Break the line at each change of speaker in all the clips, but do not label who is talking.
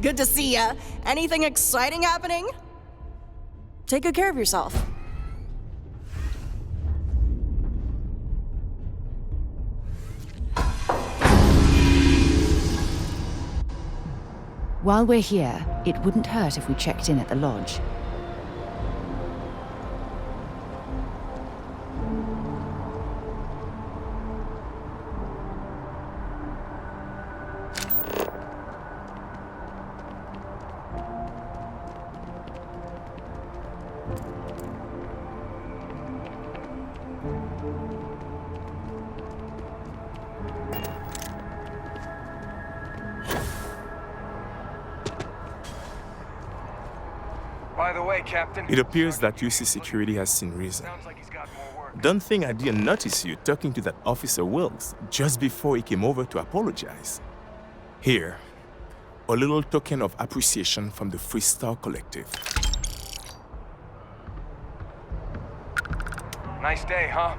Good to see ya. Anything exciting happening? Take good care of yourself.
While we're here, it wouldn't hurt if we checked in at the lodge.
By the way, Captain.
It appears that UC Security has seen reason.
Sounds like he's got more work.
Don't think I didn't notice you talking to that Officer Wilkes just before he came over to apologize. Here, a little token of appreciation from the Freestar Collective.
Nice day, huh?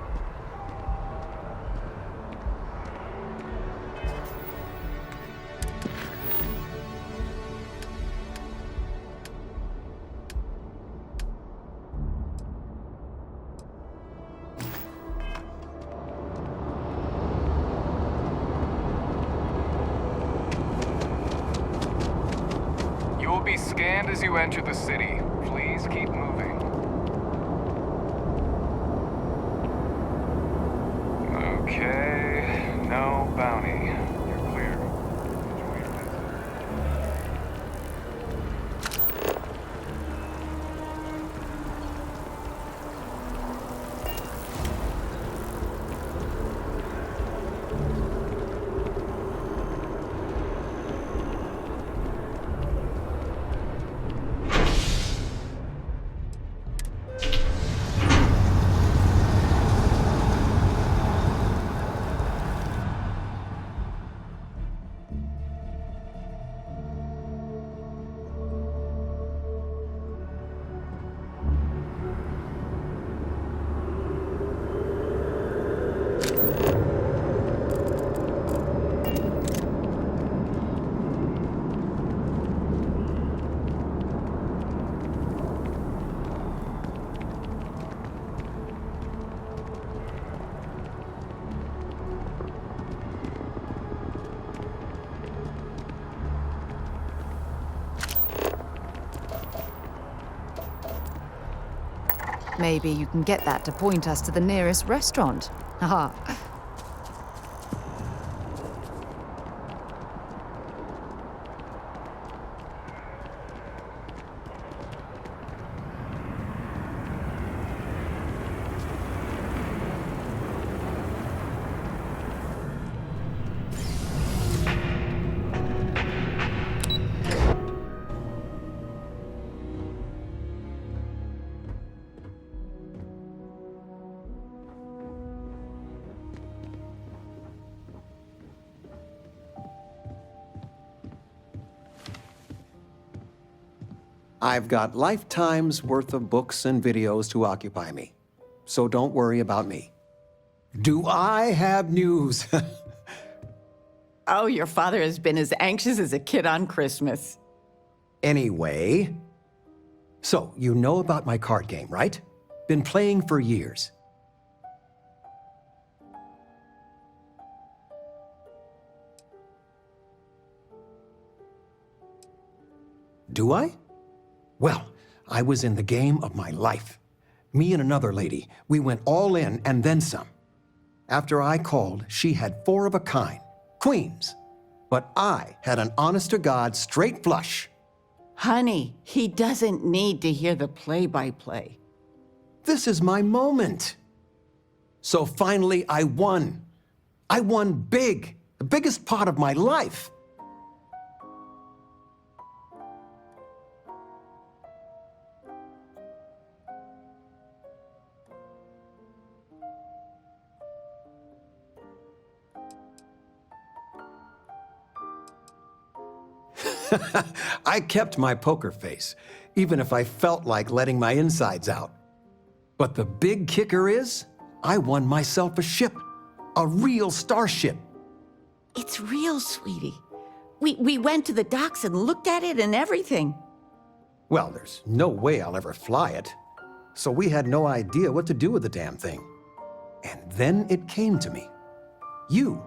You will be scanned as you enter the city. Please keep moving. Okay, no bounty. You're clear. Enjoy your visit.
Maybe you can get that to point us to the nearest restaurant. Haha.
I've got lifetime's worth of books and videos to occupy me, so don't worry about me. Do I have news?
Oh, your father has been as anxious as a kid on Christmas.
Anyway, so you know about my card game, right? Been playing for years. Do I? Well, I was in the game of my life. Me and another lady, we went all in and then some. After I called, she had 4 of a kind, queens. But I had an honest-to-God straight flush.
Honey, he doesn't need to hear the play-by-play.
This is my moment. So finally, I won. I won big, the biggest pot of my life. I kept my poker face, even if I felt like letting my insides out. But the big kicker is, I won myself a ship, a real starship.
It's real, sweetie. We went to the docks and looked at it and everything.
Well, there's no way I'll ever fly it. So we had no idea what to do with the damn thing. And then it came to me. You.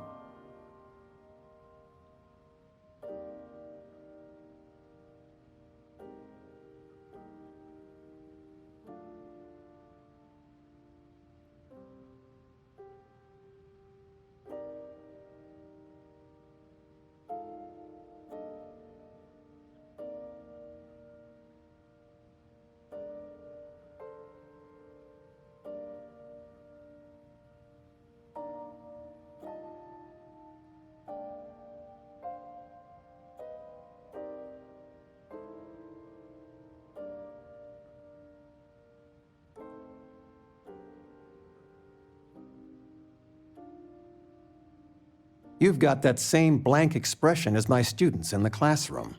You've got that same blank expression as my students in the classroom.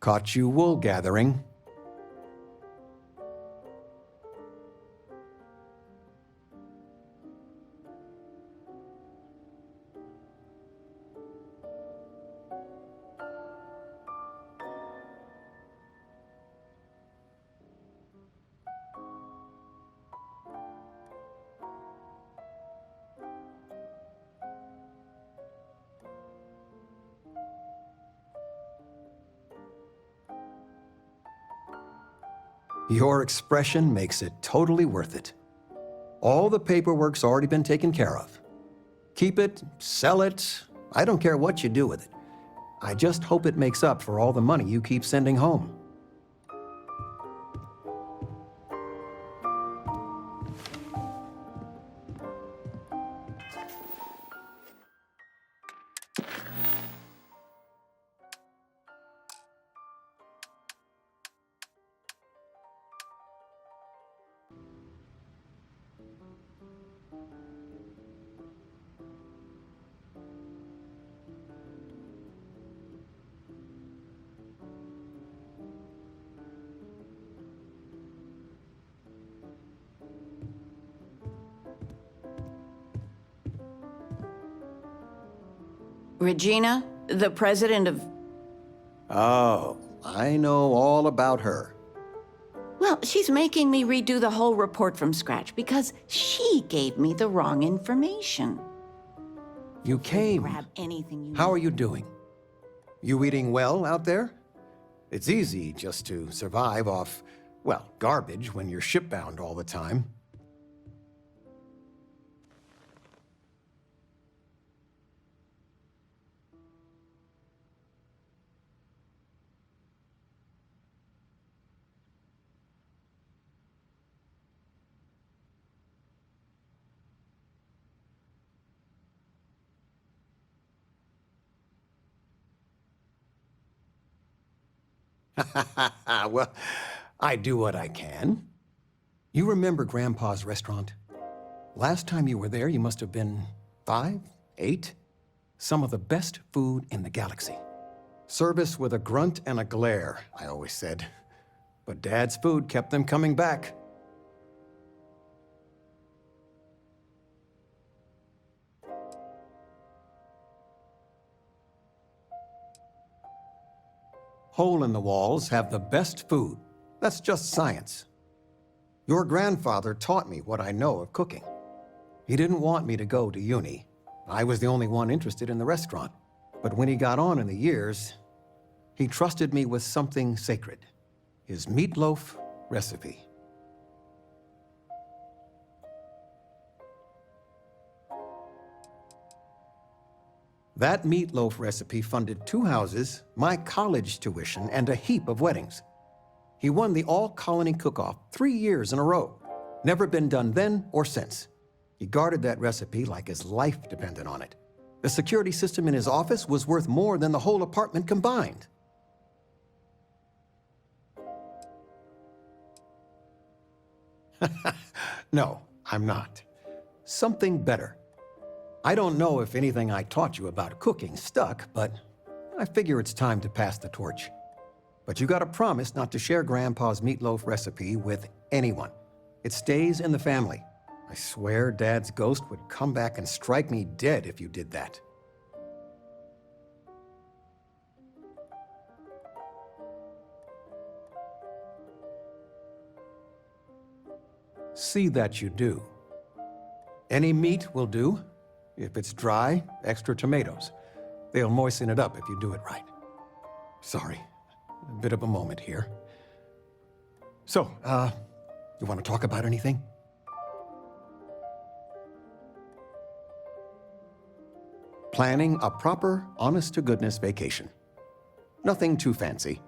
Caught you wool gathering. Your expression makes it totally worth it. All the paperwork's already been taken care of. Keep it, sell it, I don't care what you do with it. I just hope it makes up for all the money you keep sending home.
Regina, the president of...
Oh, I know all about her.
Well, she's making me redo the whole report from scratch because she gave me the wrong information.
You came.
Grab anything you
How
need.
are you doing? You eating well out there? It's easy just to survive off, well, garbage when you're shipbound all the time. Well, I do what I can. You remember Grandpa's restaurant? Last time you were there, you must have been 5, 8? Some of the best food in the galaxy. Service with a grunt and a glare, I always said. But Dad's food kept them coming back. Hole-in-the-walls have the best food. That's just science. Your grandfather taught me what I know of cooking. He didn't want me to go to uni. I was the only one interested in the restaurant. But when he got on in the years, he trusted me with something sacred. His meatloaf recipe. That meatloaf recipe funded 2 houses, my college tuition, and a heap of weddings. He won the All-Colony Cook-Off 3 years in a row. Never been done then or since. He guarded that recipe like his life depended on it. The security system in his office was worth more than the whole apartment combined. No, I'm not. Something better. I don't know if anything I taught you about cooking stuck, but I figure it's time to pass the torch. But you gotta promise not to share Grandpa's meatloaf recipe with anyone. It stays in the family. I swear Dad's ghost would come back and strike me dead if you did that. See that you do. Any meat will do. If it's dry, extra tomatoes. They'll moisten it up if you do it right. Sorry, a bit of a moment here. So, you want to talk about anything? Planning a proper, honest-to-goodness vacation. Nothing too fancy.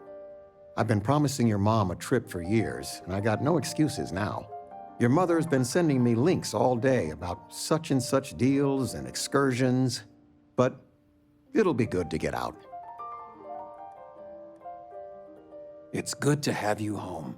I've been promising your mom a trip for years, and I got no excuses now. Your mother's been sending me links all day about such and such deals and excursions, but it'll be good to get out. It's good to have you home.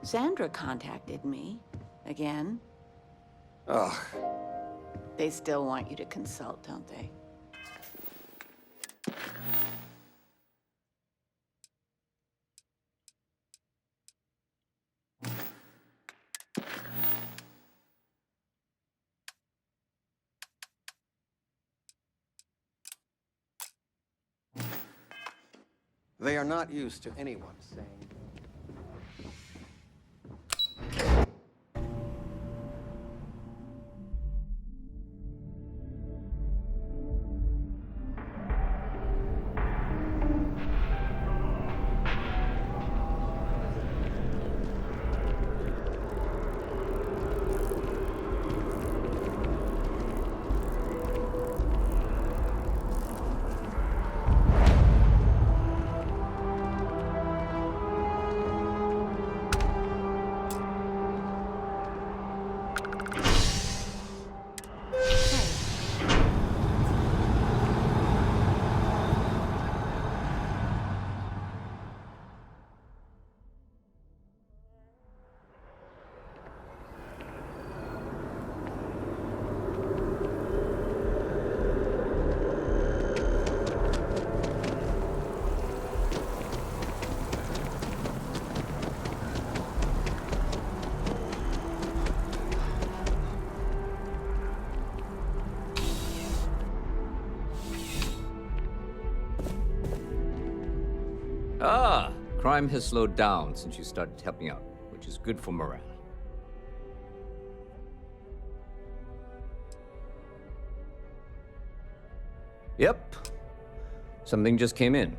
Sandra contacted me again.
Ugh.
They still want you to consult, don't they?
They are not used to anyone saying...
Ah, crime has slowed down since you started helping out, which is good for morale. Yep. Something just came in.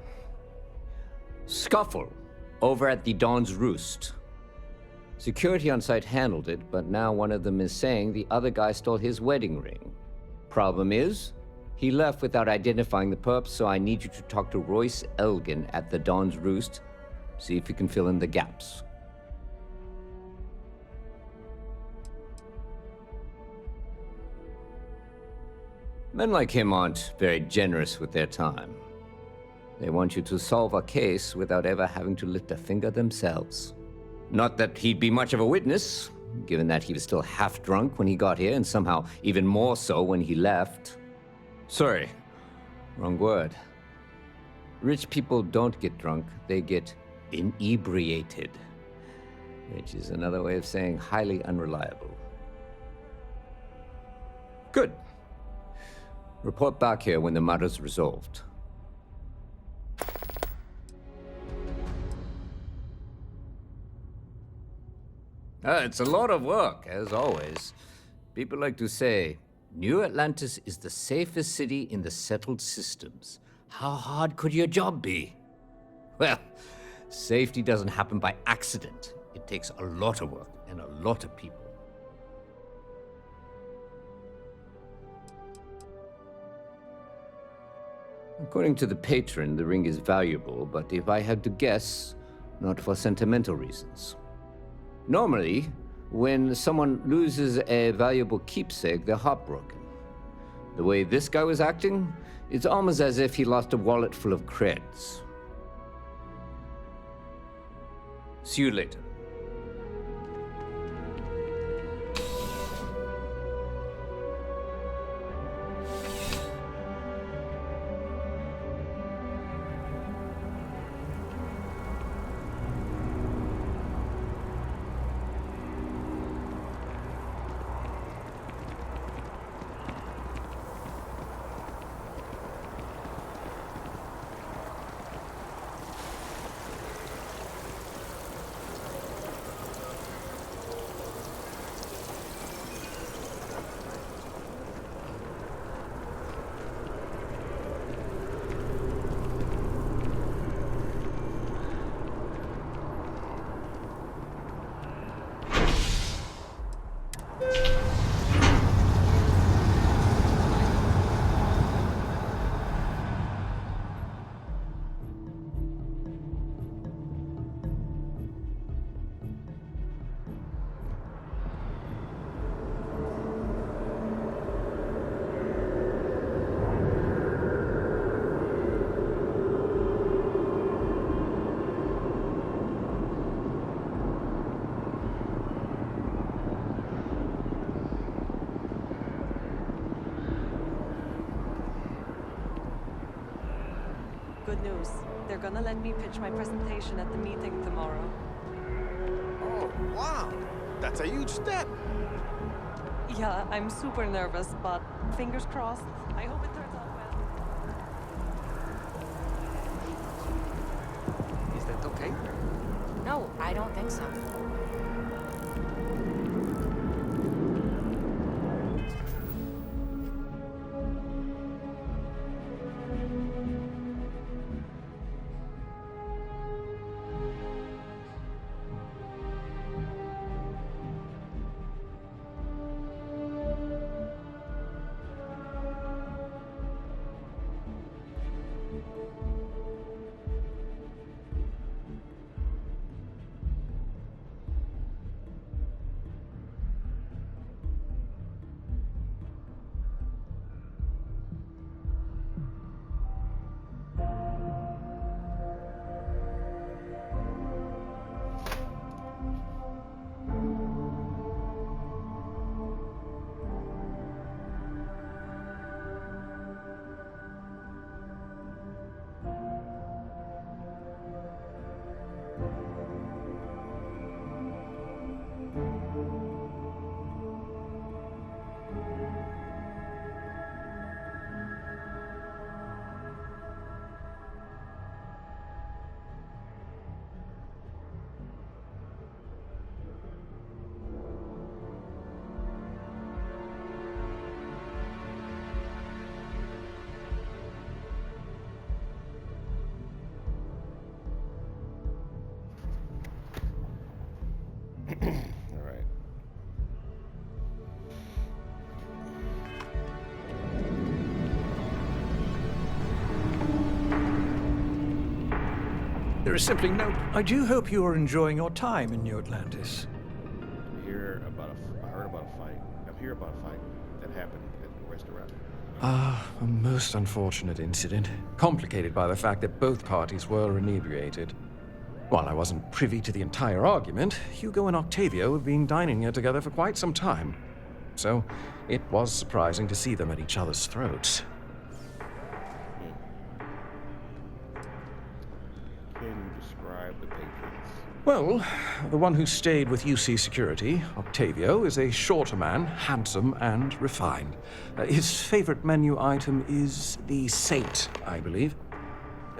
Scuffle over at the Dawn's Roost. Security on site handled it, but now one of them is saying the other guy stole his wedding ring. Problem is, he left without identifying the perp, so I need you to talk to Royce Elgin at the Dawn's Roost. See if you can fill in the gaps. Men like him aren't very generous with their time. They want you to solve a case without ever having to lift a finger themselves. Not that he'd be much of a witness, given that he was still half drunk when he got here, and somehow even more so when he left. Sorry, wrong word. Rich people don't get drunk, they get inebriated, which is another way of saying highly unreliable. Good. Report back here when the matter's resolved. It's a lot of work, as always. People like to say, New Atlantis is the safest city in the settled systems. How hard could your job be? Well, safety doesn't happen by accident. It takes a lot of work and a lot of people. According to the patron, the ring is valuable, but if I had to guess, not for sentimental reasons. Normally, when someone loses a valuable keepsake, they're heartbroken. The way this guy was acting, it's almost as if he lost a wallet full of creds. See you later.
Good news. They're gonna let me pitch my presentation at the meeting tomorrow.
Oh, wow. That's a huge step.
Yeah, I'm super nervous, but fingers crossed. I hope it turns out well.
Is that okay?
No, I don't think so.
All right.
There is simply no... I do hope you are enjoying your time in New Atlantis.
I heard about a fight. I'm here about a fight that happened at the restaurant.
A most unfortunate incident, complicated by the fact that both parties were inebriated. While I wasn't privy to the entire argument, Hugo and Octavio have been dining here together for quite some time. So, it was surprising to see them at each other's throats.
Can you describe the patrons?
Well, the one who stayed with UC Security, Octavio, is a shorter man, handsome and refined. His favorite menu item is the Saint, I believe.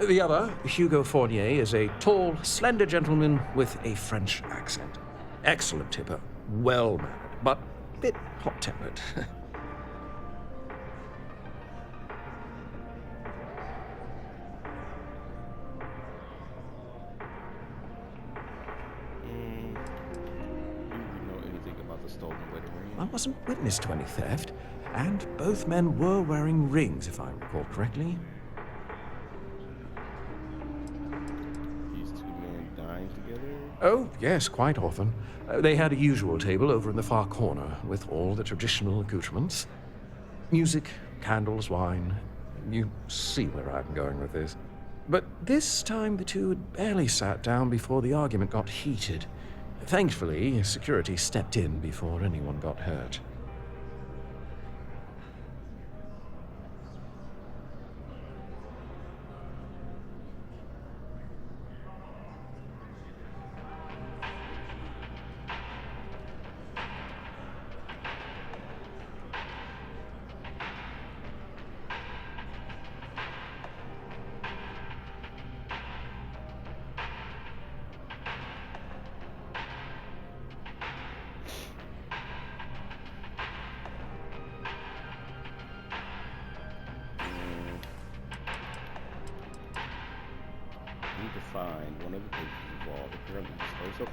The other, Hugo Fournier, is a tall, slender gentleman with a French accent. Excellent tipper, well-mannered, but a bit hot-tempered. I wasn't witness to any theft, and both men were wearing rings, if I recall correctly.
These two men dine together?
Oh, yes, quite often. They had a usual table over in the far corner, with all the traditional accoutrements. Music, candles, wine. You see where I'm going with this. But this time the two had barely sat down before the argument got heated. Thankfully, security stepped in before anyone got hurt.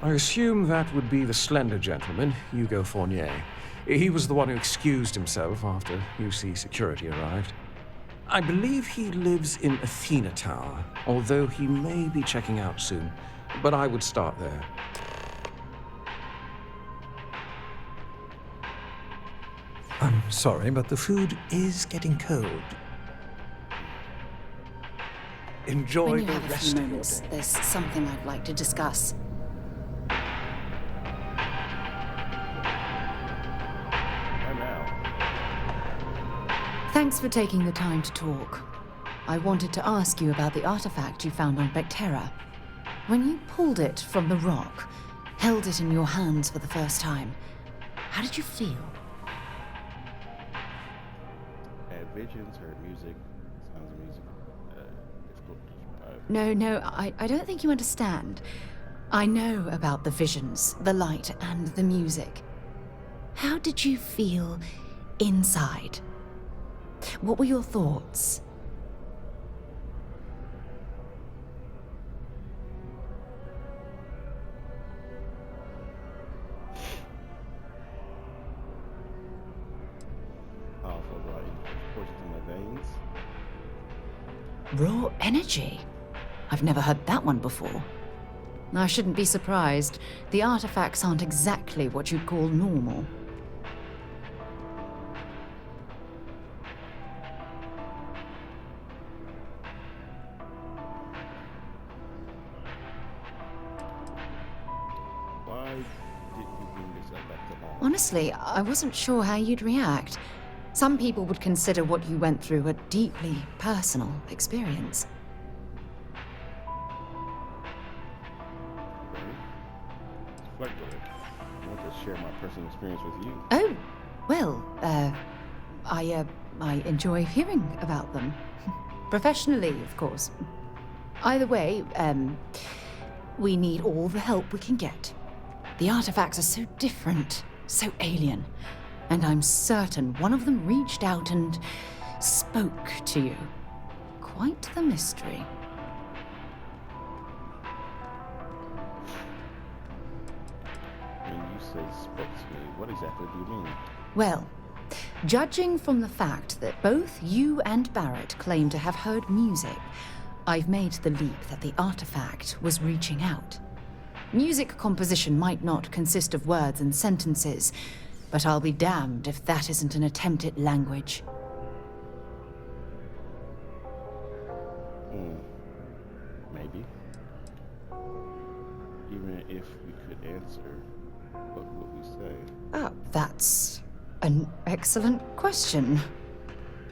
I assume that would be the slender gentleman, Hugo Fournier. He was the one who excused himself after UC Security arrived. I believe he lives in Athena Tower, although he may be checking out soon. But I would start there.
I'm sorry, but the food is getting cold. Enjoy
When you
the
have a
rest
few
of your
moments,
day.
there's something I'd like to discuss. Thanks for taking the time to talk. I wanted to ask you about the artifact you found on Bactera. When you pulled it from the rock, held it in your hands for the first time, how did you feel?
Had visions, heard music, sounds of music. Difficult to describe.
No, I don't think you understand. I know about the visions, the light, and the music. How did you feel inside? What were your thoughts?
Powerful light coursing through my veins.
Raw energy? I've never heard that one before. I shouldn't be surprised. The artifacts aren't exactly what you'd call normal.
Why didn't you bring this up back to life?
Honestly, I wasn't sure how you'd react. Some people would consider what you went through a deeply personal experience.
Reflect on it. I want to share my personal experience with you.
Oh, well, I enjoy hearing about them. Professionally, of course. Either way, we need all the help we can get. The artifacts are so different, so alien, and I'm certain one of them reached out and spoke to you. Quite the mystery.
When say spoke to me, what exactly do you mean?
Well, judging from the fact that both you and Barrett claim to have heard music, I've made the leap that the artifact was reaching out. Music composition might not consist of words and sentences, but I'll be damned if that isn't an attempt at language.
Maybe. Even if we could answer, what would we say?
That's an excellent question.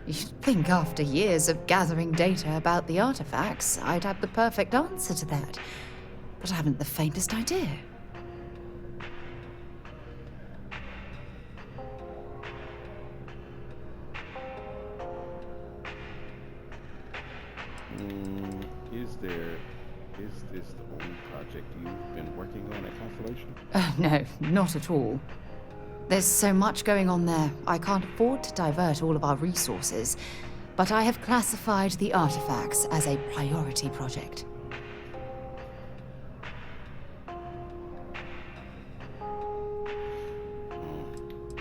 You'd think after years of gathering data about the artifacts, I'd have the perfect answer to that. But I haven't the faintest idea.
Is this the only project you've been working on at Constellation?
No, not at all. There's so much going on there, I can't afford to divert all of our resources, but I have classified the artifacts as a priority project.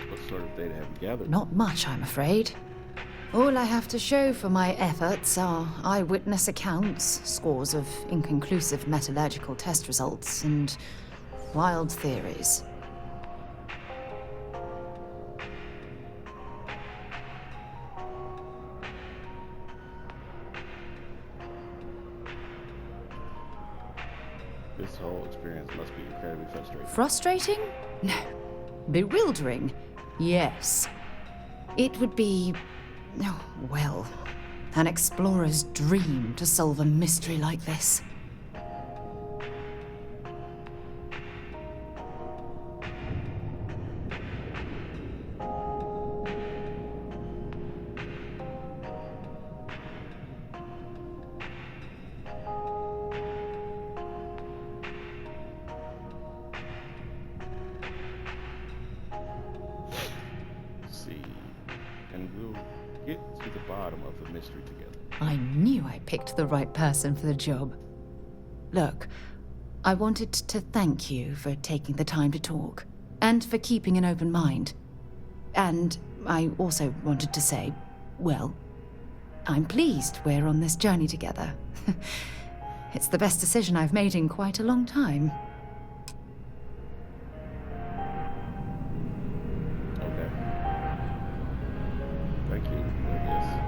What sort of data have you gathered?
Not much, I'm afraid. All I have to show for my efforts are eyewitness accounts, scores of inconclusive metallurgical test results, and wild theories.
This whole experience must be incredibly frustrating.
Frustrating? No. Bewildering? Yes. It would be, oh, well, an explorer's dream to solve a mystery like this.
To the bottom of the mystery together.
I knew I picked the right person for the job. Look, I wanted to thank you for taking the time to talk, and for keeping an open mind. And I also wanted to say, well, I'm pleased we're on this journey together. It's the best decision I've made in quite a long time.
Thank you, I guess.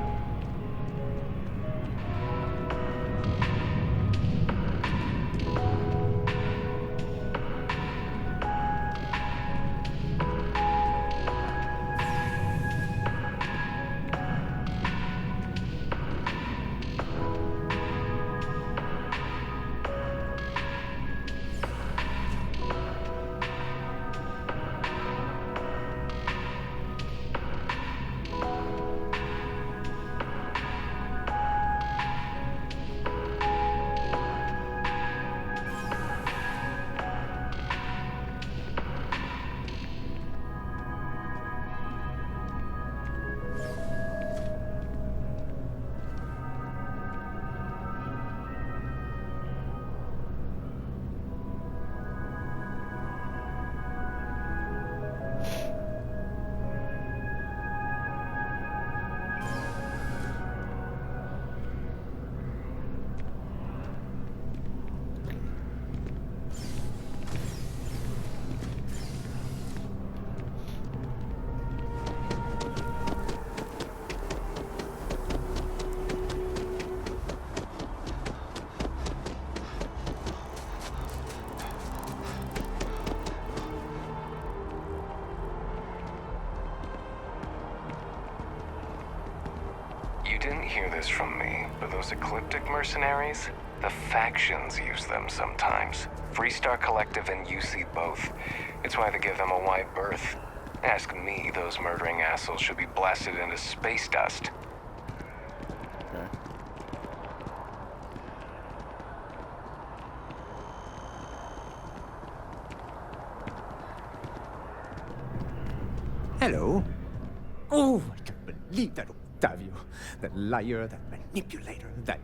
You didn't hear this from me, but those ecliptic mercenaries, the factions use them sometimes. Freestar Collective and UC both. It's why they give them a wide berth. Ask me, those murdering assholes should be blasted into space dust.
Okay.
Hello. Oh, I can't believe that Octavio. That liar, that manipulator, that...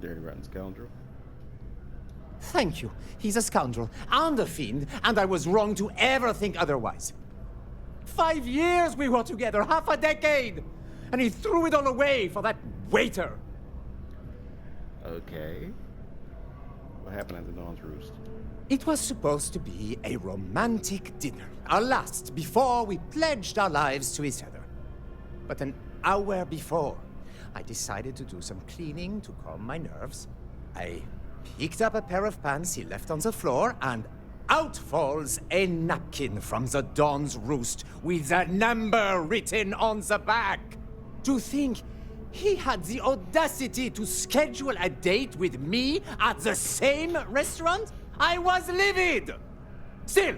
Dirty rotten scoundrel.
Thank you. He's a scoundrel and a fiend, and I was wrong to ever think otherwise. 5 years we were together, half a decade! And he threw it all away for that waiter.
Okay. What happened at the Dawn's Roost?
It was supposed to be a romantic dinner, our last before we pledged our lives to each other. But an hour before, I decided to do some cleaning to calm my nerves. I picked up a pair of pants he left on the floor, and out falls a napkin from the Dawn's Roost with a number written on the back. To think he had the audacity to schedule a date with me at the same restaurant? I was livid! Still,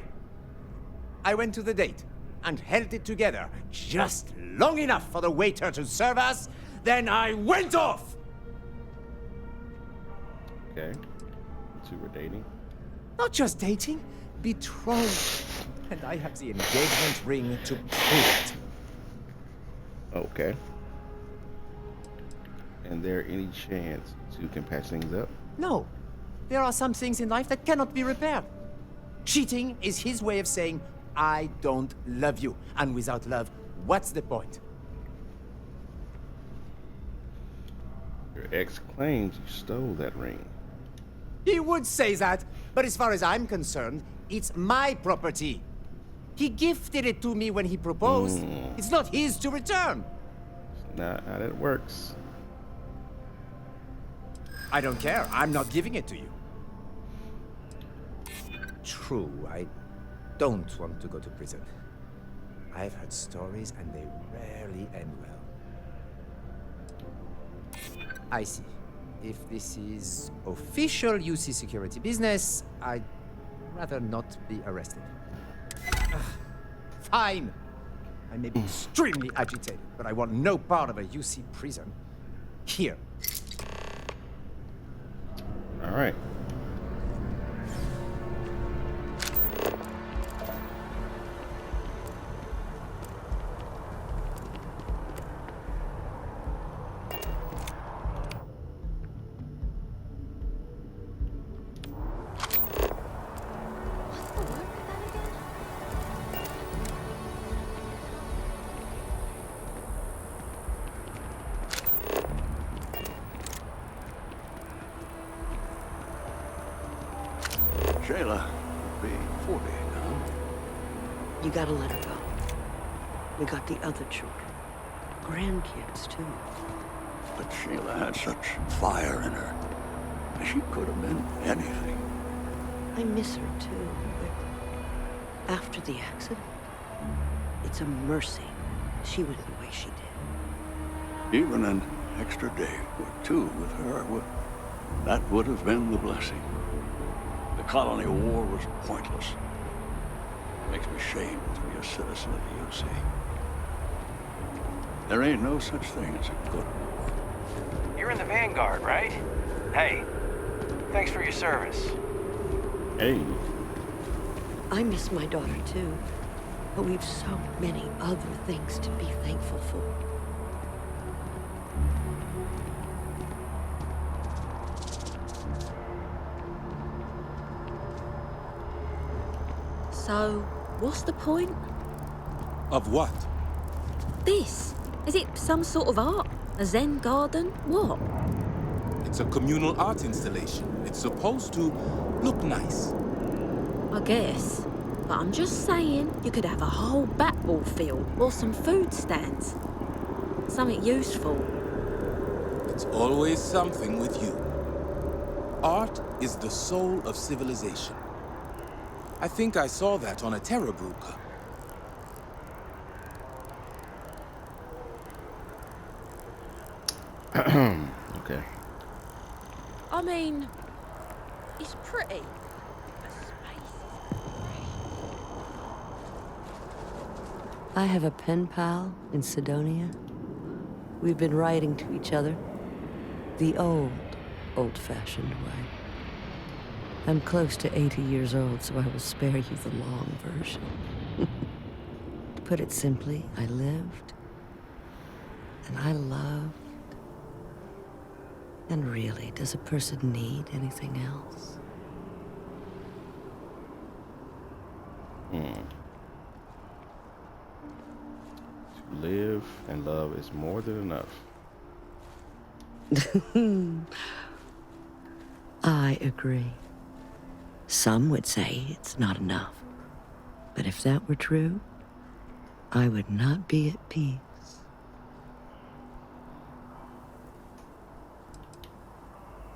I went to the date and held it together just long enough for the waiter to serve us, then I went off!
Okay. You two were dating?
Not just dating, betrothed. And I have the engagement ring to prove it.
Okay. And there any chance you can patch things up?
No. There are some things in life that cannot be repaired. Cheating is his way of saying, I don't love you. And without love, what's the point?
Your ex claims you stole that ring.
He would say that, but as far as I'm concerned, it's my property. He gifted it to me when he proposed. It's not his to return.
It's not how that works.
I don't care. I'm not giving it to you. True, I don't want to go to prison. I've heard stories and they rarely end well. I see. If this is official UC security business, I'd rather not be arrested. Fine. I may be extremely agitated, but I want no part of a UC prison. Here.
All right.
Shayla will be 40 now.
You gotta let her go. We got the other children. Grandkids, too.
But Shayla had such fire in her. She could have been anything.
I miss her, too. But after the accident, it's a mercy she went the way she did.
Even an extra day or two with her, that would have been the blessing. The colony war was pointless. Makes me ashamed to be a citizen of the UC. There ain't no such thing as a good war.
You're in the Vanguard, right? Hey, thanks for your service.
Hey.
I miss my daughter, too. But we've so many other things to be thankful for.
So, what's the point?
Of what?
This? Is it some sort of art? A Zen garden? What?
It's a communal art installation. It's supposed to look nice.
I guess. But I'm just saying, you could have a whole batball field or some food stands. Something useful.
It's always something with you. Art is the soul of civilization. I think I saw that on a Terrabruka.
Okay.
I mean, it's pretty.
I have a pen pal in Sidonia. We've been writing to each other the old-fashioned way. I'm close to 80 years old, so I will spare you the long version. To put it simply, I lived, and I loved. And really, does a person need anything else?
To live and love is more than enough.
I agree. Some would say it's not enough. But if that were true, I would not be at peace.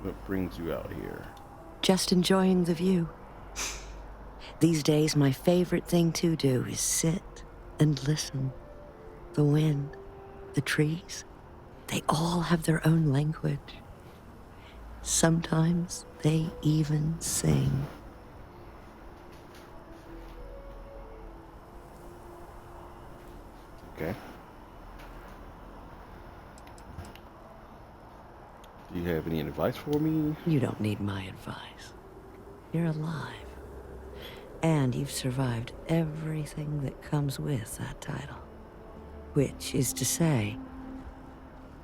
What brings you out here?
Just enjoying the view. These days, my favorite thing to do is sit and listen. The wind, the trees, they all have their own language. Sometimes they even sing.
Okay. Do you have any advice for me?
You don't need my advice. You're alive. And you've survived everything that comes with that title. Which is to say,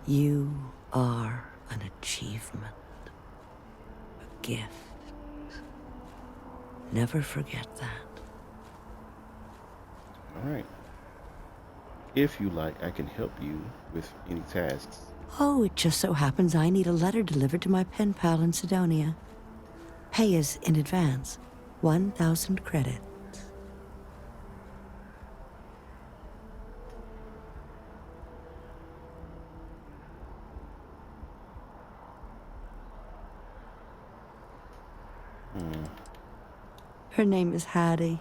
you are an achievement. A gift. Never forget that.
All right. If you like, I can help you with any tasks.
Oh, it just so happens I need a letter delivered to my pen pal in Sidonia. Pay is in advance. 1,000 credits. Her name is Hattie.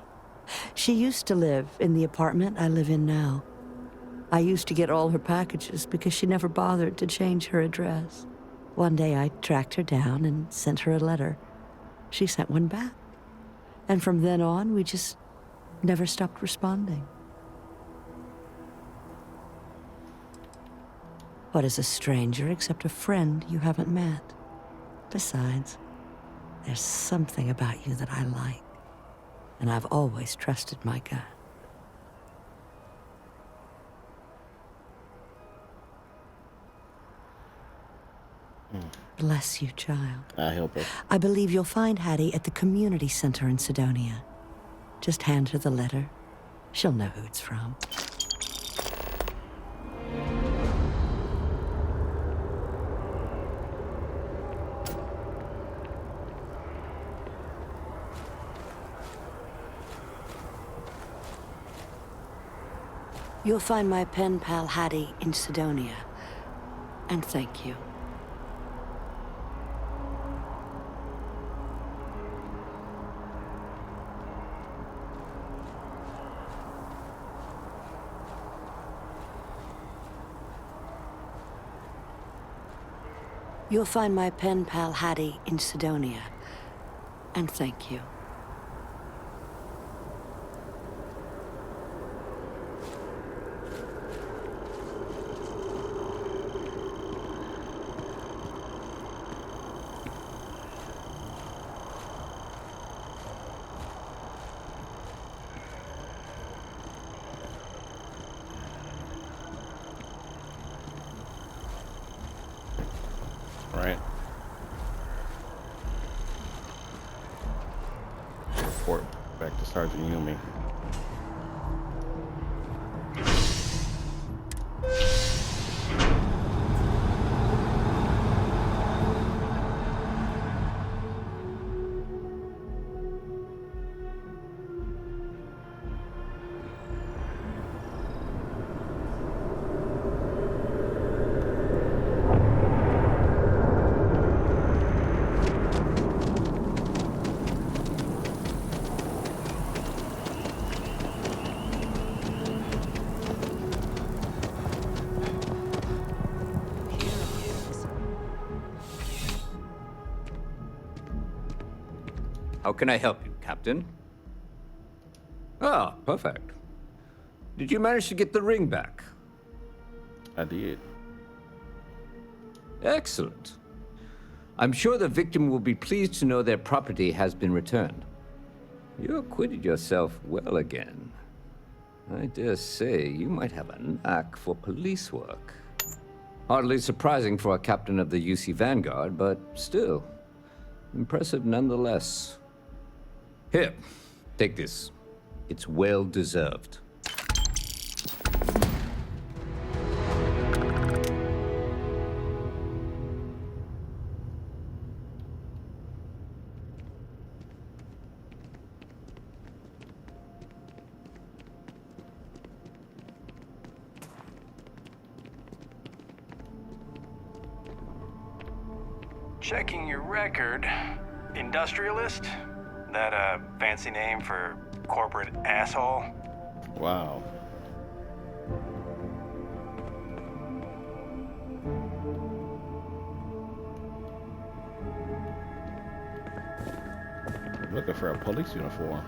She used to live in the apartment I live in now. I used to get all her packages because she never bothered to change her address. One day I tracked her down and sent her a letter. She sent one back. And from then on, we just never stopped responding. What is a stranger except a friend you haven't met? Besides, there's something about you that I like. And I've always trusted my gut. Bless you, child.
I help her.
I believe you'll find Hattie at the community center in Sidonia. Just hand her the letter. She'll know who it's from. You'll find my pen pal Hattie in Sidonia. And thank you. You'll find my pen pal Hattie in Sidonia. And thank you.
Right. Report back to Sergeant Yumi.
How can I help you, Captain? Ah, perfect. Did you manage to get the ring back?
I did.
Excellent. I'm sure the victim will be pleased to know their property has been returned. You acquitted yourself well again. I dare say you might have a knack for police work. Hardly surprising for a captain of the UC Vanguard, but still, impressive nonetheless. Here, take this. It's well deserved.
Checking your record. Industrialist? That a fancy name for corporate asshole?
Wow. Looking for a police uniform.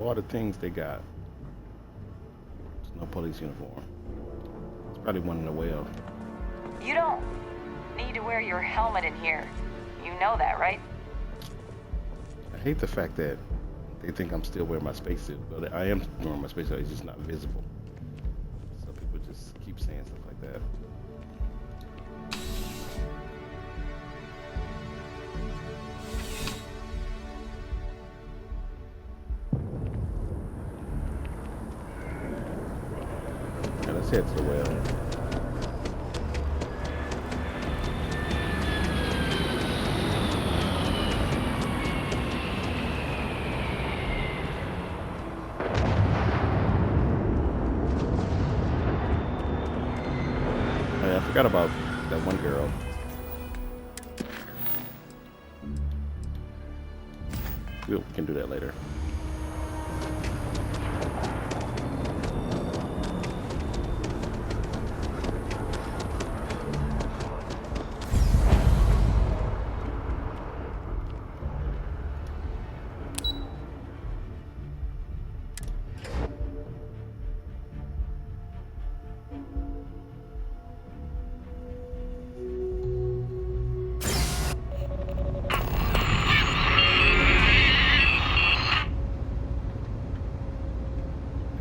All the things they got. There's no police uniform. It's probably one in the well.
You don't need to wear your helmet in here. You know that, right?
I hate the fact that they think I'm still wearing my spacesuit, but I am wearing my spacesuit. It's just not visible. So people just keep saying stuff like that. Yeah, let's head to the well. I forgot about that one girl. We can do that later.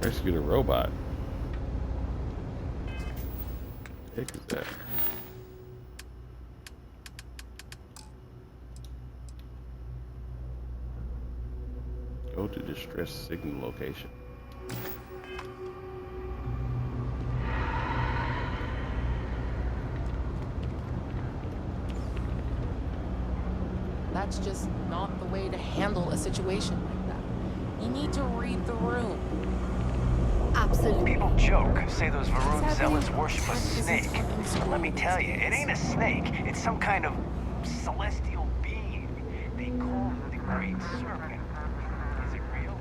Rescue the robot. What the heck is that? Go to distress signal location.
That's just not the way to handle a situation like that. You need to read the room. Absolutely.
People joke, say those Varun zealots worship a snake. But let me tell you, it ain't a snake. It's some kind of celestial being. They call it the Great Serpent. Is it real?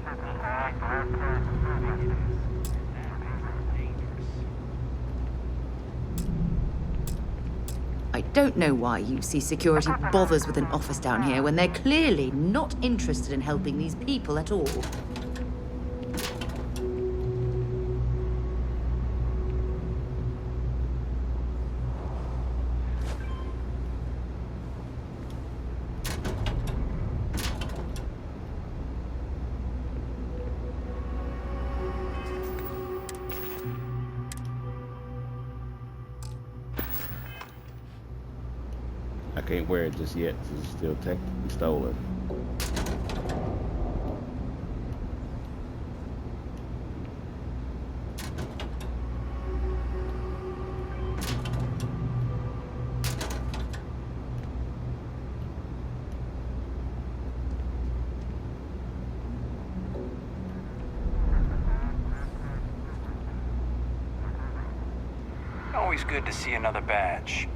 I don't know why UC Security bothers with an office down here when they're clearly not interested in helping these people at all.
I can't wear it just yet. It's still technically stolen.
Always good to see another badge.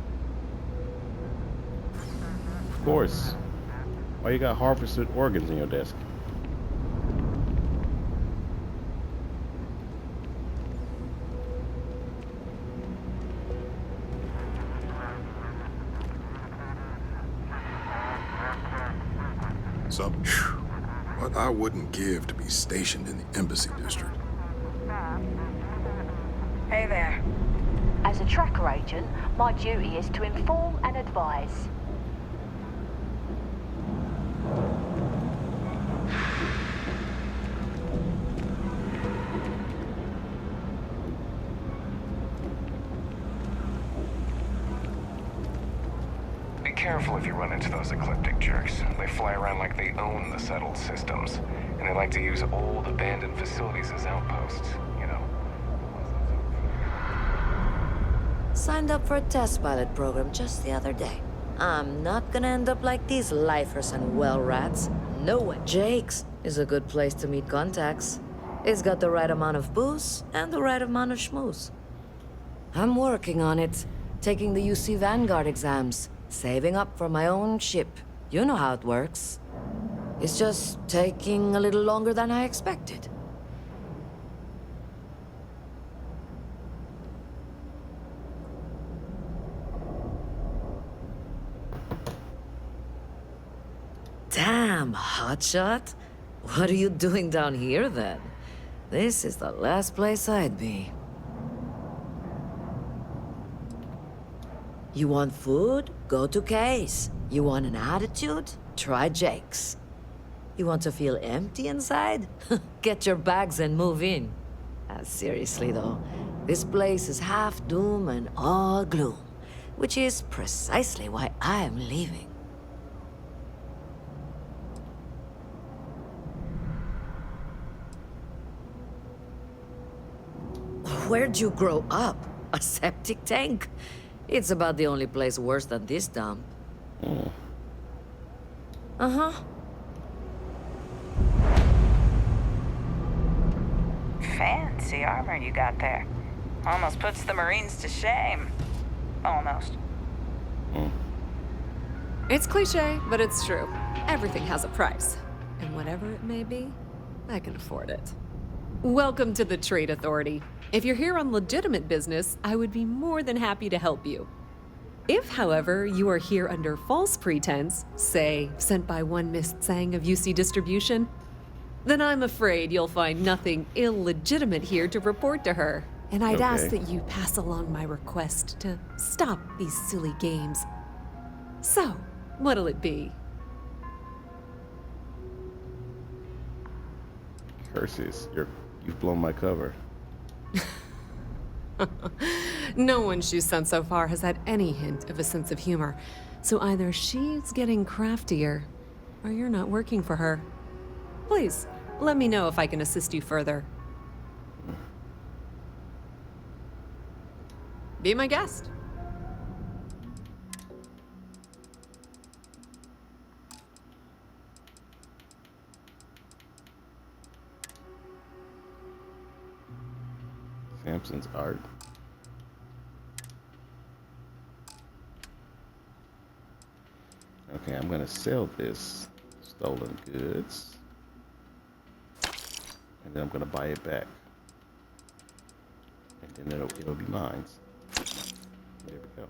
Of course. Why you got harvested organs in your desk?
What I wouldn't give to be stationed in the embassy district.
Hey there. As a tracker agent, my duty is to inform and advise.
careful if you run into those ecliptic jerks. They fly around like they own the settled systems, and they like to use old, abandoned facilities as outposts, you know.
Signed up for a test pilot program just the other day. I'm not gonna end up like these lifers and well rats. No way. Jake's is a good place to meet contacts. It's got the right amount of booze and the right amount of schmooze. I'm working on it. Taking the UC Vanguard exams. Saving up for my own ship. You know how it works. It's just taking a little longer than I expected. Damn, hotshot. What are you doing down here, then? This is the last place I'd be. You want food? Go to Kay's. You want an attitude? Try Jake's. You want to feel empty inside? Get your bags and move in. Seriously, though, this place is half doom and all gloom, which is precisely why I'm leaving. Where'd you grow up? A septic tank? It's about the only place worse than this dump. Uh-huh.
Fancy armor you got there. Almost puts the Marines to shame. Almost.
It's cliche, but it's true. Everything has a price. And whatever it may be, I can afford it. Welcome to the Trade Authority. If you're here on legitimate business, I would be more than happy to help you. If, however, you are here under false pretense, say, sent by one Miss Tsang of UC Distribution, then I'm afraid you'll find nothing illegitimate here to report to her. And I'd ask that you pass along my request to stop these silly games. So, what'll it be?
Curses, you've blown my cover.
No one she's sent so far has had any hint of a sense of humor. So either she's getting craftier, or you're not working for her. Please, let me know if I can assist you further. Be my guest.
Samson's art. Okay, I'm gonna sell this stolen goods, and then I'm gonna buy it back, and then it'll be mine. There we go.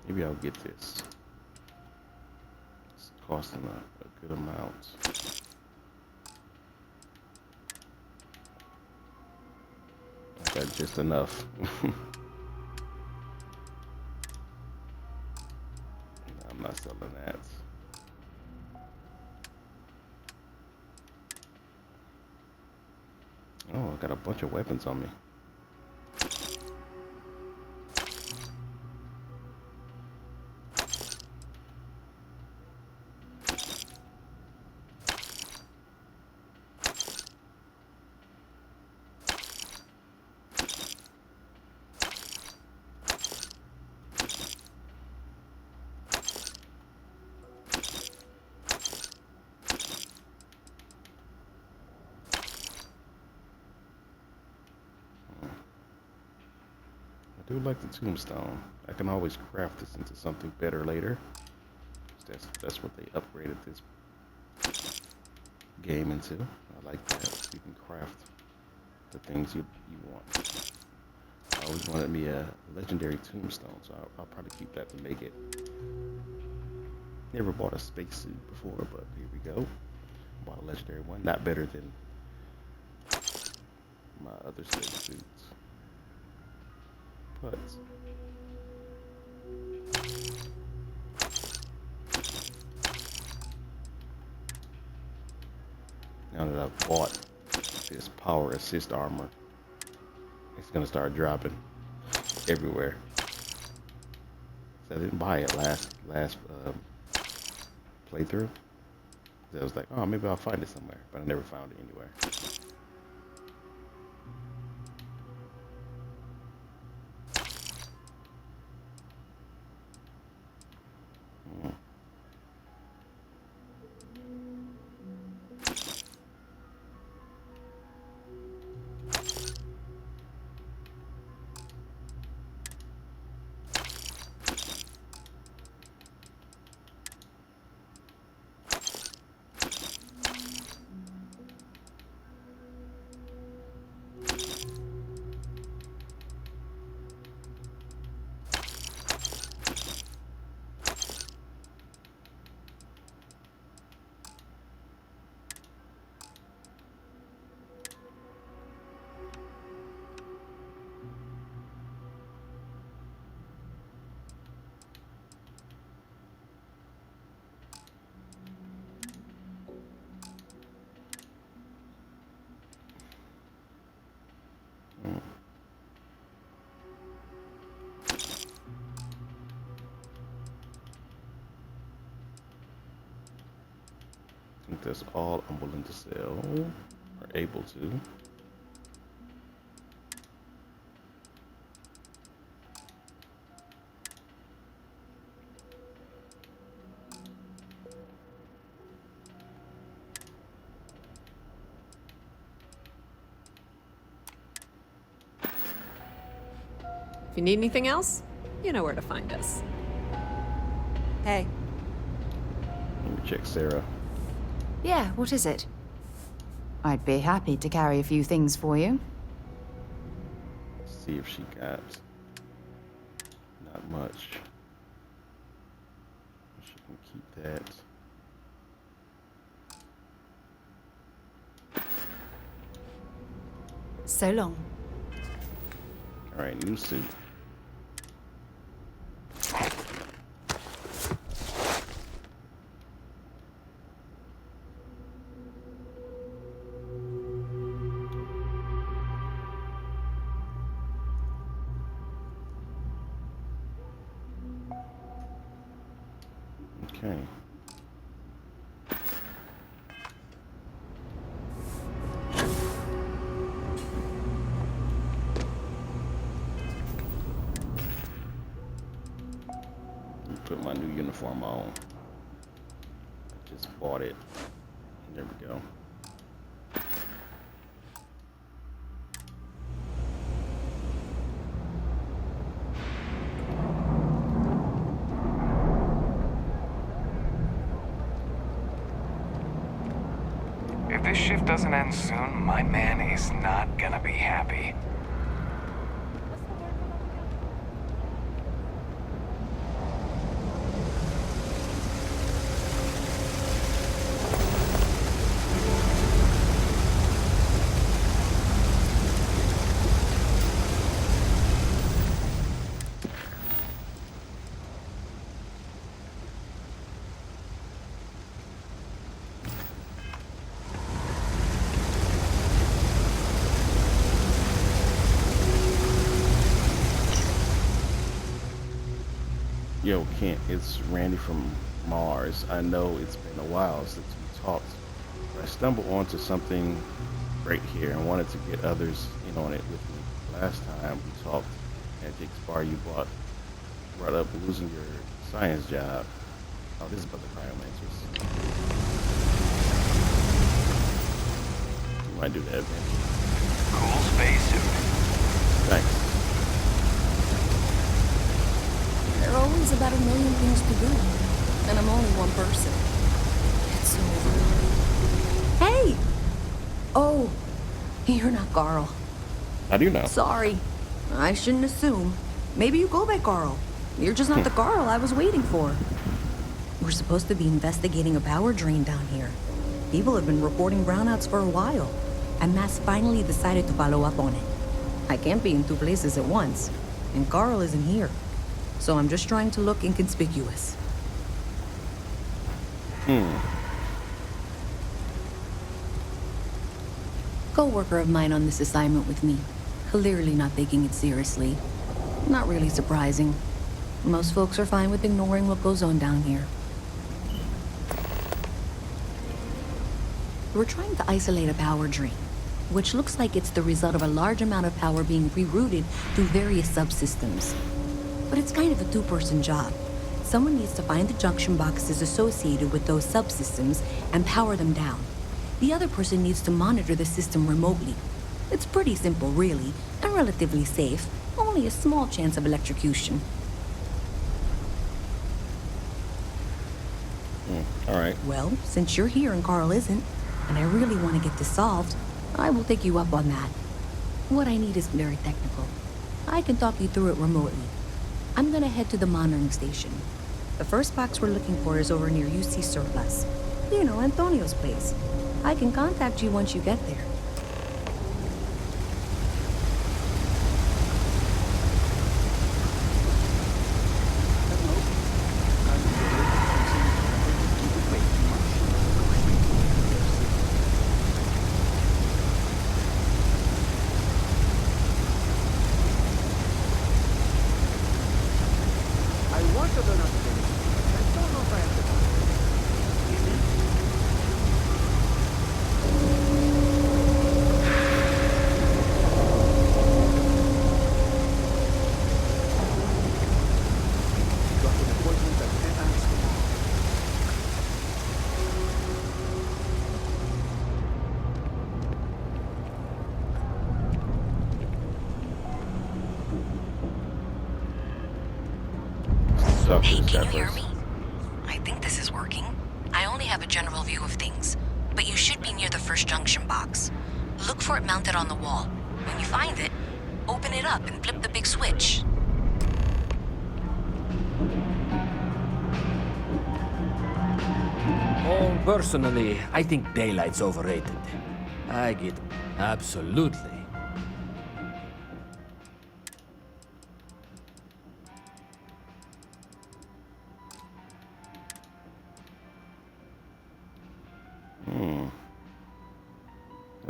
Maybe I'll get this. It's costing a good amount. I got just enough. I'm not selling that. Oh, I got a bunch of weapons on me. I do like the tombstone. I can always craft this into something better later. That's what they upgraded this game into. I like that. You can craft the things you want. I always wanted me a legendary tombstone, so I'll probably keep that to make it. Never bought a spacesuit before, but here we go. Bought a legendary one. Not better than my other spacesuits. But now that I've bought this power assist armor, it's gonna start dropping everywhere. So I didn't buy it last playthrough. I was like, oh, maybe I'll find it somewhere, but I never found it anywhere. I think that's all I'm willing to sell, or able to.
If you need anything else, you know where to find us.
Hey.
Let me check Sarah.
Yeah, what is it? I'd be happy to carry a few things for you.
See if she got not much. She can keep that.
So long.
All right, new suit. Okay. Put my new uniform on. I just bought it. There we go.
If this shift doesn't end soon, my man is not gonna be happy.
Yo, Kent, it's Randy from Mars. I know it's been a while since we talked, but I stumbled onto something right here and wanted to get others in on it with me. Last time we talked at Jake's bar, you brought up losing your science job. Oh, this is about the cryomancers. You might do that, man.
Cool spacesuit.
Thanks.
There are always about a million things to do, and I'm only one person. It's over. Hey! Oh, you're not Garl.
How do you know?
Sorry. I shouldn't assume. Maybe you go by Carl. You're just not the Carl I was waiting for. We're supposed to be investigating a power drain down here. People have been reporting brownouts for a while, and Mass finally decided to follow up on it. I can't be in two places at once, and Carl isn't here. So I'm just trying to look inconspicuous. Co-worker of mine on this assignment with me. Clearly not taking it seriously. Not really surprising. Most folks are fine with ignoring what goes on down here. We're trying to isolate a power drain, which looks like it's the result of a large amount of power being rerouted through various subsystems. But it's kind of a two-person job. Someone needs to find the junction boxes associated with those subsystems and power them down. The other person needs to monitor the system remotely. It's pretty simple, really, and relatively safe. Only a small chance of electrocution.
All right.
Well, since you're here and Carl isn't, and I really want to get this solved, I will take you up on that. What I need is very technical. I can talk you through it remotely. I'm gonna head to the monitoring station. The first box we're looking for is over near UC Surplus. You know, Antonio's place. I can contact you once you get there.
Hey, can you hear me? I think this is working. I only have a general view of things, but you should be near the first junction box. Look for it mounted on the wall. When you find it, open it up and flip the big switch.
Oh, personally, I think daylight's overrated. I get absolutely.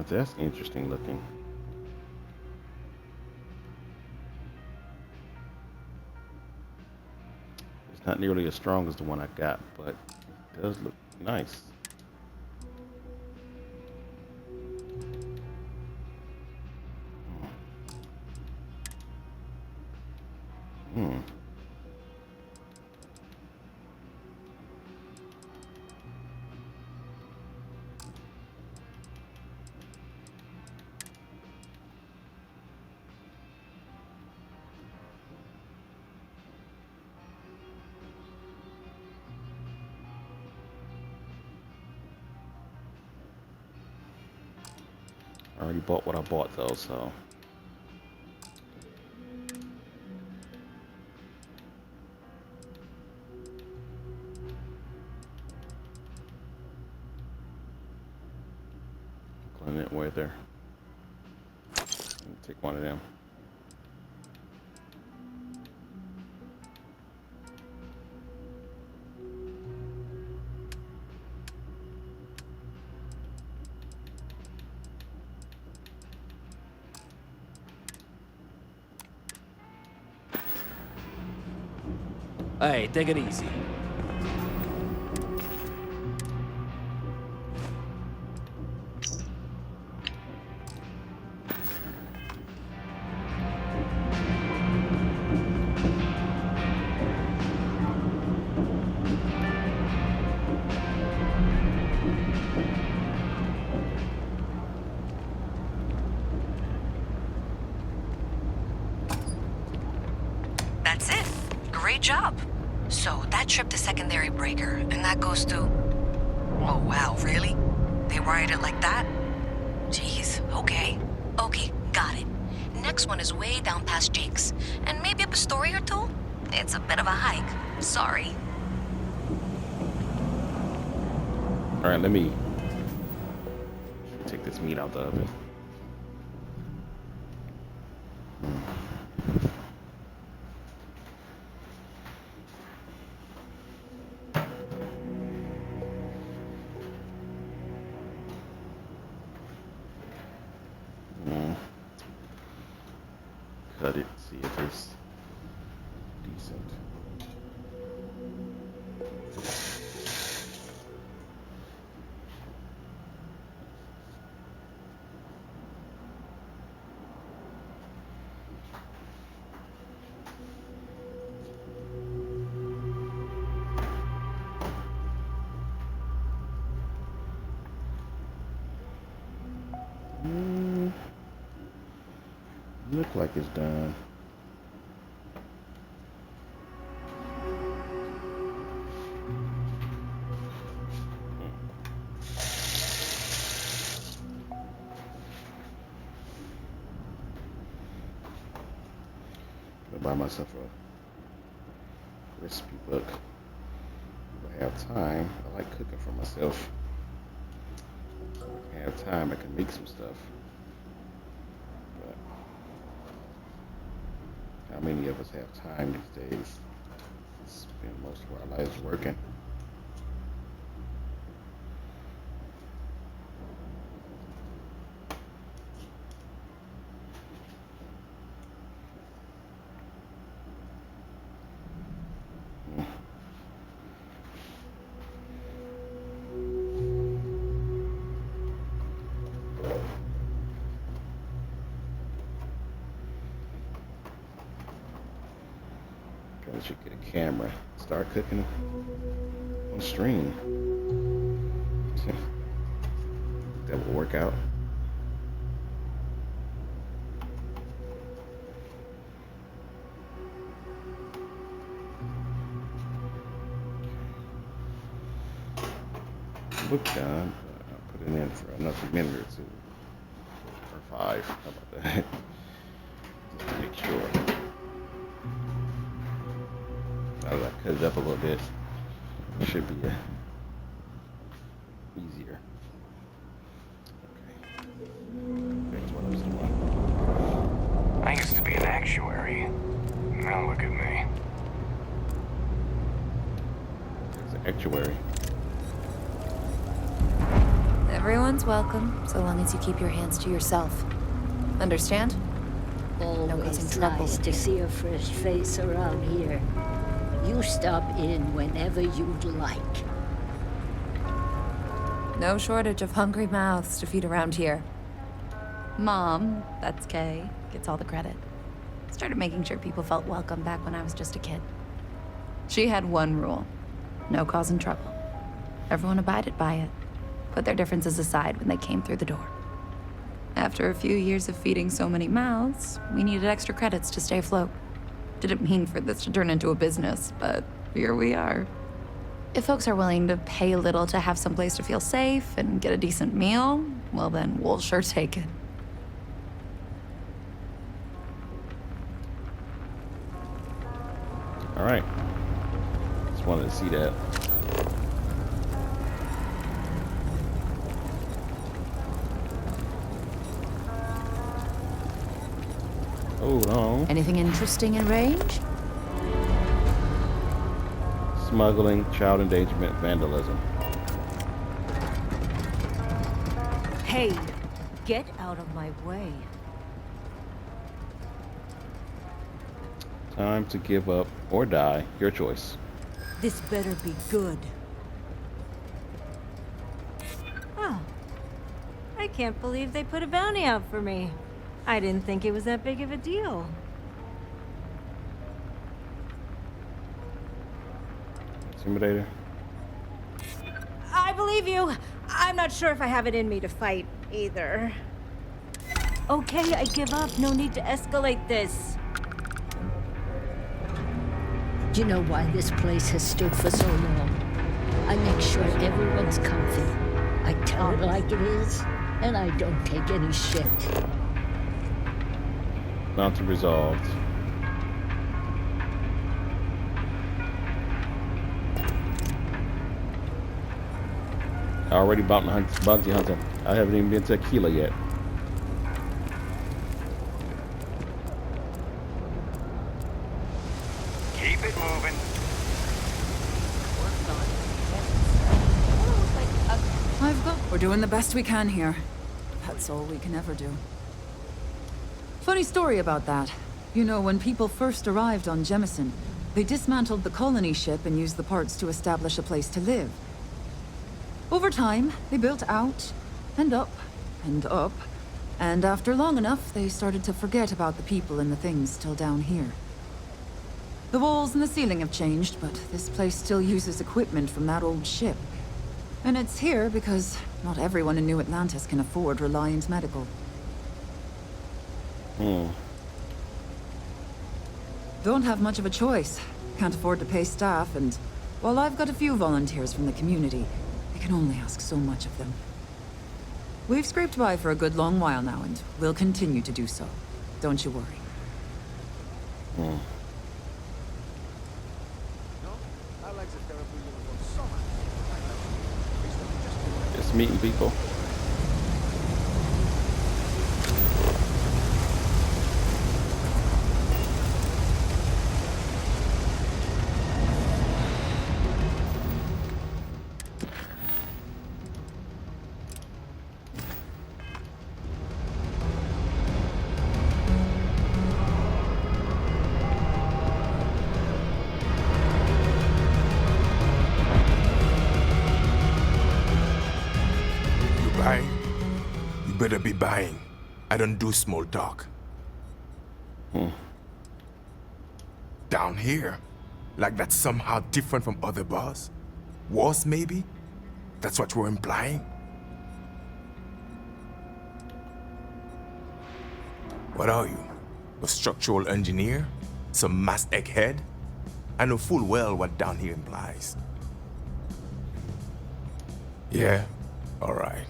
That's interesting looking. It's not nearly as strong as the one I got, but it does look nice. I already bought what I bought though, so. Inclement weather. Take one of them.
Hey, take it easy.
That's it. Great job. So that tripped the secondary breaker, and that goes to... Oh, wow, really? They wired it like that? Jeez, okay. Okay, got it.
next one is way down past Jake's. And maybe up a story or two? It's a bit of a hike. Sorry.
All right, let me take this meat out the oven. Cut it, see if it's decent. Look like it's done. Buy myself a recipe book. If I have time, I like cooking for myself. If I have time, I can make some stuff. But how many of us have time these days? Spend most of our lives working. I should get a camera. Start cooking on stream. That will work out. Book done. I'll put it in for another minute or two. Or 5. How about that? Just to make sure. Now that I cut it up a little bit, it should be easier. Okay. That's what I was doing.
I used to be an actuary. Now look at me.
There's an actuary.
Everyone's welcome, so long as you keep your hands to yourself. Understand?
Always
No causing trouble.
nice to see a fresh face around here. You stop in whenever you'd like.
No shortage of hungry mouths to feed around here. Mom, that's Kay, gets all the credit. Started making sure people felt welcome back when I was just a kid. She had one rule: no causing trouble. Everyone abided by it, put their differences aside when they came through the door. After a few years of feeding so many mouths, we needed extra credits to stay afloat. Didn't mean for this to turn into a business, but here we are. If folks are willing to pay a little to have someplace to feel safe and get a decent meal, well then, we'll sure take it.
All right. Just wanted to see that. Hold on.
Anything interesting in range?
Smuggling, child endangerment, vandalism.
Hey, get out of my way.
Time to give up or die. Your choice.
This better be good.
Oh. I can't believe they put a bounty out for me. I didn't think it was that big of a deal.
Intimidator.
I believe you. I'm not sure if I have it in me to fight either. Okay, I give up. No need to escalate this.
Do you know why this place has stood for so long? I make sure everyone's comfy. I tell it like it is, and I don't take any shit.
Bounty resolved. I already bounty hunter. I haven't even been to Aquila yet.
Keep it moving.
We're doing the best we can here. That's all we can ever do. Funny story about that. You know, when people first arrived on Jemison, they dismantled the colony ship and used the parts to establish a place to live. Over time, they built out, and up, and up, and after long enough, they started to forget about the people and the things still down here. The walls and the ceiling have changed, but this place still uses equipment from that old ship. And it's here because not everyone in New Atlantis can afford Reliant Medical. Don't have much of a choice. Can't afford to pay staff, and while I've got a few volunteers from the community, I can only ask so much of them. We've scraped by for a good long while now, and we'll continue to do so. Don't you worry.
Just meeting people.
Better be buying. I don't do small talk. Down here? Like that's somehow different from other bars? Worse, maybe? That's what we're implying? What are you? A structural engineer? Some mass egghead? I know full well what down here implies. Yeah? Alright.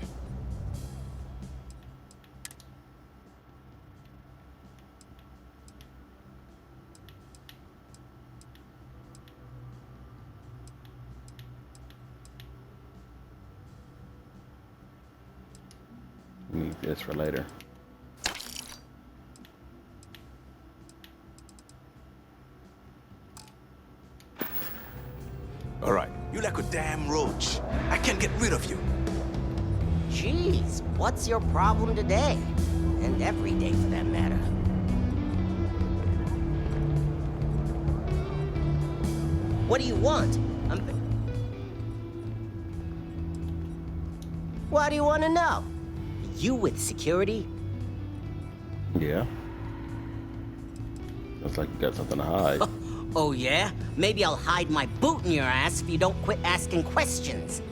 Need this for later.
All right, you like a damn roach. I can't get rid of you.
Jeez, what's your problem today? And every day for that matter. What do you want? What do you want to know? You with security?
Yeah. Looks like you got something to hide.
Oh yeah? Maybe I'll hide my boot in your ass if you don't quit asking questions.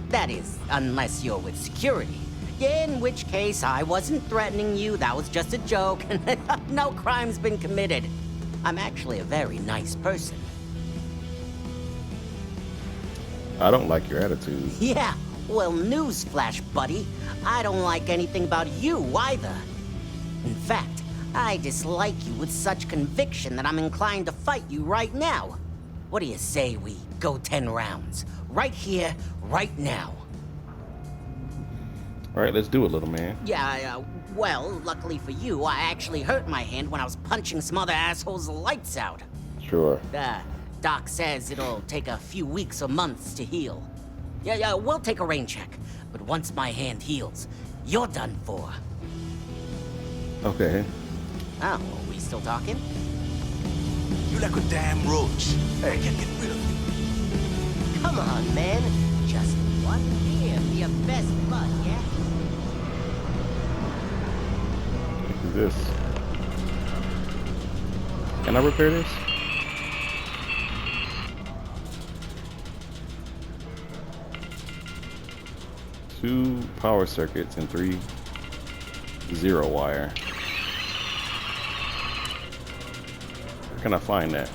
That is, unless you're with security. In which case, I wasn't threatening you, that was just a joke, and no crime's been committed. I'm actually a very nice person.
I don't like your attitude.
Yeah, well, newsflash, buddy. I don't like anything about you either. In fact, I dislike you with such conviction that I'm inclined to fight you right now. What do you say we go 10 rounds? Right here, right now.
All right, let's do it, little man.
Yeah, well, luckily for you, I actually hurt my hand when I was punching some other assholes' lights out.
Sure.
Doc says it'll take a few weeks or months to heal. Yeah, we'll take a rain check. But once my hand heals, you're done for.
Okay.
Oh, are we still talking?
You like a damn roach. I can't get rid of you.
Come on, man. Just one year for your best bud, yeah?
What is this? Can I repair this? Two power circuits and 3 zero wire. Where can I find that?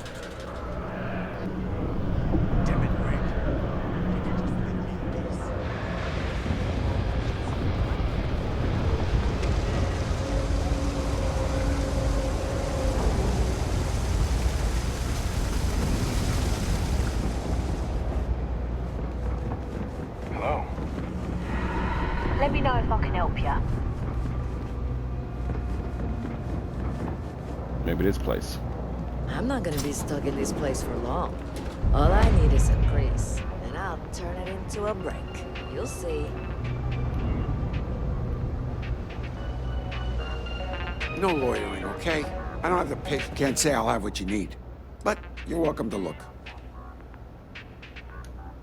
if I can help you.
Maybe this place.
I'm not gonna be stuck in this place for long. All I need is some grease, and I'll turn it into a brick. You'll see.
No loitering, okay? I don't have the pick. Can't say I'll have what you need. But you're welcome to look.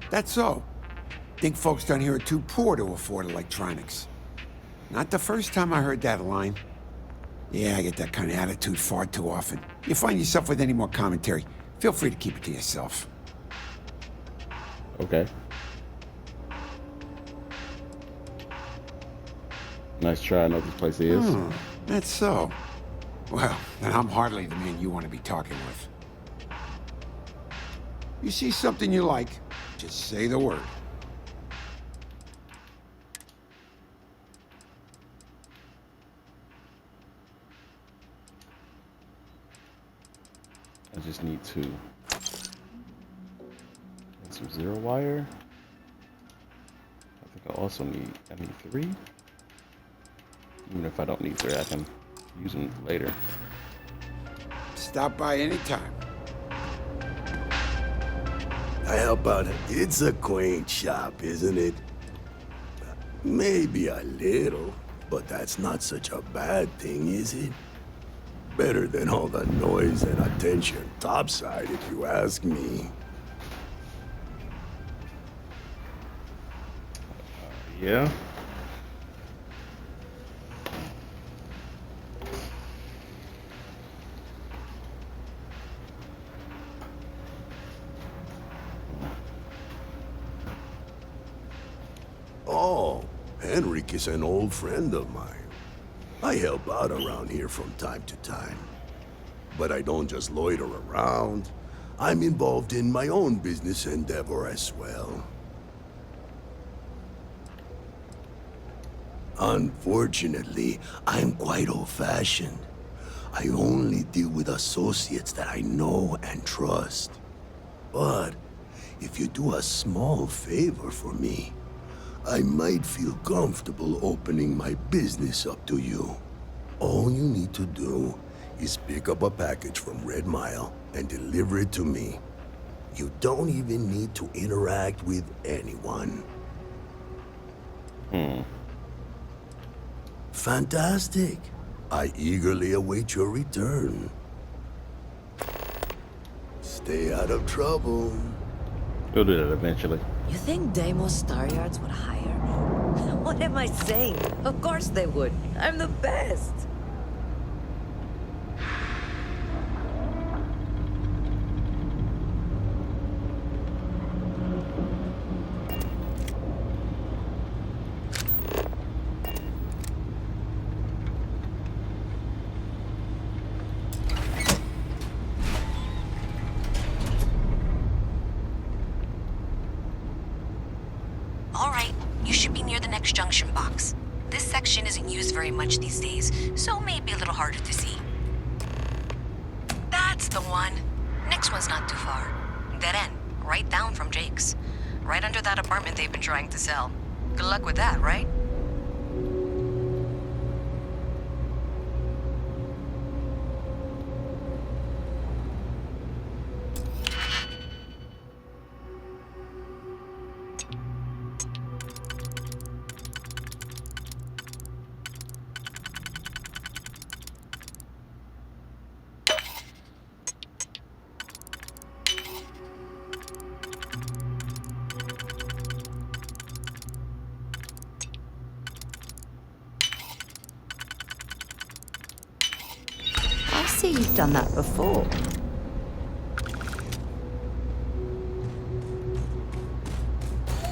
That's so. Think folks down here are too poor to afford electronics. Not the first time I heard that line. Yeah, I get that kind of attitude far too often. You find yourself with any more commentary, feel free to keep it to yourself.
Okay. Nice try. I know what this place is.
That's so. Well, then I'm hardly the man you want to be talking with. You see something you like, just say the word.
I just need to get some zero wire. I think I also need, I need 3. Even if I don't need 3, I can use them later.
Stop by anytime.
I help out. It's a quaint shop, isn't it? Maybe a little, but that's not such a bad thing, is it? Better than all the noise and attention topside, if you ask me.
Yeah.
Oh, Henrik is an old friend of mine. I help out around here from time to time. But I don't just loiter around. I'm involved in my own business endeavor as well. Unfortunately, I'm quite old-fashioned. I only deal with associates that I know and trust. But if you do a small favor for me, I might feel comfortable opening my business up to you. All you need to do is pick up a package from Red Mile and deliver it to me. You don't even need to interact with anyone. Fantastic. I eagerly await your return. Stay out of trouble.
We'll do that eventually.
You think Deimos Star Yards would hire me? What am I saying? Of course they would. I'm the best.
All right, you should be near the next junction box. This section isn't used very much these days, so maybe a little harder to see. That's the one. Next one's not too far. Dead end, right down from Jake's. Right under that apartment they've been trying to sell. Good luck with that, right?
I see you've done that before.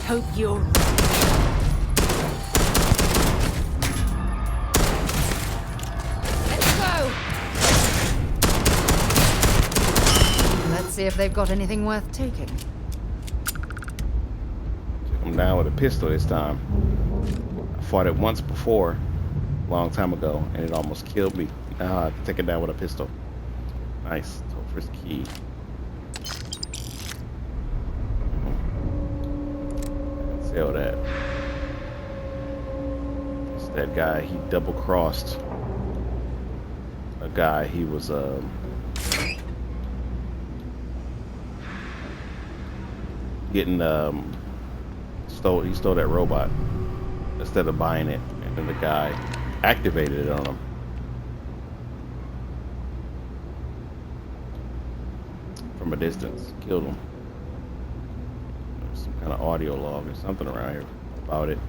Hope you're...
Let's go! Let's see if they've got anything worth taking.
I'm down with a pistol this time. I fought it once before, a long time ago, and it almost killed me. Now I have to take it down with a pistol. Nice. Topher's key. Sell that. that guy. He double-crossed a guy. He was getting he stole that robot instead of buying it, and then the guy activated it on him. From a distance, killed him. There's some kind of audio log or something around here about it.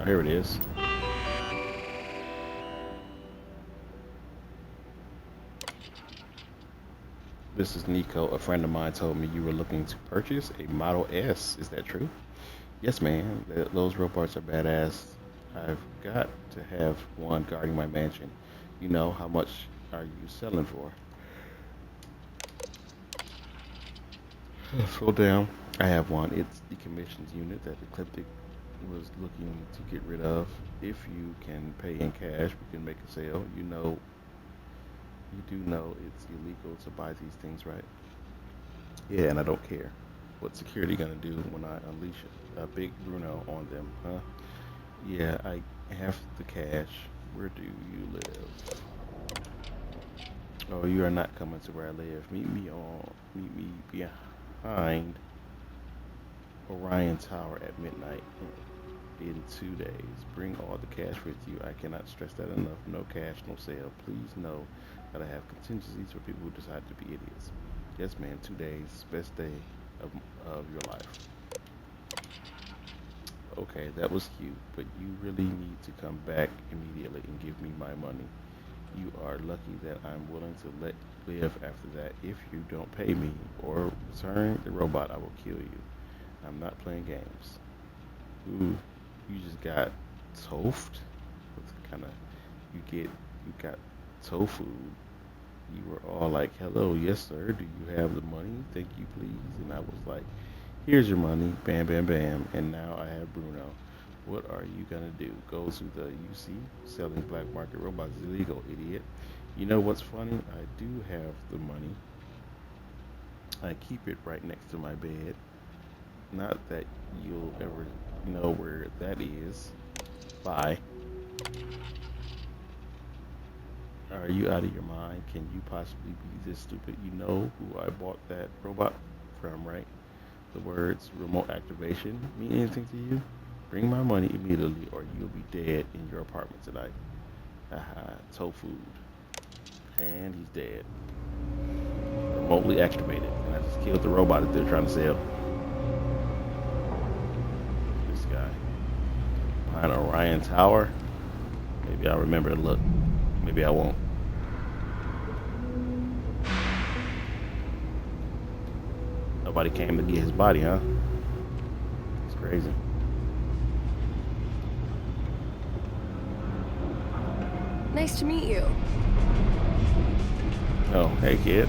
Oh, here it is. This is Nico. A friend of mine told me you were looking to purchase a Model S. Is that true? Yes, man. Those robots are badass. I've got to have one guarding my mansion. You know, how much are you selling for? Slow down. I have one. It's the commissions unit that Ecliptic was looking to get rid of. If you can pay in cash, we can make a sale. You do know it's illegal to buy these things, right? Yeah, and I don't care. What's security gonna do when I unleash a big Bruno on them, huh? Yeah, I have the cash. Where do you live? Oh, you are not coming to where I live. Meet me behind Orion Tower at midnight in 2 days. Bring all the cash with you. I cannot stress that enough. No cash, no sale. Please know that I have contingencies for people who decide to be idiots. Yes, man. 2 days, best day of your life. Okay, that was cute, but you really need to come back immediately and give me my money. You are lucky that I'm willing to let you live after that. If you don't pay me or return the robot, I will kill you. I'm not playing games. Ooh, you just got toast? What's kind of, you got tofu. You were all like, hello, yes sir, do you have the money? Thank you, please. And I was like, here's your money, bam, bam, bam. And now I have Bruno. What are you gonna do? Go to the UC? Selling black market robots is illegal, idiot. You know what's funny? I do have the money. I keep it right next to my bed. Not that you'll ever know where that is. Bye. Are you out of your mind? Can you possibly be this stupid? You know who I bought that robot from, right? The words remote activation mean anything to you? Bring my money immediately or you'll be dead in your apartment tonight. Haha, tofu. And he's dead. Remotely activated. And I just killed the robot that they're trying to sell. This guy. Behind Orion Tower. Maybe I'll remember to look. Maybe I won't. Nobody came to get his body, huh? It's crazy.
Nice to meet you.
Oh, hey kid.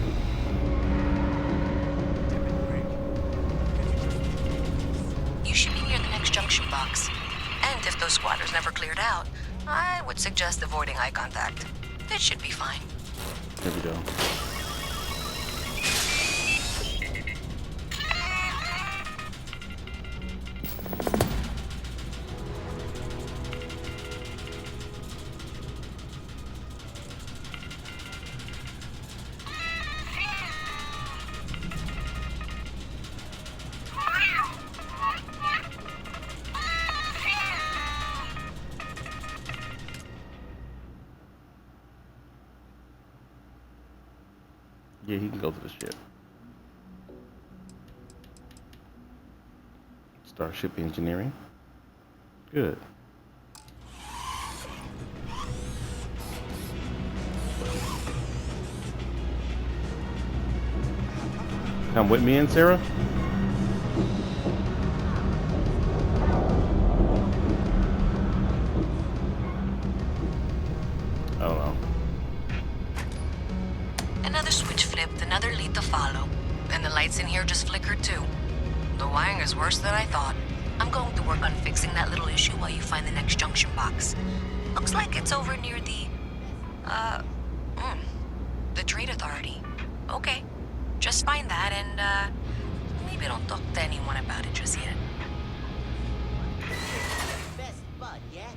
You should be near the next junction box. And if those squatters never cleared out, I would suggest avoiding eye contact. It should be fine.
Here we go. Yeah, he can go to the ship. Starship engineering. Good. Come with me in, Sarah? I don't know.
Another switch flipped, another lead to follow. And the lights in here just flickered too. The wiring is worse than I thought. I'm going to work on fixing that little issue while you find the next junction box. Looks like it's over near the, The Trade Authority. Okay. Just find that and, maybe don't talk to anyone about it just yet.
Best bud, yeah?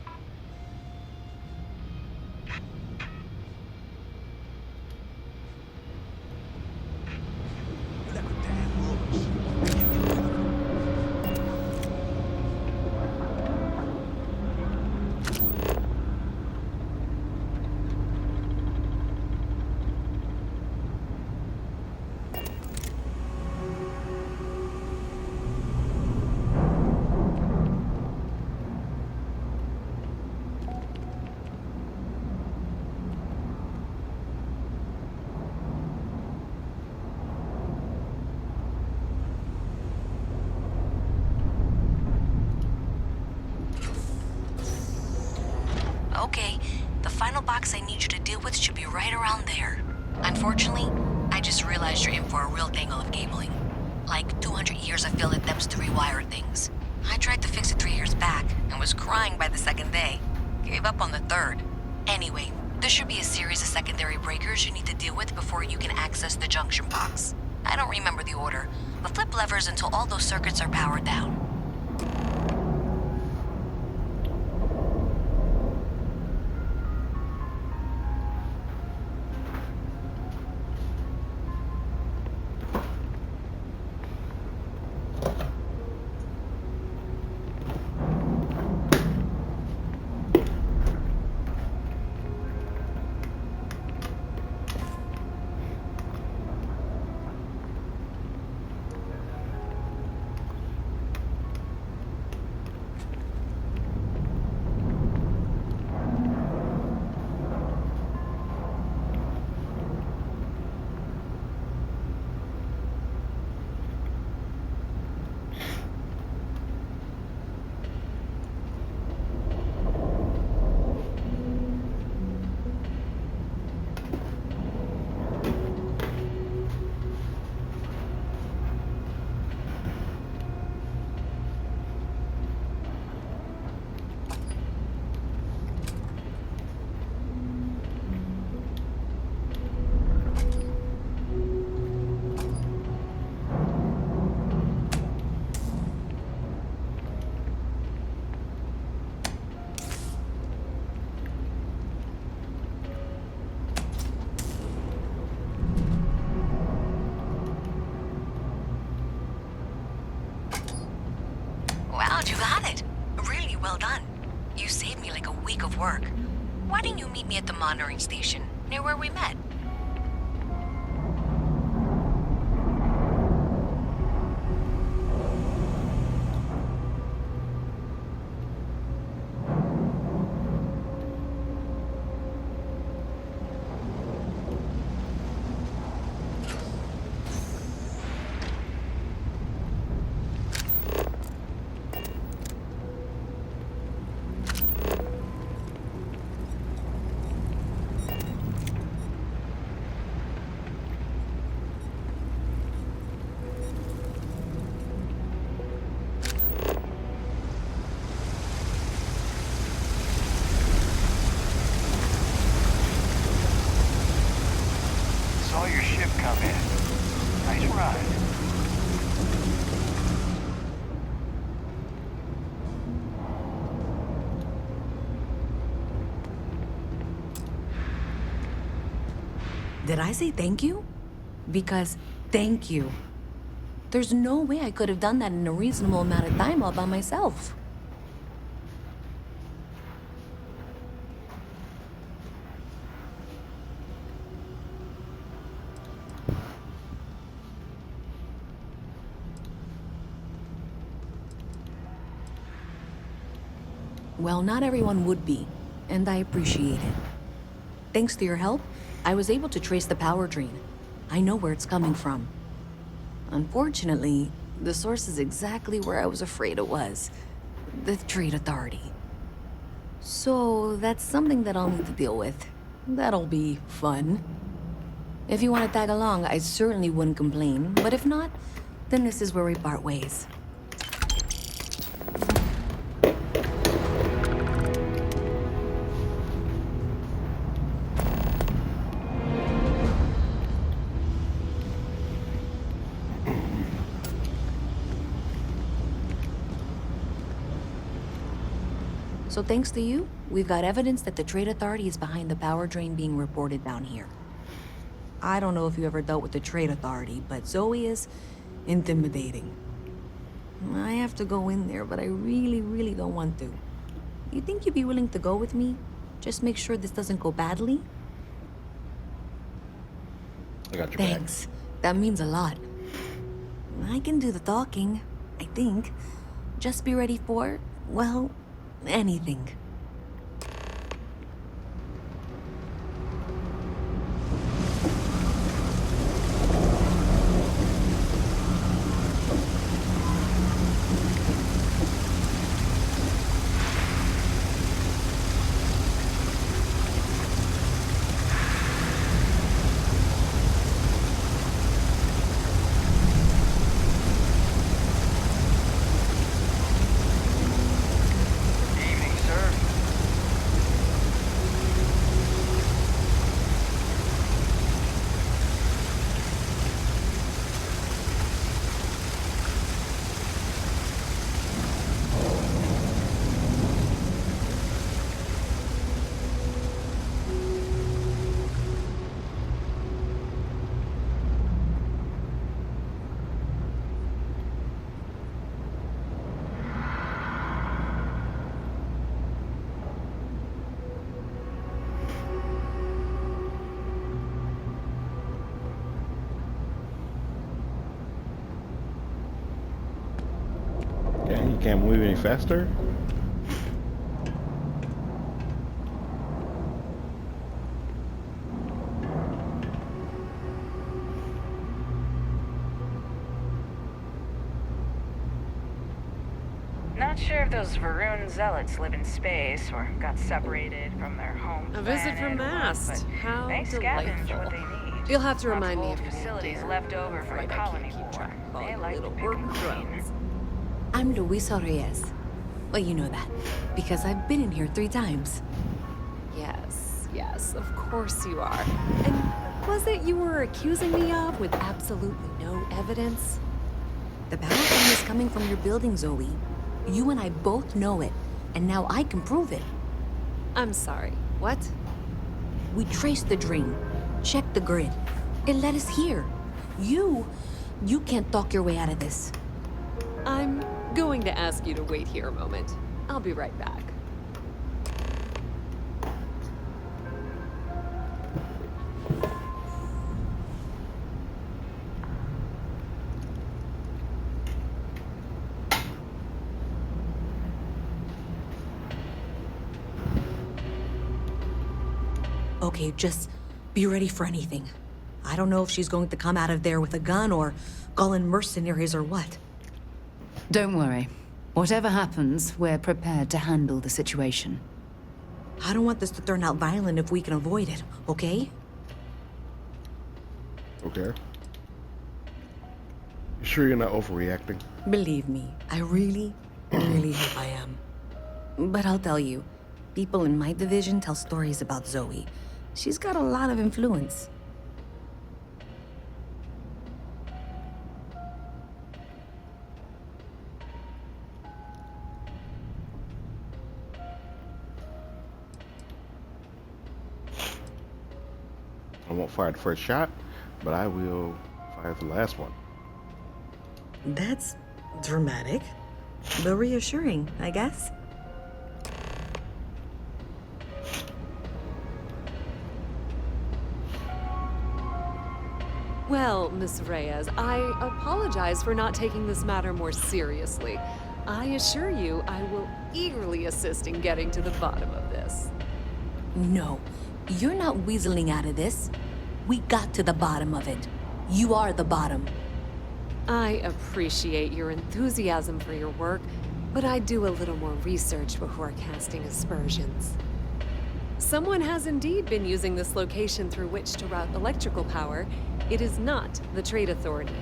Okay, the final box I need you to deal with should be right around there. Unfortunately, I just realized you're in for a real tangle of cabling. Like 200 years of failed attempts to rewire things. I tried to fix it 3 years back and was crying by the second day. Gave up on the third. Anyway, there should be a series of secondary breakers you need to deal with before you can access the junction box. I don't remember the order, but flip levers until all those circuits are powered down. Wow, you got it. Really well done. You saved me like a week of work. Why didn't you meet me at the monitoring station, near where we met?
Saw your ship come in. Nice ride.
Did I say thank you? Because thank you. There's no way I could have done that in a reasonable amount of time all by myself. Well, not everyone would be, and I appreciate it. Thanks to your help, I was able to trace the power drain. I know where it's coming from. Unfortunately, the source is exactly where I was afraid it was. The Trade Authority. So, that's something that I'll need to deal with. That'll be fun. If you want to tag along, I certainly wouldn't complain, but if not, then this is where we part ways. So thanks to you, we've got evidence that the Trade Authority is behind the power drain being reported down here. I don't know if you ever dealt with the Trade Authority, but Zoe is intimidating. I have to go in there, but I really don't want to. You think you'd be willing to go with me? Just make sure this doesn't go badly?
I got your
Thanks. That means a lot. I can do the talking, I think. Just be ready for, well, anything.
Evening, sir.
Okay, you can't move any faster?
Not sure if those Varun zealots live in space or got separated from their home
A visit from
planet or what,
Mast.
but
How
they scavenge
delightful.
what they need.
You'll have to
Lots
remind
of
me
old
of your name,
facilities
dear.
left over
I'm
from the
afraid I
colony
can't keep
war.
track of all
They
your
like to
little
pick
work
and clean.
drones.
I'm Luisa Reyes. Well, you know that, because I've been in here 3 times.
Yes, of course you are. And what was it you were accusing me of with absolutely no evidence?
The power drain is coming from your building, Zoe. You and I both know it, and now I can prove it.
I'm sorry, what?
We traced the drain, checked the grid. It led us here. You can't talk your way out of this.
I'm going to ask you to wait here a moment. I'll be right back.
Okay, just be ready for anything. I don't know if she's going to come out of there with a gun or call in mercenaries or what.
Don't worry. Whatever happens, we're prepared to handle the situation.
I don't want this to turn out violent if we can avoid it, okay?
Okay. You sure you're not overreacting?
Believe me, I really hope I am. But I'll tell you, people in my division tell stories about Zoe. She's got a lot of influence.
I won't fire the first shot, but I will fire the last one.
That's dramatic, but reassuring, I guess.
Well, Miss Reyes, I apologize for not taking this matter more seriously. I assure you I will eagerly assist in getting to the bottom of this.
No, you're not weaseling out of this. We got to the bottom of it. You are the bottom.
I appreciate your enthusiasm for your work, but I'd do a little more research before casting aspersions. Someone has indeed been using this location through which to route electrical power. It is not the Trade Authority.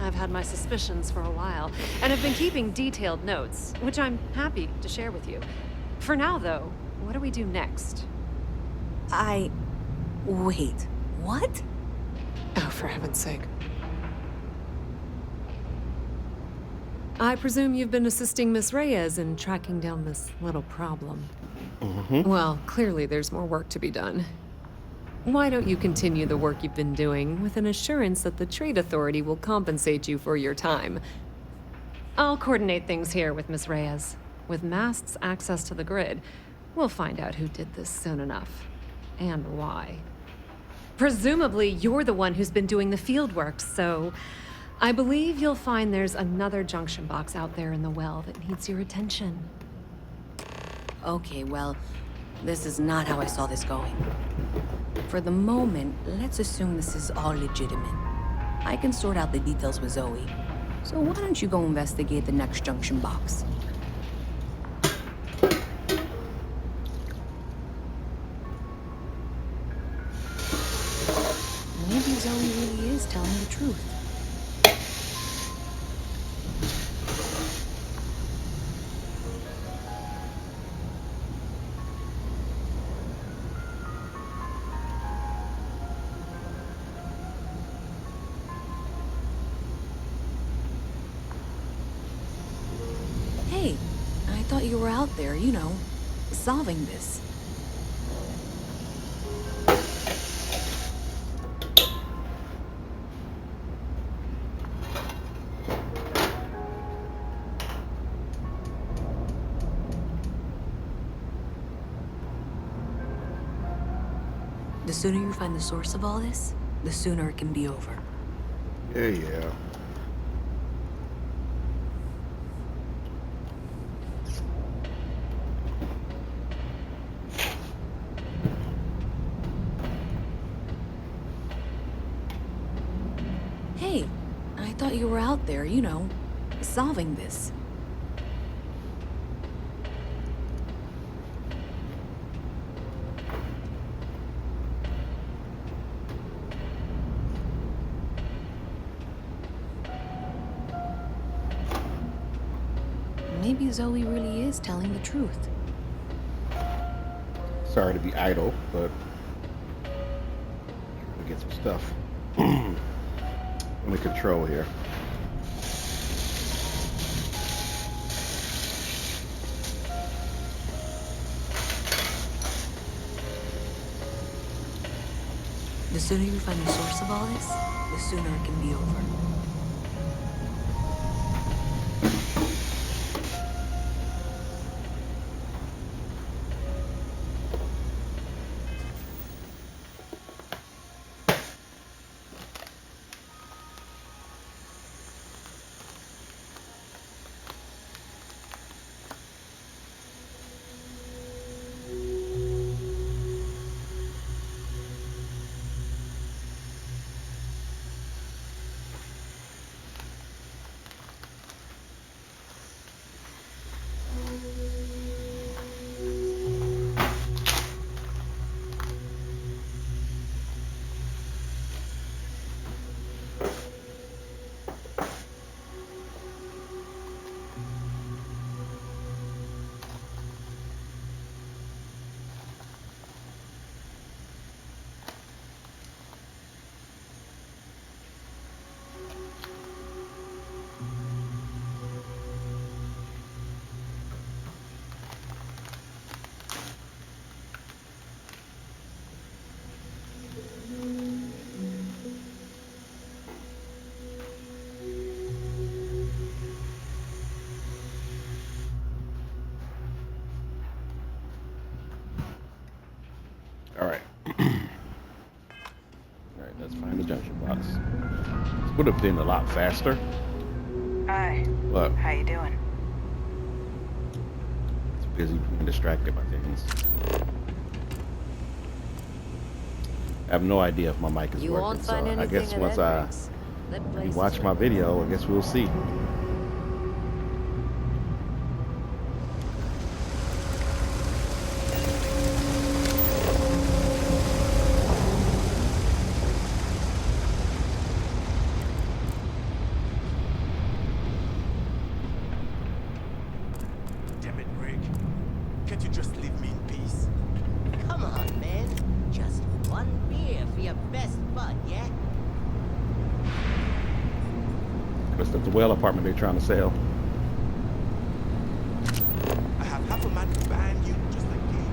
I've had my suspicions for a while, and have been keeping detailed notes, which I'm happy to share with you. For now, though, what do we do next?
Wait, what?
Oh, for heaven's sake. I presume you've been assisting Miss Reyes in tracking down this little problem. Well, clearly there's more work to be done. Why don't you continue the work you've been doing with an assurance that the Trade Authority will compensate you for your time? I'll coordinate things here with Miss Reyes. With Mast's access to the grid, we'll find out who did this soon enough. And why. Presumably, you're the one who's been doing the field work, so I believe you'll find there's another junction box out there in the well that needs your attention.
Okay, well, this is not how I saw this going. For the moment, let's assume this is all legitimate. I can sort out the details with Zoe. So why don't you go investigate the next junction box? Maybe Zoe really is telling the truth. Hey, I thought you were out there, you know, solving this. The sooner you find the source of all this, the sooner it can be over.
Yeah.
Hey, I thought you were out there, you know, solving this. Maybe Zoe really is telling the truth.
Sorry to be idle, but we get some stuff under control here.
The sooner you find the source of all this, the sooner it can be over.
Alright. Alright, let's find the junction box. This would have been a lot faster.
Hi.
But
How you doing?
it's busy being distracted by things. I have no idea if my mic is
You
working,
won't
so
find
I
anything
guess
at
once
Edwards. That
you
place
watch
is
my video, I guess we'll see.
Damn it, Rick. Can't you just leave me in peace?
Come on, man. Just one beer for your best bud, yeah?
It's the well apartment they're trying to sell.
enough of man to ban you just like Gage.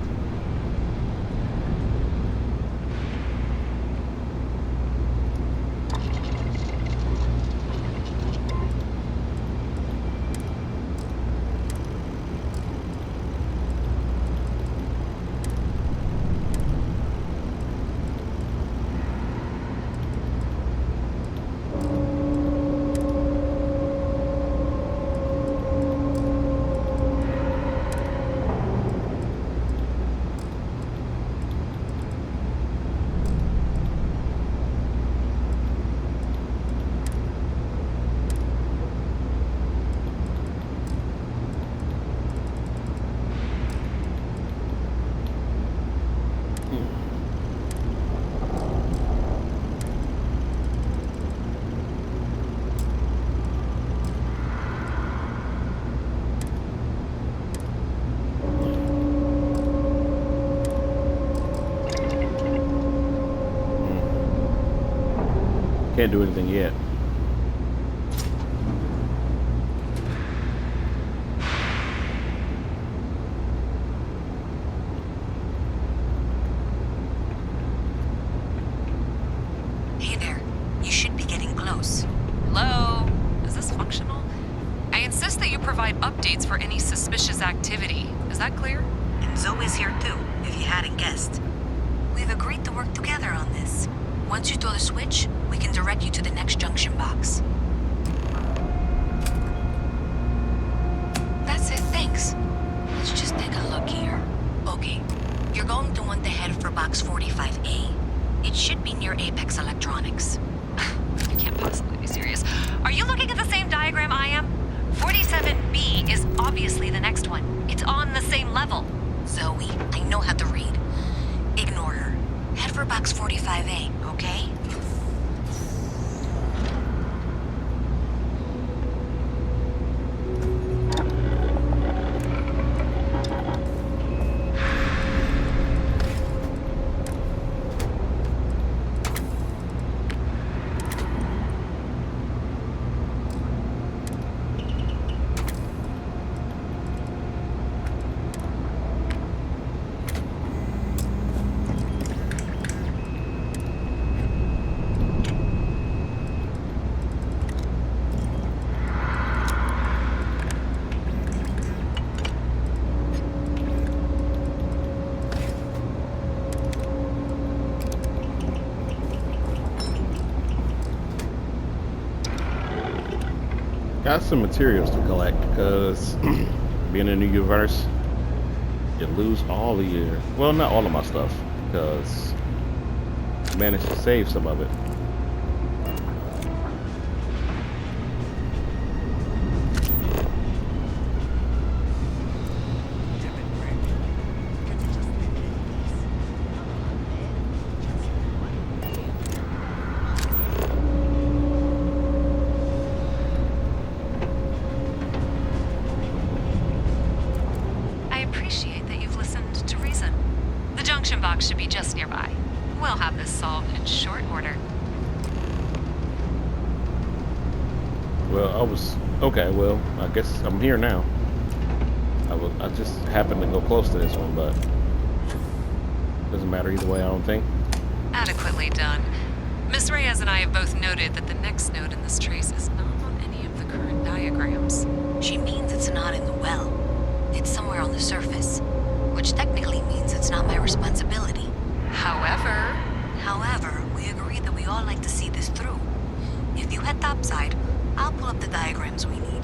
Can't do anything yet.
Hey there. You should be getting close.
Hello? Is this functional? I insist that you provide updates for any suspicious activity. Is that clear?
And Zoe's here too, if you hadn't guessed. We've agreed to work together on this. Once you throw the switch, we can direct you to the next junction box. That's it, thanks. Let's just take a look here. Okay, you're going to want to head for box 45A. It should be near Apex Electronics.
You can't possibly be serious. Are you looking at the same diagram I am? 47B is obviously the next one. It's on the same level.
Zoe, I know how to read. Ignore her. Head for box 45A, okay?
Got some materials to collect because being in the universe, you lose all of your, well, not all of my stuff because I managed to save some of it.
Should be just nearby. We'll have this solved in short order.
Well, okay, well, I guess I'm here now. I just happened to go close to this one, but doesn't matter either way, I don't think.
Adequately done. Miss Reyes and I have both noted that the next node in this trace is not on any of the current diagrams.
She means it's not in the well. It's somewhere on the surface. Which technically means it's not my responsibility. However, we agreed that we all like to see this through. If you head topside, I'll pull up the diagrams we need.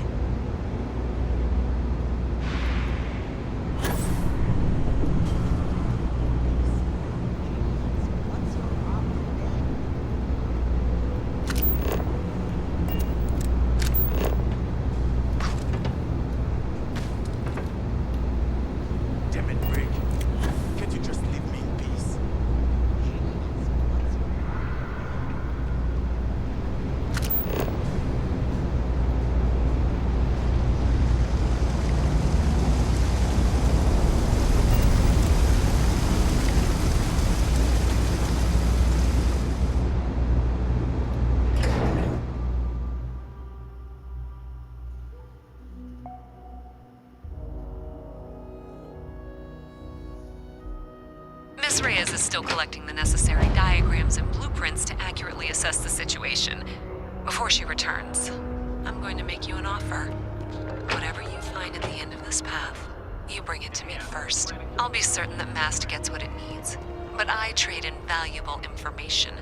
Reyes is still collecting the necessary diagrams and blueprints to accurately assess the situation. Before she returns, I'm going to make you an offer. Whatever you find at the end of this path, you bring it to me first. I'll be certain that Mast gets what it needs. But I trade in valuable information.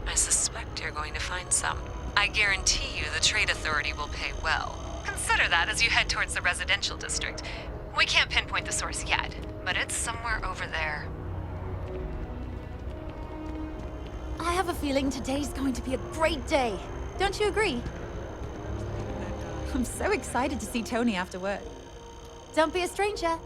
I suspect you're going to find some. I guarantee you the Trade Authority will pay well. Consider that as you head towards the residential district. We can't pinpoint the source yet, but it's somewhere over there.
I have a feeling today's going to be a great day. Don't you agree? I'm so excited to see Tony after work. Don't be a stranger.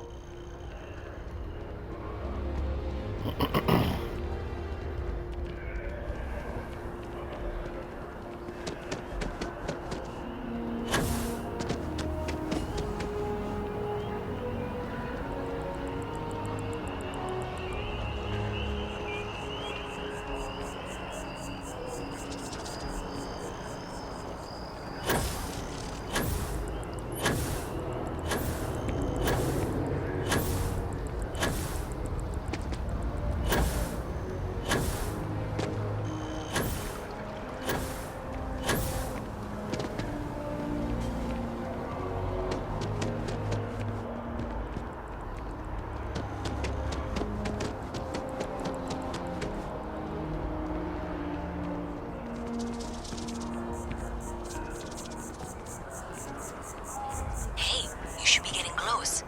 Hey, you should be getting close.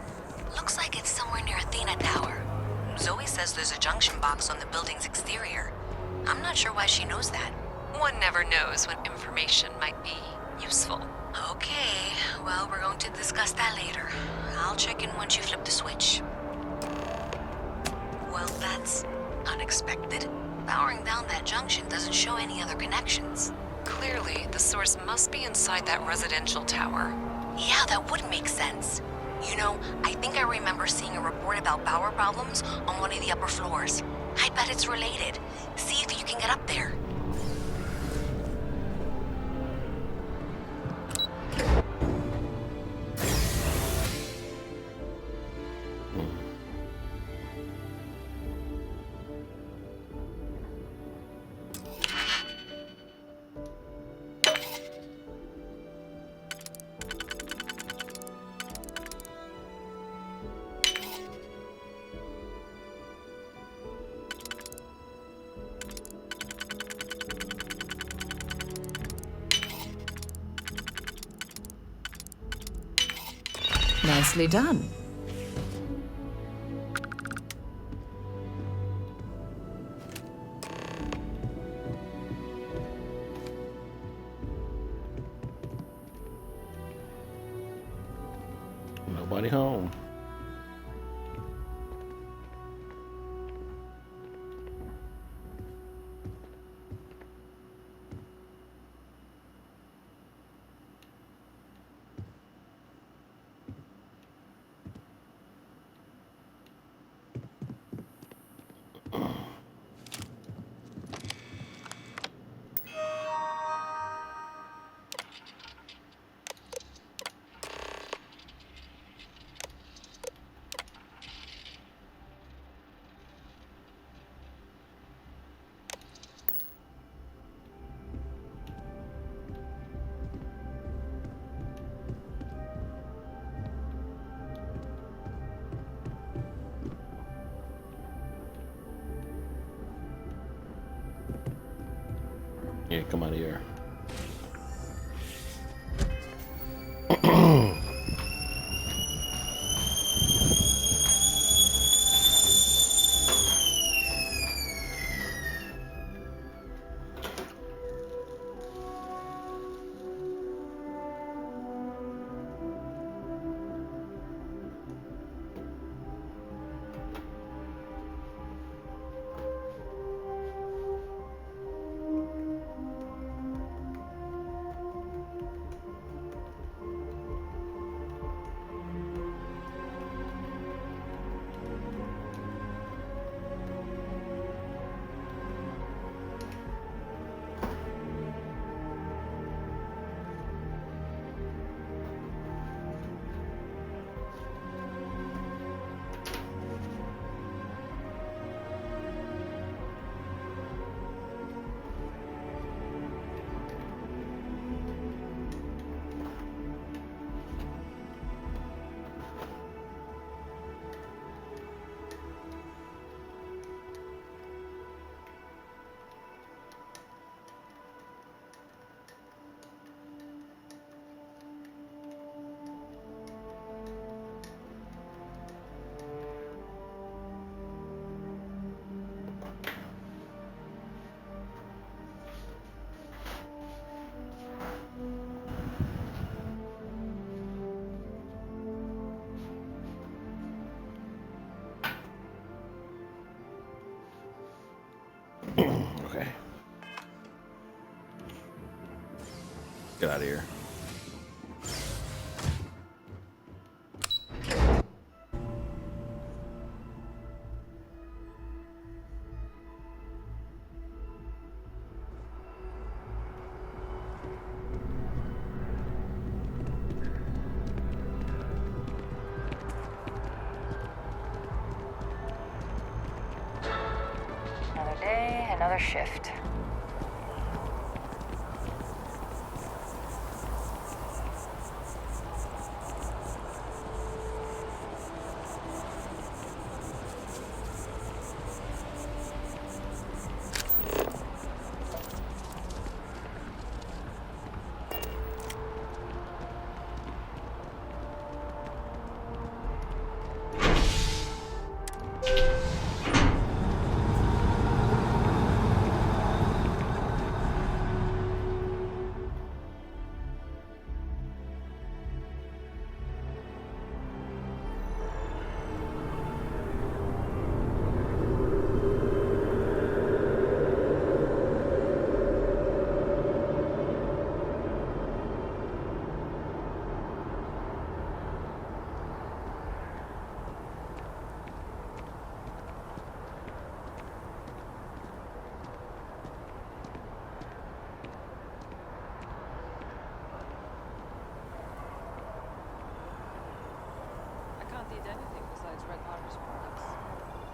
Looks like it's somewhere near Athena Tower. Zoe says there's a junction box on the building's exterior. I'm not sure why she knows that.
One never knows when information might be useful.
Okay, well, we're going to discuss that later. I'll check in once you flip the switch. Well, that's unexpected. Powering down that junction doesn't show any other connections.
Clearly, the source must be inside that residential tower.
Yeah, that would make sense. You know, I think I remember seeing a report about power problems on one of the upper floors. I bet it's related. See if you can get up there.
Nicely done.
Nobody home. Yeah, come out of here. Okay. Get out of here.
Another day, another shift.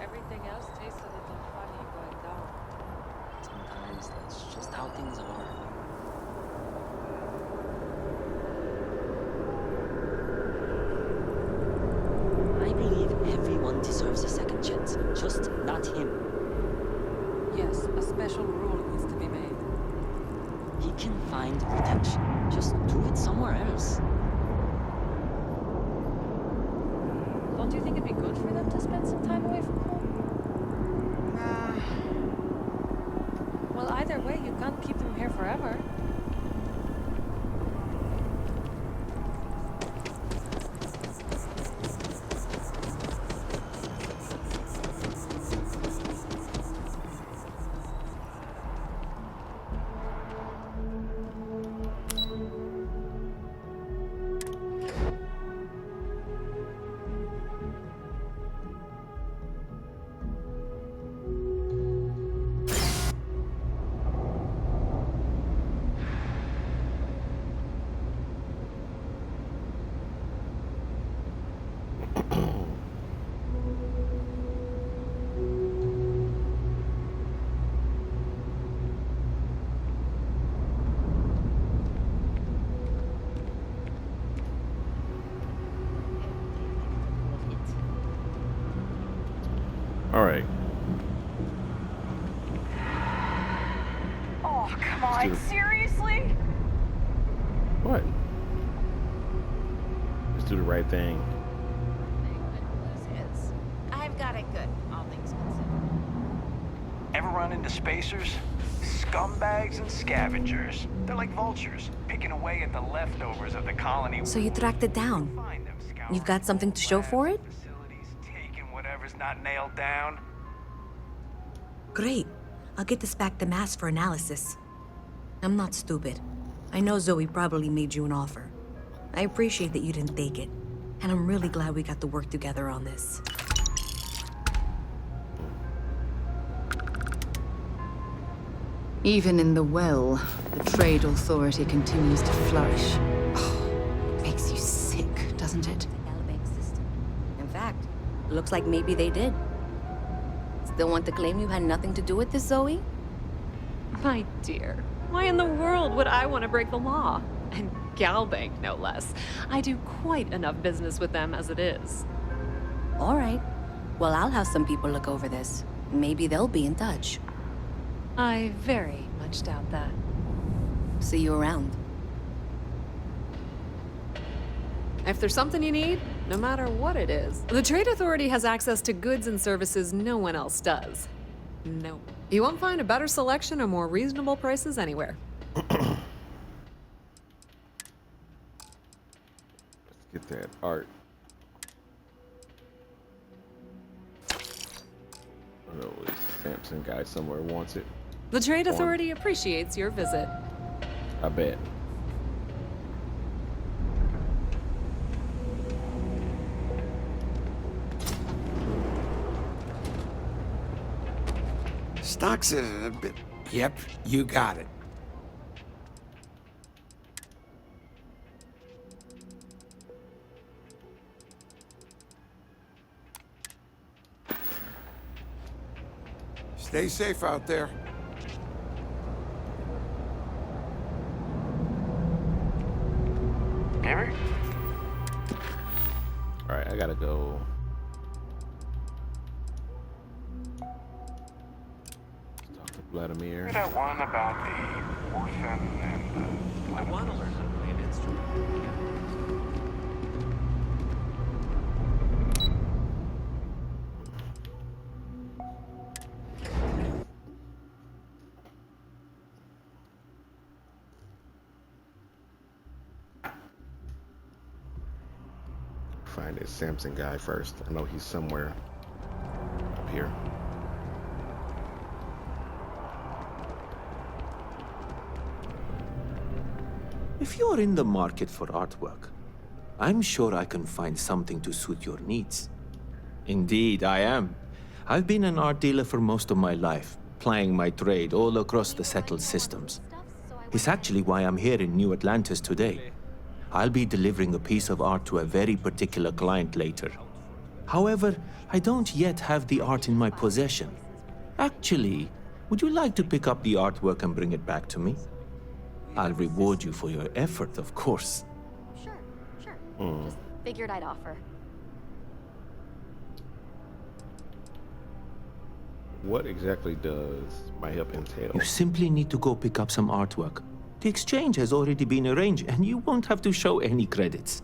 Everything else tastes a little funny going down.
Sometimes that's just how things are. I believe everyone deserves a second chance, just not him.
Yes, a special rule needs to be made.
He can find protection. Just do it somewhere else.
Don't you think it'd be good for them to spend some time away from home? Well, either way, you can't keep them here forever.
All right.
Oh, come on, seriously?
What? Let's do the right thing.
I've got it good, all things considered.
Ever run into spacers? Scumbags and scavengers. They're like vultures, picking away at the leftovers of the colony.
So you tracked it down. You've got something to show for it?
Taking whatever's not nailed down.
Great. I'll get this back to Mass for analysis. I'm not stupid. I know Zoe probably made you an offer. I appreciate that you didn't take it. And I'm really glad we got to work together on this.
Even in the well, the trade authority continues to flourish. Oh, it makes you sick, doesn't it?
In fact, looks like maybe they did. Still want to claim you had nothing to do with this, Zoe?
My dear, why in the world would I want to break the law? And Galbank, no less. I do quite enough business with them as it is.
All right. Well, I'll have some people look over this. Maybe they'll be in touch.
I very much doubt that.
See you around.
If there's something you need, no matter what it is, the Trade Authority has access to goods and services no one else does. No. You won't find a better selection or more reasonable prices anywhere.
Let's get that art. Oh, this Samson guy somewhere wants it.
The Trade Authority appreciates your visit.
I bet.
Stock's a bit... Yep, you got it. Stay safe out there.
Gary?
Alright, I gotta go. Talk to Vladimir.
That one about the orphan and
I want to learn how to play an instrument.
Find this Samson guy first. I know he's somewhere up here.
If you're in the market for artwork, I'm sure I can find something to suit your needs. Indeed, I am. I've been an art dealer for most of my life, plying my trade all across the settled systems. It's actually why I'm here in New Atlantis today. I'll be delivering a piece of art to a very particular client later. However, I don't yet have the art in my possession. Actually, would you like to pick up the artwork and bring it back to me? I'll reward you for your effort, of course.
Sure. Just figured I'd offer.
What exactly does my help entail?
You simply need to go pick up some artwork. The exchange has already been arranged, and you won't have to show any credits.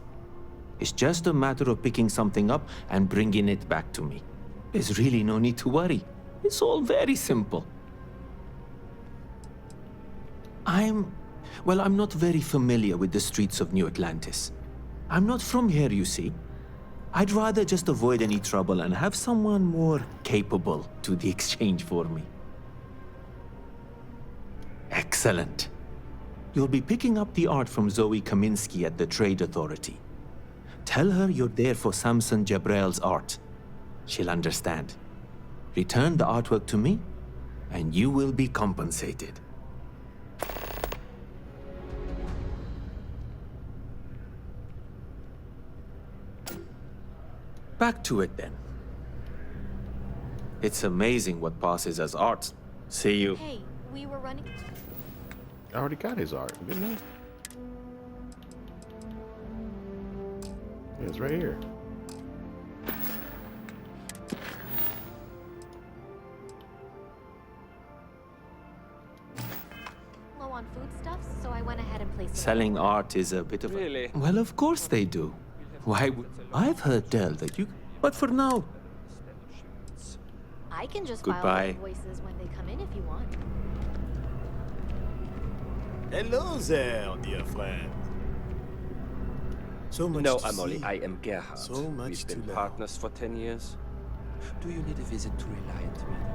It's just a matter of picking something up and bringing it back to me. There's really no need to worry. It's all very simple. I'm not very familiar with the streets of New Atlantis. I'm not from here, you see. I'd rather just avoid any trouble and have someone more capable do the exchange for me. Excellent. You'll be picking up the art from Zoe Kaminsky at the Trade Authority. Tell her you're there for Samson Jabrel's art. She'll understand. Return the artwork to me, and you will be compensated. Back to it then. It's amazing what passes as art. See you.
Hey, we were running.
I already got his art, didn't I? Yeah, it's right here.
Low on foodstuffs, so I went ahead and placed it.
Selling art is a bit of a...
Really?
Well, of course they do. Why would... I've heard tell that you... But for now...
I can just
Goodbye.
file invoices when they come in if you want.
Hello there, dear friend. So much
No,
to
Amoli,
see.
I am Gerhard.
So much
We've been
to learn.
partners for 10 years. Do you need a visit to Reliant Manor?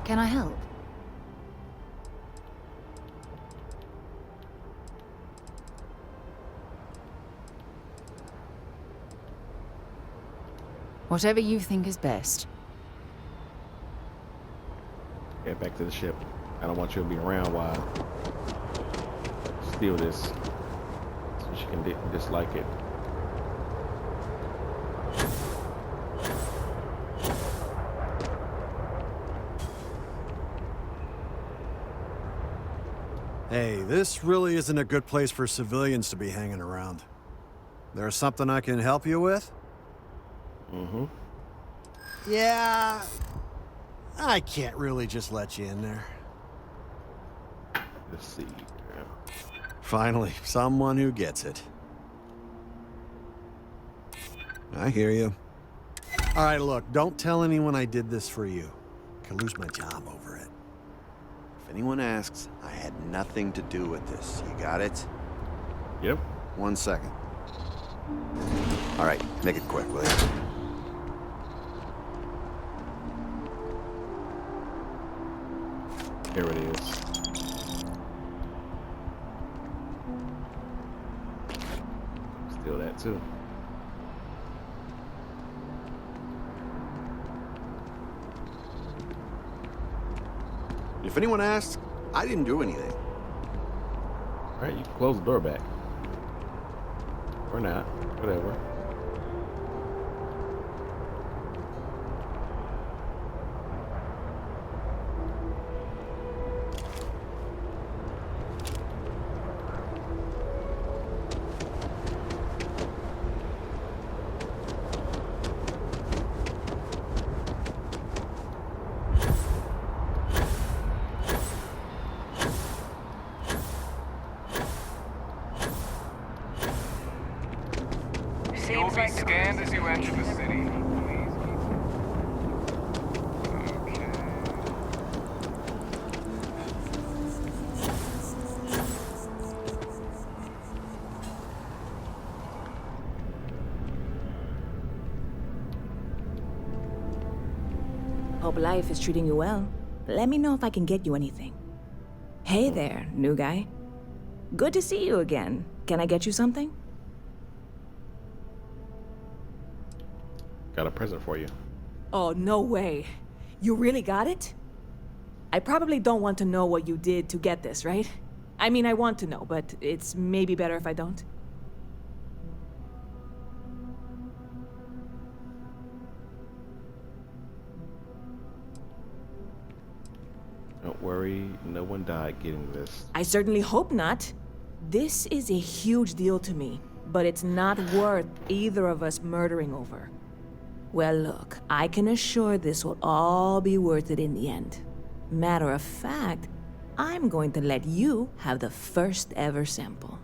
Can I help? Whatever you think is best.
Get back to the ship. I don't want you to be around while I steal this, so she can dislike it.
Hey, this really isn't a good place for civilians to be hanging around.
There's something I can help you with?
Mm-hmm.
Yeah, I can't really just let you in there.
Let's see.
Finally, someone who gets it. I hear you. All right, look, don't tell anyone I did this for you. I could lose my job over it. If anyone asks, I had nothing to do with this. You got it?
Yep.
1 second. All right, make it quick, will you?
Here it is. Steal that too.
If anyone asks, I didn't do anything.
All right, you can close the door back. Or not, whatever.
You will be scanned as you enter the city.
Hope life is treating you well. Let me know if I can get you anything. Hey there, new guy. Good to see you again. Can I get you something?
Got a present for you.
Oh, no way. You really got it? I probably don't want to know what you did to get this, right? I mean, I want to know, but it's maybe better if I don't.
Don't worry, no one died getting this.
I certainly hope not. This is a huge deal to me, but it's not worth either of us murdering over. Well, look, I can assure this will all be worth it in the end. Matter of fact, I'm going to let you have the first ever sample.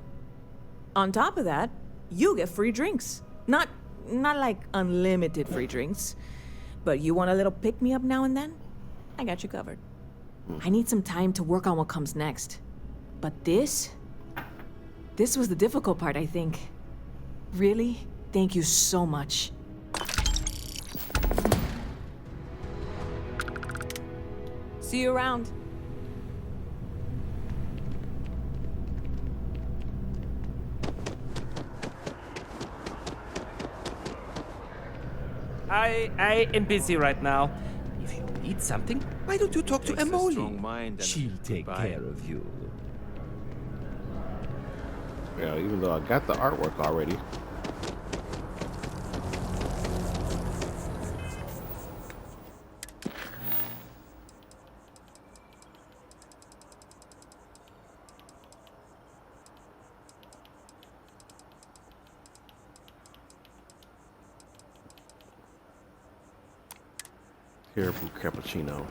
On top of that, you get free drinks. Not like unlimited free drinks, but you want a little pick-me-up now and then? I got you covered. I need some time to work on what comes next. But this was the difficult part, I think. Really, thank you so much. See you around.
I am busy right now. If you need something, why don't you talk to Emily? She'll take care of you.
Yeah, even though I got the artwork already. Caribou cappuccino.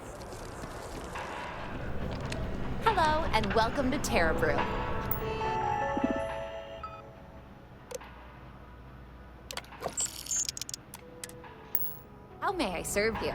Hello, and welcome to Terra Brew. How may I serve you?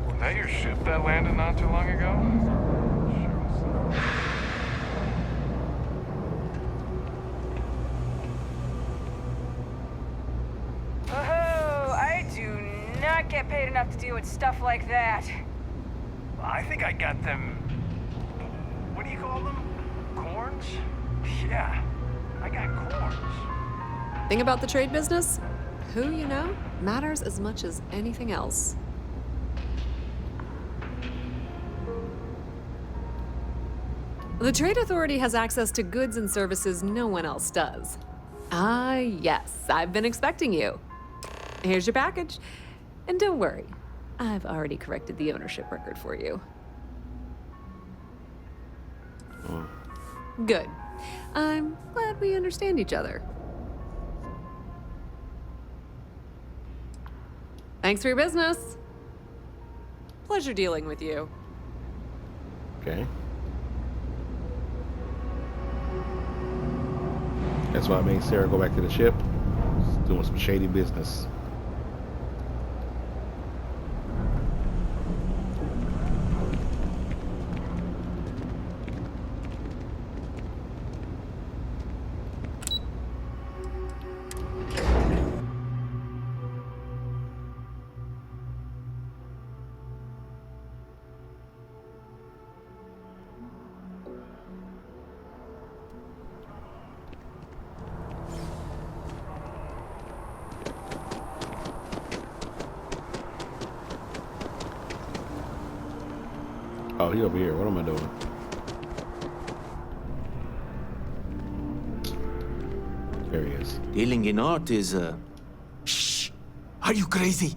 Was that your ship that landed not too long ago?
Oh, I do not get paid enough to deal with stuff like that.
I think I got them what do you call them? Corns? Yeah, I got corns.
Thing about the trade business? Who you know matters as much as anything else. The Trade Authority has access to goods and services no one else does. Ah, yes, I've been expecting you. Here's your package. And don't worry, I've already corrected the ownership record for you. Good. I'm glad we understand each other. Thanks for your business. Pleasure dealing with you.
Okay. That's why I made Sarah go back to the ship. She's doing some shady business. Oh, he over here. What am I doing? There he is.
Dealing in art is, Shh! Are you crazy?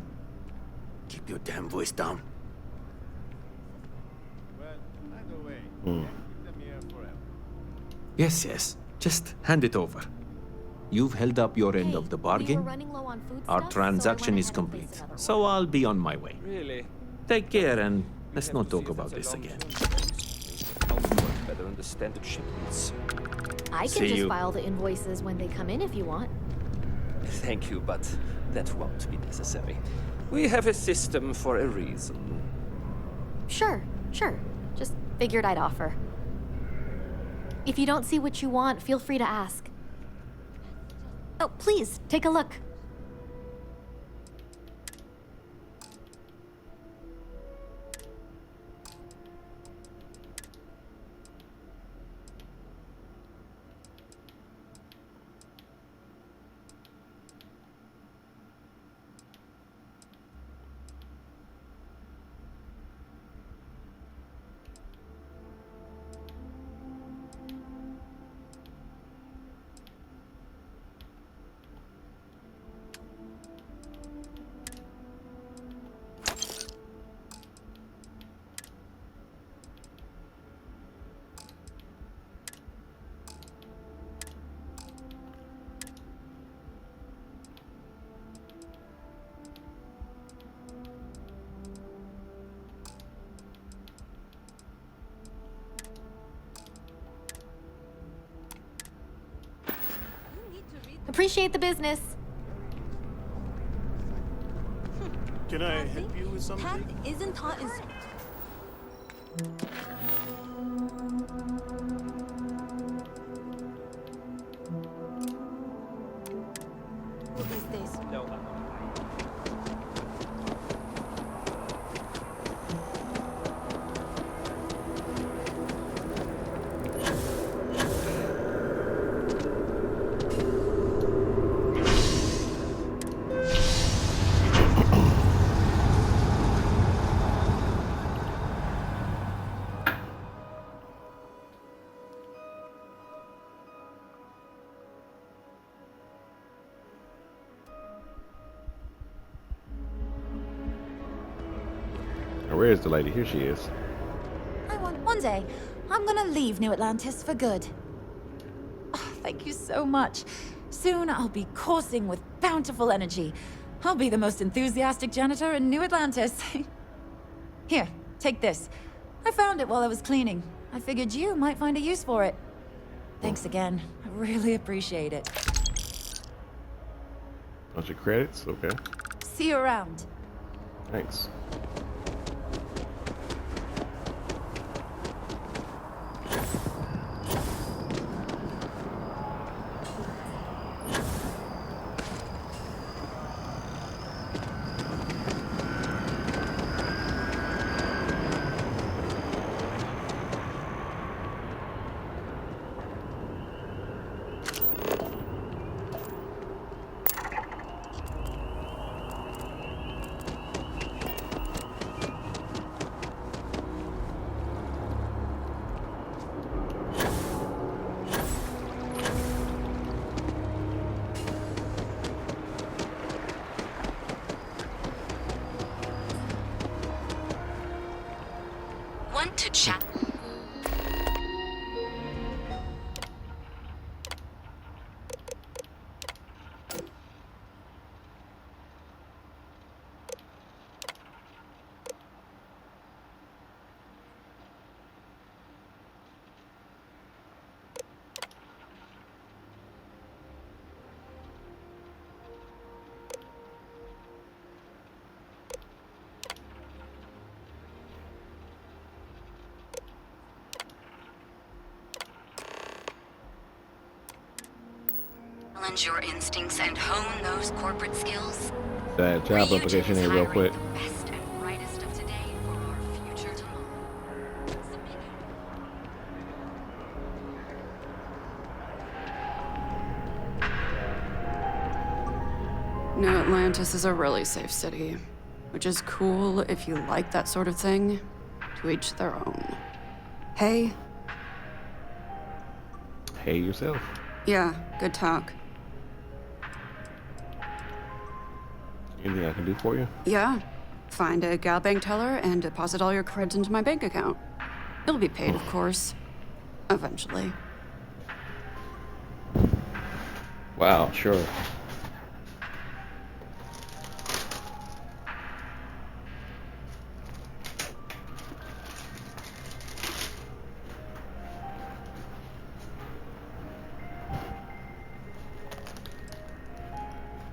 Keep your damn voice down. Yes, yes. Just hand it over. You've held up your end of the
We
bargain.
were running low on food
Our
stuff,
transaction
so I
is
went ahead and
complete.
placed another
So I'll be on my way.
Really?
Take care and let's not talk about this again.
I'll much better understand the shipments.
I can
See
just
you.
file the invoices when they come in if you want.
Thank you, but that won't be necessary. We have a system for a reason.
Sure. Just figured I'd offer. If you don't see what you want, feel free to ask. Oh, please, take a look. Appreciate the business.
Can I help you with something?
Pat isn't taught in... What is this?
No.
Where is the lady? Here she is.
I want one day, I'm gonna leave New Atlantis for good. Oh, thank you so much. Soon I'll be coursing with bountiful energy. I'll be the most enthusiastic janitor in New Atlantis. Here, take this. I found it while I was cleaning. I figured you might find a use for it. Thanks again. I really appreciate it.
Bunch of credits? Okay.
See you around.
Thanks.
want to chat? Challenge your instincts and hone those corporate skills.
That job application here real quick.
Best and brightest of today for our future tomorrow.
New Atlantis is a really safe city, which is cool if you like that sort of thing. To each their own. Hey?
Hey yourself.
Yeah, good talk.
Anything I can do for you?
Yeah. Find a gal bank teller and deposit all your creds into my bank account. It'll be paid, of course. Eventually.
Wow, sure.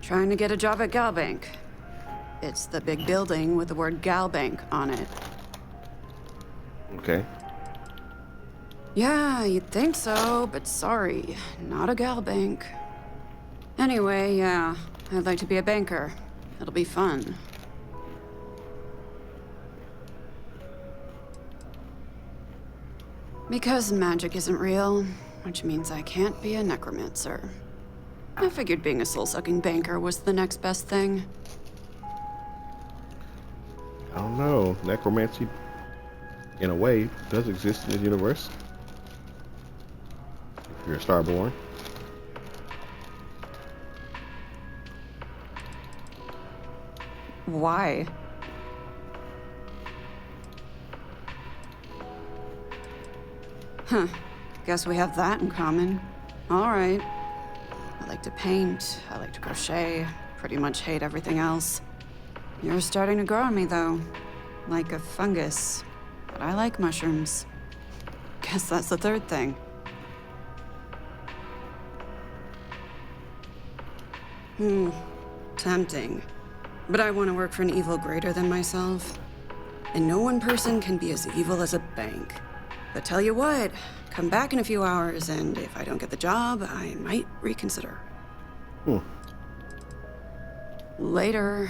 Trying to get a job at Gal Bank. It's the big building with the word Gal Bank on it.
Okay.
Yeah, you'd think so, but sorry, not a Gal Bank. Anyway, yeah, I'd like to be a banker. It'll be fun. Because magic isn't real, which means I can't be a necromancer. I figured being a soul-sucking banker was the next best thing.
I don't know. Necromancy, in a way, does exist in the universe. If you're a Starborn.
Why? Huh. Guess we have that in common. All right. I like to paint, I like to crochet, pretty much hate everything else. You're starting to grow on me, though. Like a fungus. But I like mushrooms. Guess that's the third thing. Tempting. But I want to work for an evil greater than myself. And no one person can be as evil as a bank. But tell you what, come back in a few hours, and if I don't get the job, I might reconsider. Later.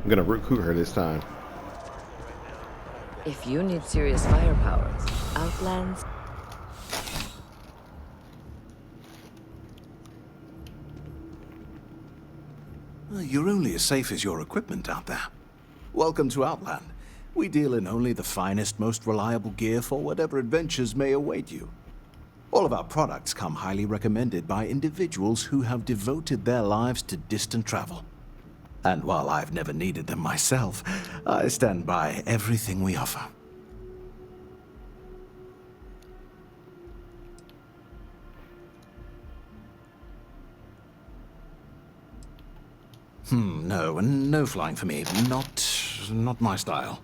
I'm gonna recruit her this time.
If you need serious firepower, Outlands.
You're only as safe as your equipment out there. Welcome to Outland. We deal in only the finest, most reliable gear for whatever adventures may await you. All of our products come highly recommended by individuals who have devoted their lives to distant travel. And while I've never needed them myself, I stand by everything we offer. No flying for me. Not my style.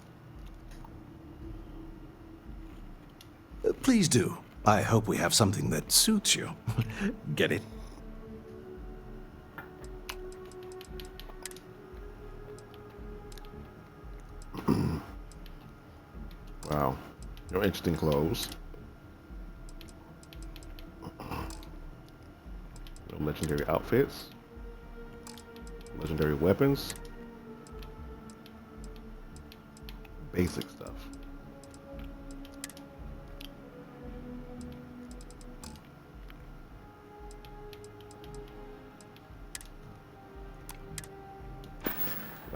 Please do. I hope we have something that suits you. Get it?
Wow. No interesting clothes. No legendary outfits. Legendary weapons. Basic stuff.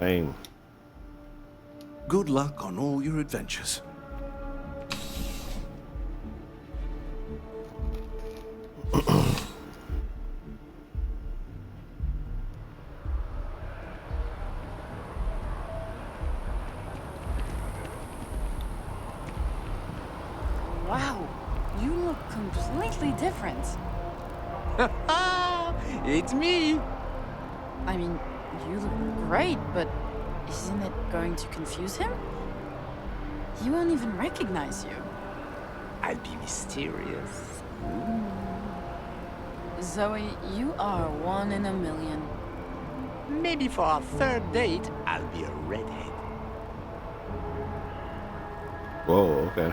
Lame.
Good luck on all your adventures.
look completely different.
It's me!
I mean, you look great, but isn't it going to confuse him? He won't even recognize you.
I'll be mysterious.
Zoe, you are one in a million.
Maybe for our third date, I'll be a redhead.
Whoa, okay.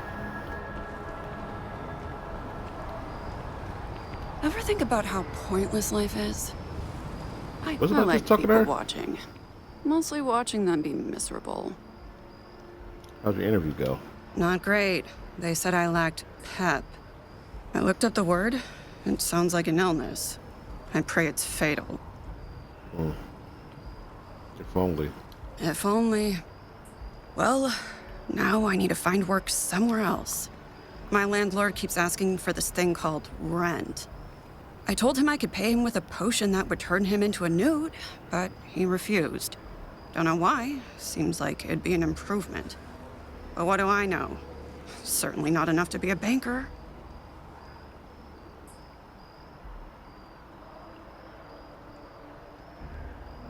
Ever think about how pointless life is? I
Wasn't I
like
just talking to
people
her?
watching. Mostly watching them be miserable.
How'd your interview go?
Not great. They said I lacked pep. I looked up the word. It sounds like an illness. I pray it's fatal.
If only.
If only. Well, now I need to find work somewhere else. My landlord keeps asking for this thing called rent. I told him I could pay him with a potion that would turn him into a newt, but he refused. Don't know why. Seems like it'd be an improvement. But what do I know? Certainly not enough to be a banker.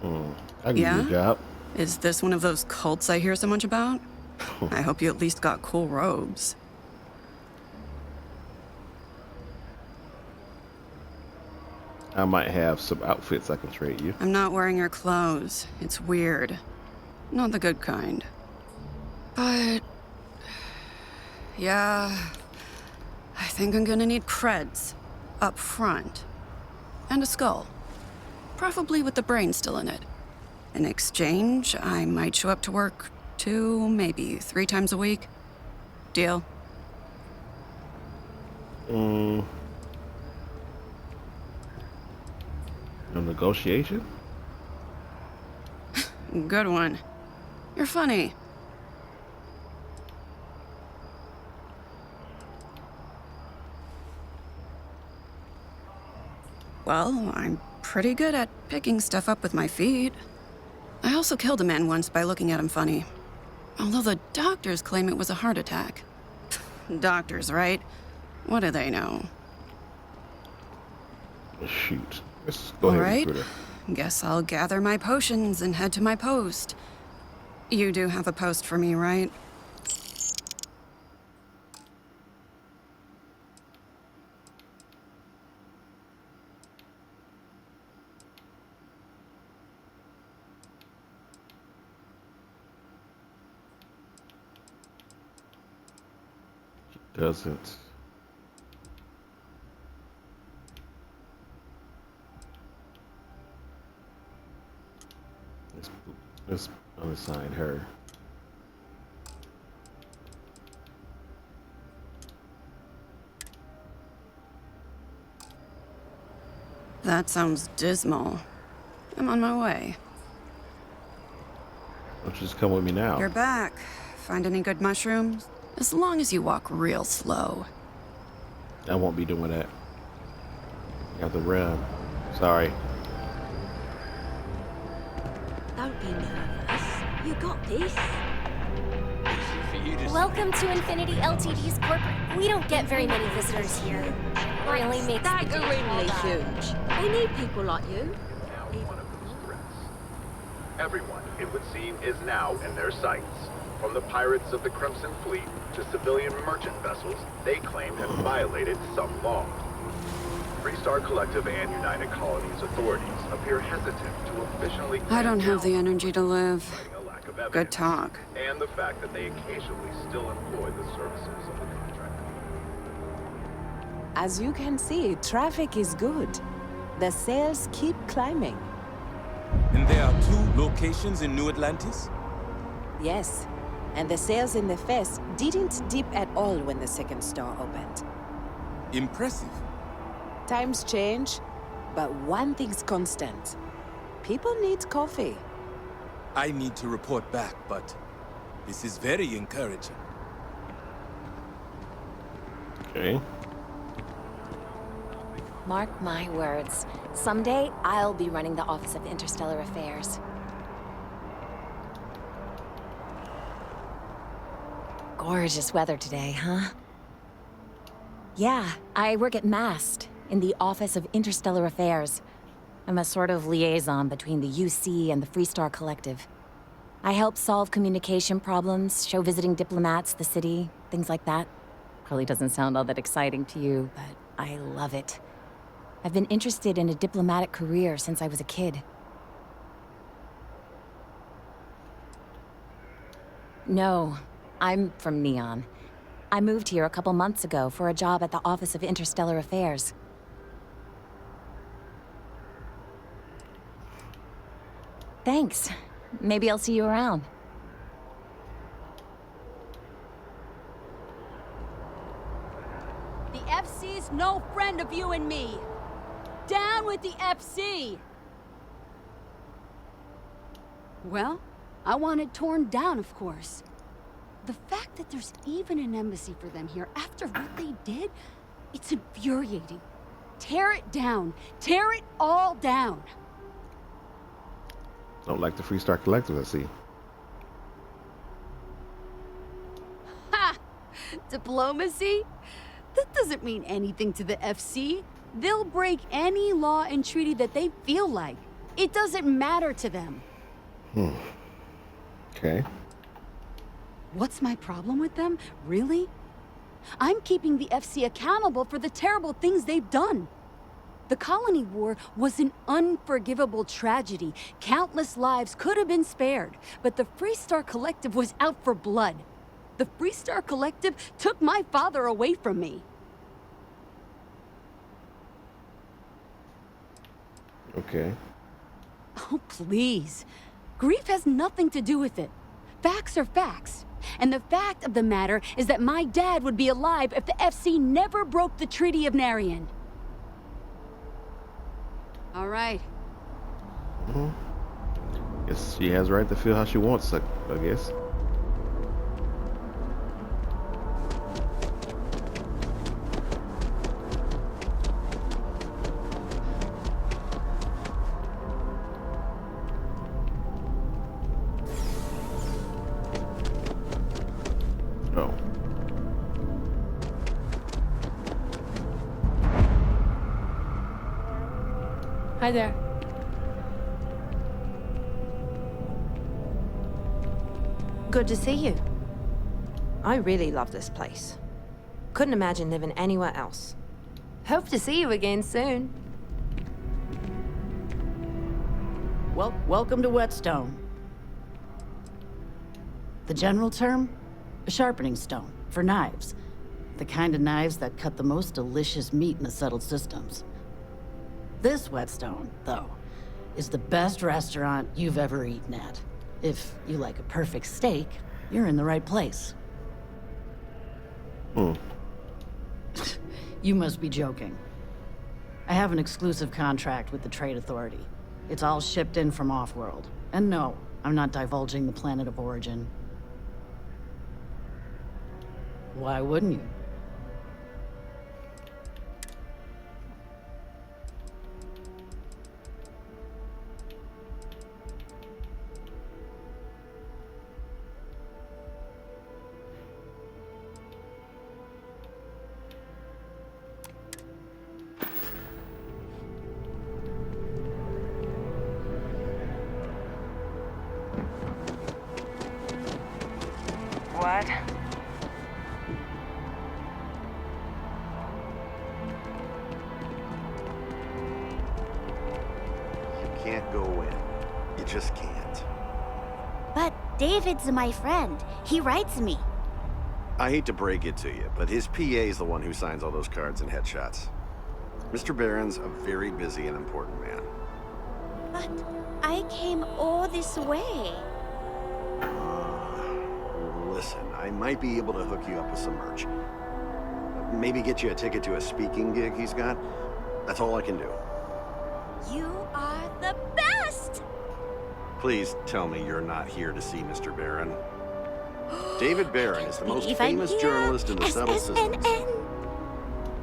I can
Yeah?
do a job.
Is this one of those cults I hear so much about? I hope you at least got cool robes.
I might have some outfits I can trade you.
I'm not wearing your clothes. It's weird. Not the good kind. But... yeah... I think I'm gonna need creds. Up front. And a skull. Preferably with the brain still in it. In exchange, I might show up to work 2, maybe 3 times a week. Deal?
No negotiation?
Good one. You're funny. Well, I'm pretty good at picking stuff up with my feet. I also killed a man once by looking at him funny. Although the doctors claim it was a heart attack. Doctors, right? What do they know?
Shoot. Let's go
All
ahead,
right.
recruiter.
Guess I'll gather my potions and head to my post. You do have a post for me, right?
Doesn't. Let's unassign her.
That sounds dismal. I'm on my way.
Why don't you just come with me now?
You're back. Find any good mushrooms? As long as you walk real slow.
I won't be doing that. Got the rim. Sorry.
Don't be nervous. You got this.
Welcome to Infinity Ltd's corporate. We don't get very many visitors here. Really makes the day
Staggeringly huge. They need people like you.
Everyone, it would seem, is now in their sights. From the pirates of the Crimson Fleet to civilian merchant vessels they claim have violated some law. Freestar Collective and United Colonies authorities appear hesitant to officially
I don't have the energy to live. Good talk.
and the fact that they occasionally still employ the services of the contract.
As you can see, traffic is good. The sales keep climbing.
And there are 2 locations in New Atlantis?
Yes, and the sales in the Fest didn't dip at all when the second store opened.
Impressive.
Times change, but one thing's constant. People need coffee.
I need to report back, but this is very encouraging.
Okay.
Mark my words. Someday, I'll be running the Office of Interstellar Affairs. Gorgeous weather today, huh?
Yeah, I work at MAST, in the Office of Interstellar Affairs. I'm a sort of liaison between the UC and the Freestar Collective. I help solve communication problems, show visiting diplomats the city, things like that. Probably doesn't sound all that exciting to you, but I love it. I've been interested in a diplomatic career since I was a kid. No, I'm from Neon. I moved here a couple months ago for a job at the Office of Interstellar Affairs. Thanks. Maybe I'll see you around.
The FC's no friend of you and me. Down with the FC! Well, I want it torn down, of course. The fact that there's even an embassy for them here after what they did, it's infuriating. Tear it down. Tear it all down.
Don't like the Freestar Collective, I see.
Ha! Diplomacy? That doesn't mean anything to the FC. They'll break any law and treaty that they feel like. It doesn't matter to them.
Okay.
What's my problem with them? Really? I'm keeping the FC accountable for the terrible things they've done. The Colony War was an unforgivable tragedy. Countless lives could have been spared, but the Freestar Collective was out for blood. The Freestar Collective took my father away from me.
Okay.
Oh, please. Grief has nothing to do with it. Facts are facts. And the fact of the matter is that my dad would be alive if the FC never broke the Treaty of Narian. All right.
Guess she has the right to feel how she wants, I guess. Oh.
Hi there.
Good to see you. I really love this place. Couldn't imagine living anywhere else.
Hope to see you again soon.
Welcome to Whetstone. The general term? A sharpening stone, for knives. The kind of knives that cut the most delicious meat in the settled systems. This Whetstone, though, is the best restaurant you've ever eaten at. If you like a perfect steak, you're in the right place. You must be joking. I have an exclusive contract with the Trade Authority. It's all shipped in from off-world. And no, I'm not divulging the planet of origin. Why wouldn't you?
What?
You can't go in. You just can't.
But David's my friend. He writes me.
I hate to break it to you, but his PA is the one who signs all those cards and headshots. Mr. Barron's a very busy and important man.
But I came all this way.
Listen, I might be able to hook you up with some merch. Maybe get you a ticket to a speaking gig he's got. That's all I can do.
You are the best!
Please tell me you're not here to see Mr. Barron. David Barron is the most famous journalist in the settled systems.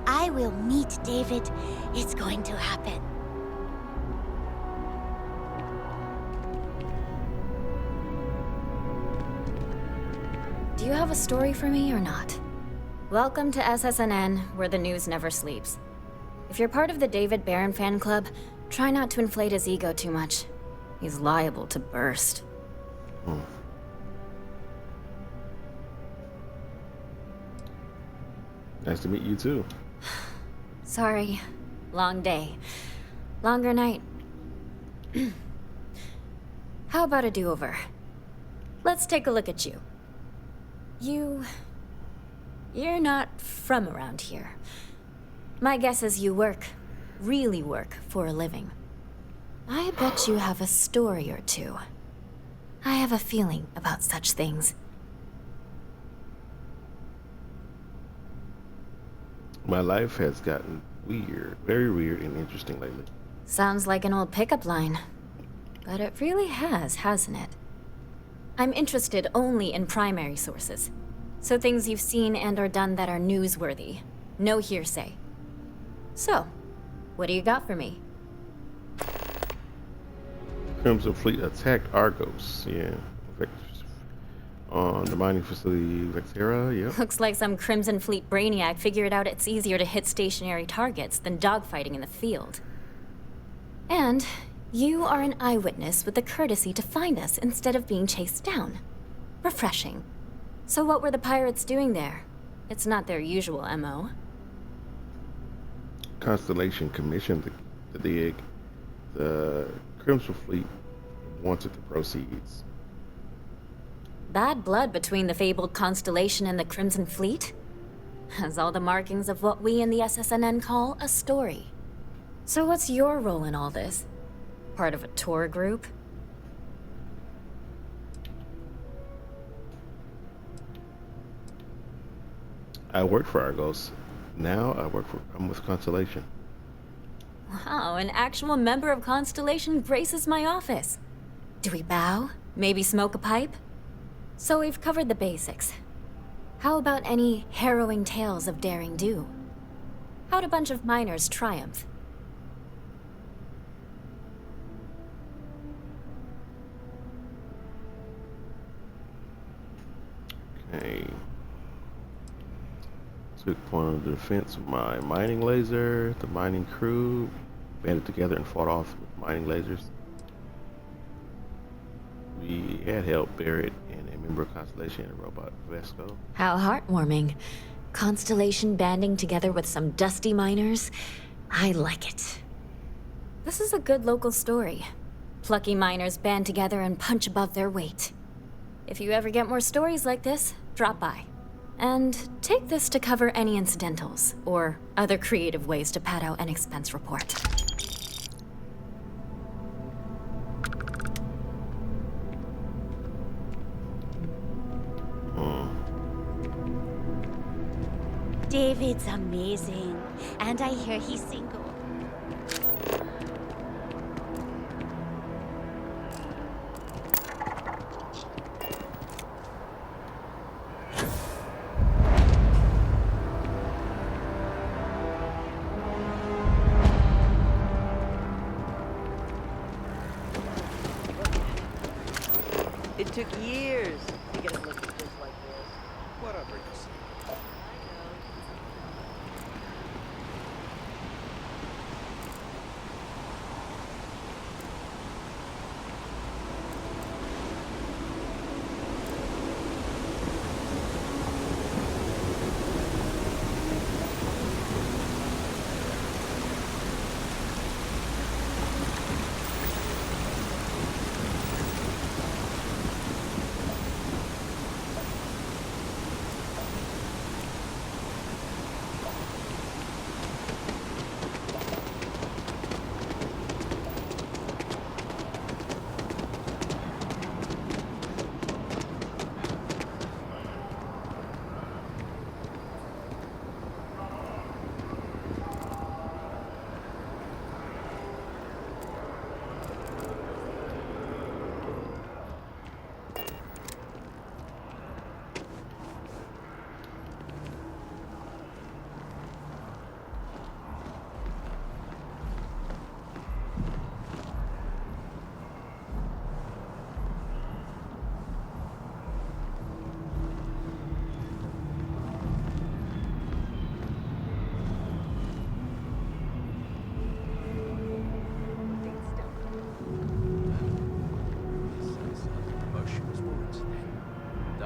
I will meet David. It's going to happen.
Do you have a story for me or not? Welcome to SSNN, where the news never sleeps. If you're part of the David Barron fan club, try not to inflate his ego too much. He's liable to burst.
Nice to meet you too.
Sorry. Long day. Longer night. How about a do-over? Let's take a look at you. You're not from around here. My guess is you really work for a living. I bet you have a story or two. I have a feeling about such things.
My life has gotten weird, very weird and interesting lately.
Sounds like an old pickup line. But it really has, hasn't it? I'm interested only in primary sources. So things you've seen and or done that are newsworthy. No hearsay. So, what do you got for me?
Crimson Fleet attacked Argos, yeah. On the mining facility Vectera, yep.
Looks like some Crimson Fleet brainiac figured out it's easier to hit stationary targets than dogfighting in the field. And you are an eyewitness with the courtesy to find us instead of being chased down. Refreshing. So what were the pirates doing there? It's not their usual MO.
Constellation commissioned the dig. The Crimson Fleet wanted the proceeds.
Bad blood between the fabled Constellation and the Crimson Fleet? Has all the markings of what we in the SSNN call a story. So what's your role in all this? Part of a tour group?
I worked for Argos. Now I'm with Constellation.
Wow, an actual member of Constellation graces my office. Do we bow? Maybe smoke a pipe? So we've covered the basics. How about any harrowing tales of daring do? How'd a bunch of miners triumph?
Okay. Took point of defense with my mining laser. The mining crew banded together and fought off with mining lasers. We had help Barrett and a member of Constellation and a robot Vesco.
How heartwarming. Constellation banding together with some dusty miners. I like it. This is a good local story. Plucky miners band together and punch above their weight. If you ever get more stories like this, drop by. And take this to cover any incidentals, or other creative ways to pad out an expense report.
David's amazing, and I hear he's single.
It took years to get him looking just like this.
Whatever you say.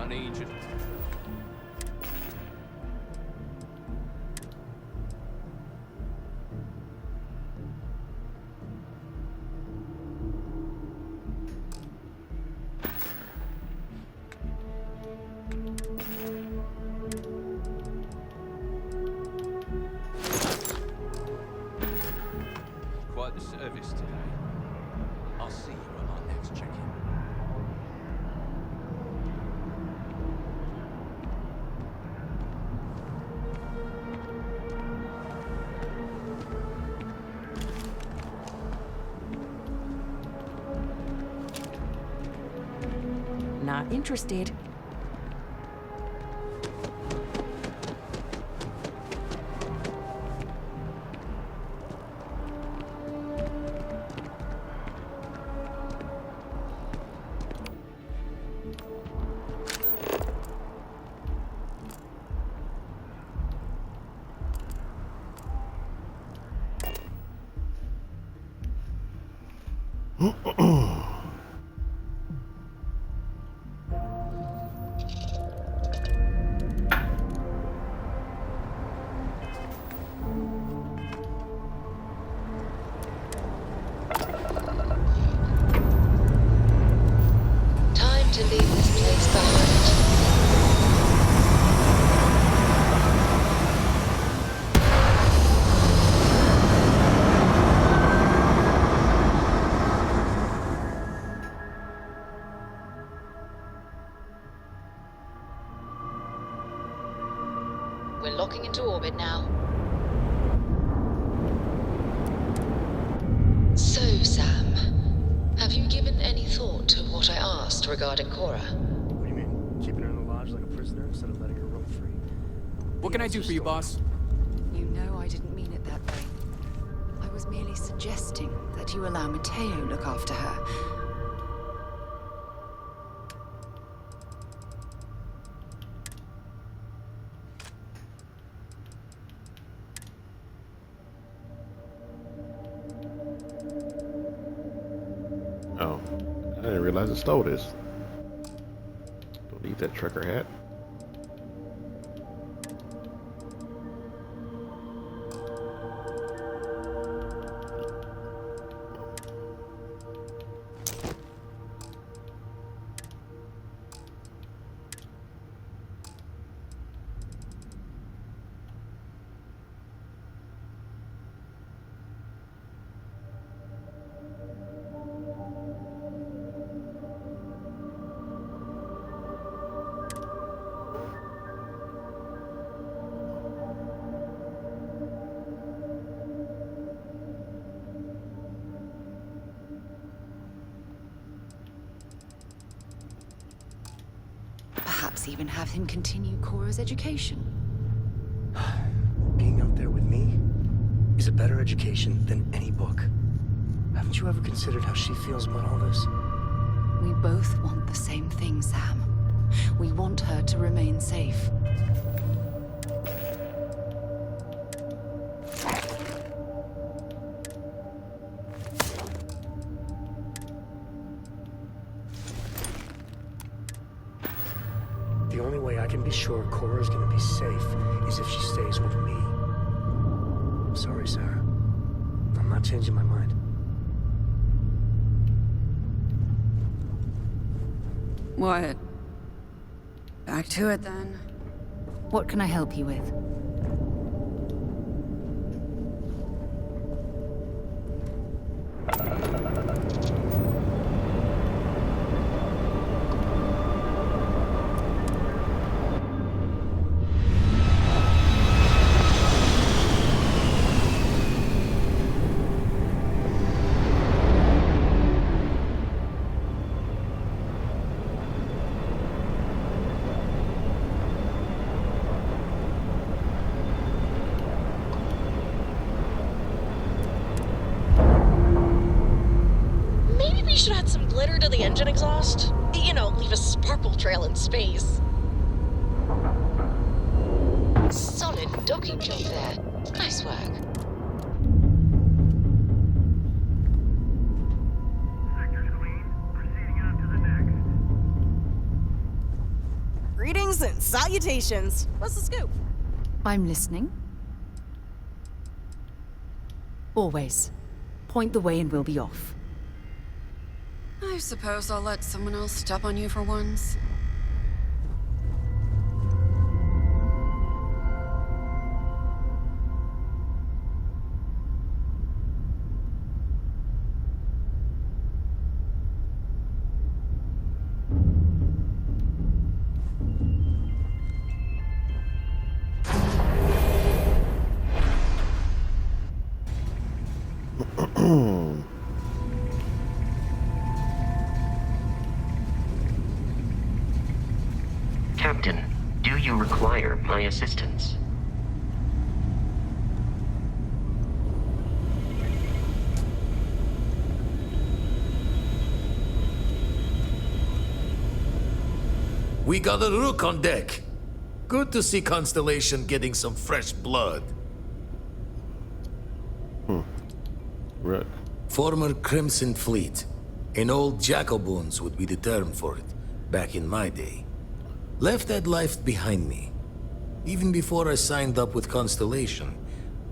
I need you. Quite the service today. I'll see you on our next check-in.
Not interested.
Time to leave this place behind. We're locking into orbit now. So, Sam, have you given any thought to what I asked regarding Cora?
What do you mean? Keeping her in the lodge like a prisoner instead of letting her roam free?
What can I do for you, boss?
You know I didn't mean it that way. I was merely suggesting that you allow Mateo look after her.
Oh, I didn't realize it stole this. Don't need that trucker hat.
Perhaps even have him continue Cora's education.
Being out there with me is a better education than any book. Haven't you ever considered how she feels about all this?
We both want the same thing, Sam. We want her to remain safe.
The only way I can be sure Cora's gonna be safe is if she stays with me. I'm sorry, Sarah. I'm not changing my mind.
What? Back to it then.
What can I help you with?
We should add some glitter to the engine exhaust. You know, leave a sparkle trail in space.
Solid docking job there. Nice work.
Greetings and salutations. What's the scoop?
I'm listening. Always. Point the way and we'll be off.
I suppose I'll let someone else step on you for once.
Captain, do you require my assistance?
We got a Rook on deck. Good to see Constellation getting some fresh blood.
Rook.
Former Crimson Fleet. An old Jacoboons would be the term for it, back in my day. Left that life behind me. Even before I signed up with Constellation,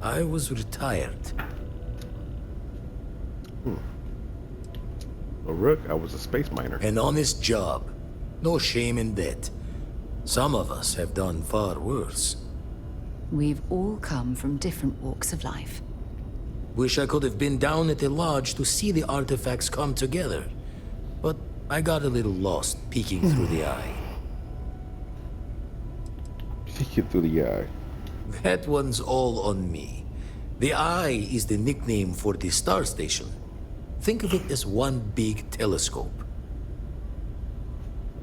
I was retired.
A Rook, I was a space miner.
An honest job. No shame in that. Some of us have done far worse.
We've all come from different walks of life.
Wish I could have been down at the lodge to see the artifacts come together. But I got a little lost peeking through the eye.
Peeking through the eye.
That one's all on me. The eye is the nickname for the star station. Think of it as one big telescope.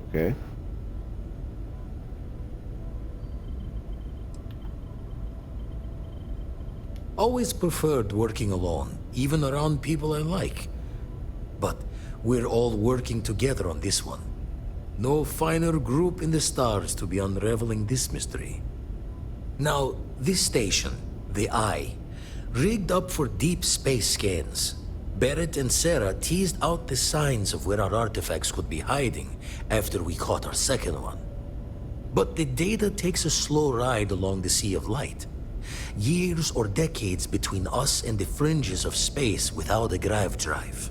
Okay.
Always preferred working alone, even around people I like. But we're all working together on this one. No finer group in the stars to be unraveling this mystery. Now, this station, the Eye, rigged up for deep space scans. Barrett and Sarah teased out the signs of where our artifacts could be hiding after we caught our second one. But the data takes a slow ride along the Sea of Light. Years or decades between us and the fringes of space without a grav drive.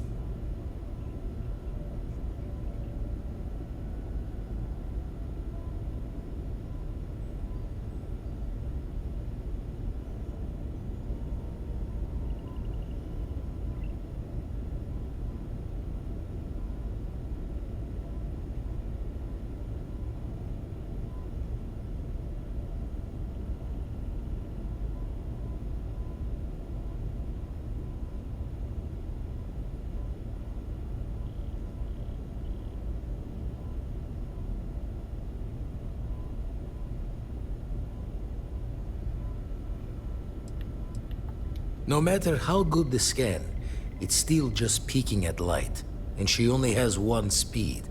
No matter how good the scan, it's still just peeking at light, and she only has one speed.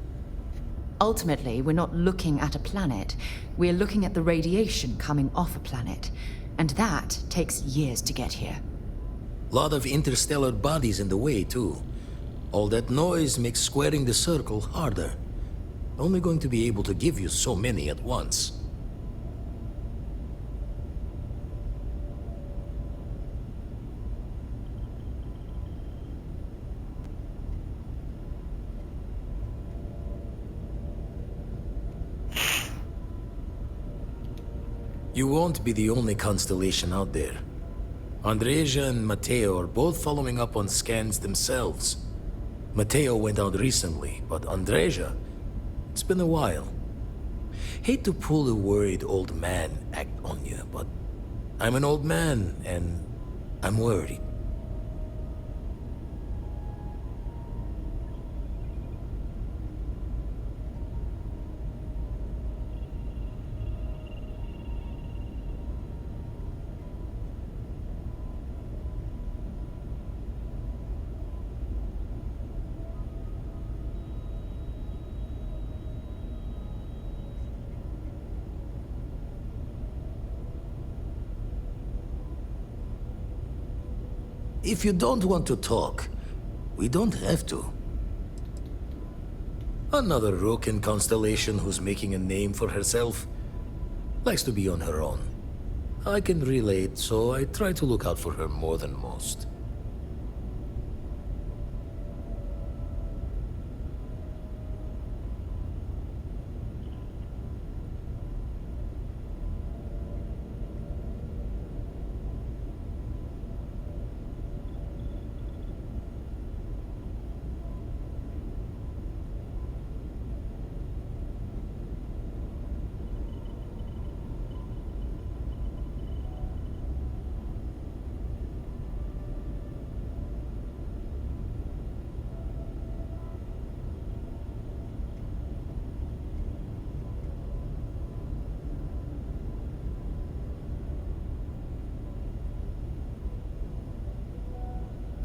Ultimately, we're not looking at a planet. We're looking at the radiation coming off a planet. And that takes years to get here.
Lot of interstellar bodies in the way, too. All that noise makes squaring the circle harder. Only going to be able to give you so many at once. You won't be the only constellation out there. Andreja and Mateo are both following up on scans themselves. Mateo went out recently, but Andreja, it's been a while. Hate to pull a worried old man act on you, but I'm an old man, and I'm worried. If you don't want to talk, we don't have to. Another rook in Constellation who's making a name for herself. Likes to be on her own. I can relate, so I try to look out for her more than most.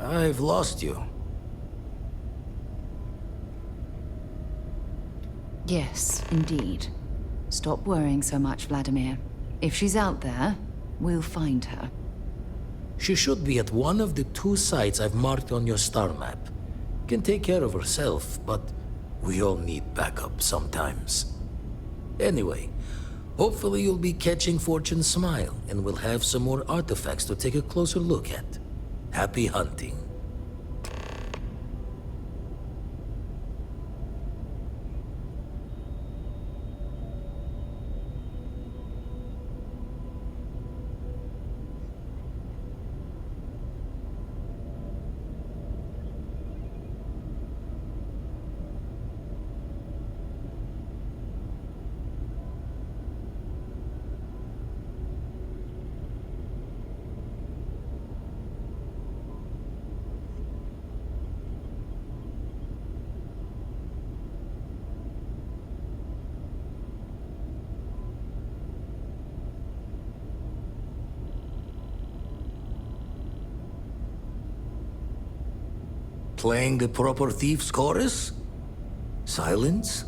I've lost you.
Yes, indeed. Stop worrying so much, Vladimir. If she's out there, we'll find her.
She should be at one of the 2 sites I've marked on your star map. Can take care of herself, but we all need backup sometimes. Anyway, hopefully you'll be catching Fortune's smile, and we'll have some more artifacts to take a closer look at. Happy hunting. Playing the proper thief's chorus? Silence?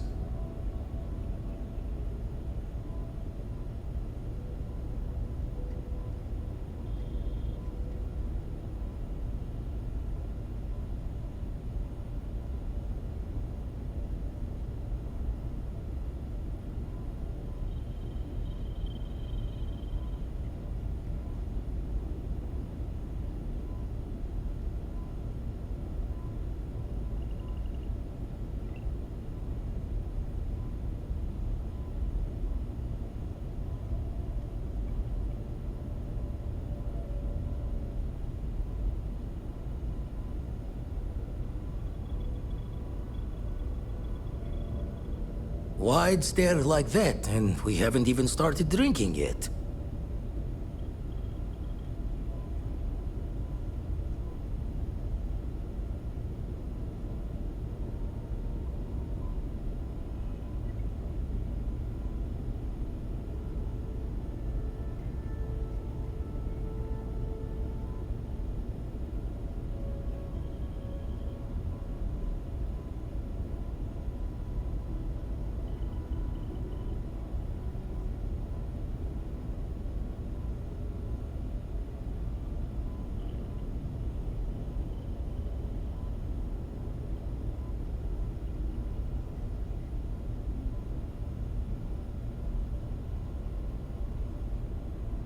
Why'd stare like that, and we haven't even started drinking yet?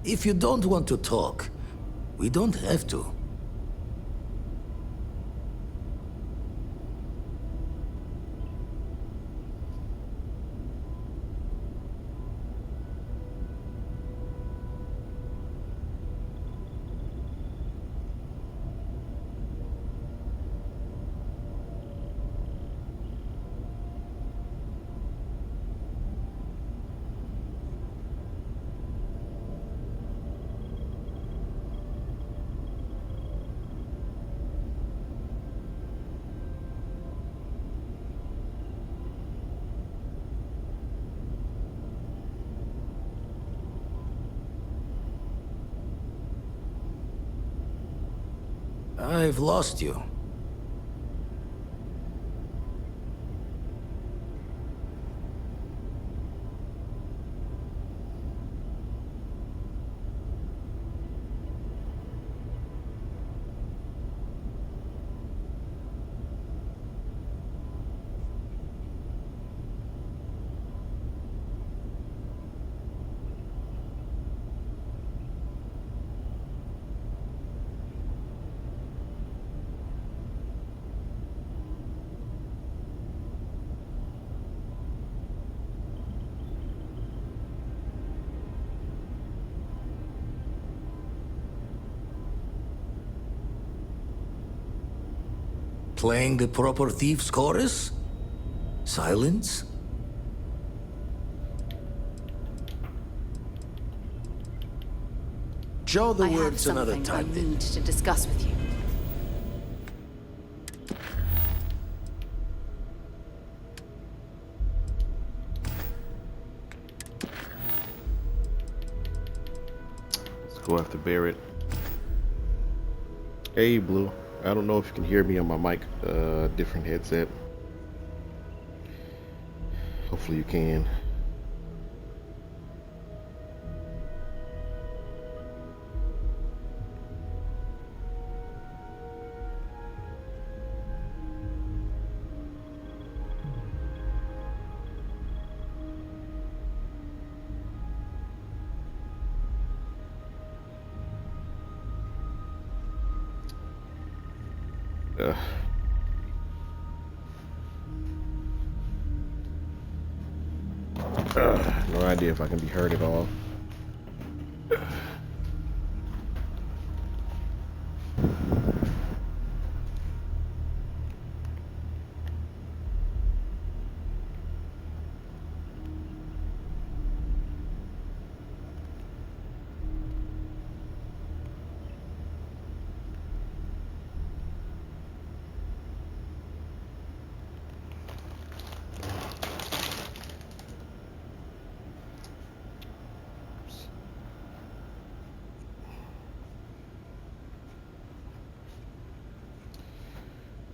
If you don't want to talk, we don't have to. I've lost you. Playing the proper thief's chorus? Silence? Show the
I have
words another
something I
time, then.
need to discuss with you.
Let's go after Barrett. Hey, Blue. I don't know if you can hear me on my mic, different headset. Hopefully you can. No idea if I can be heard at all.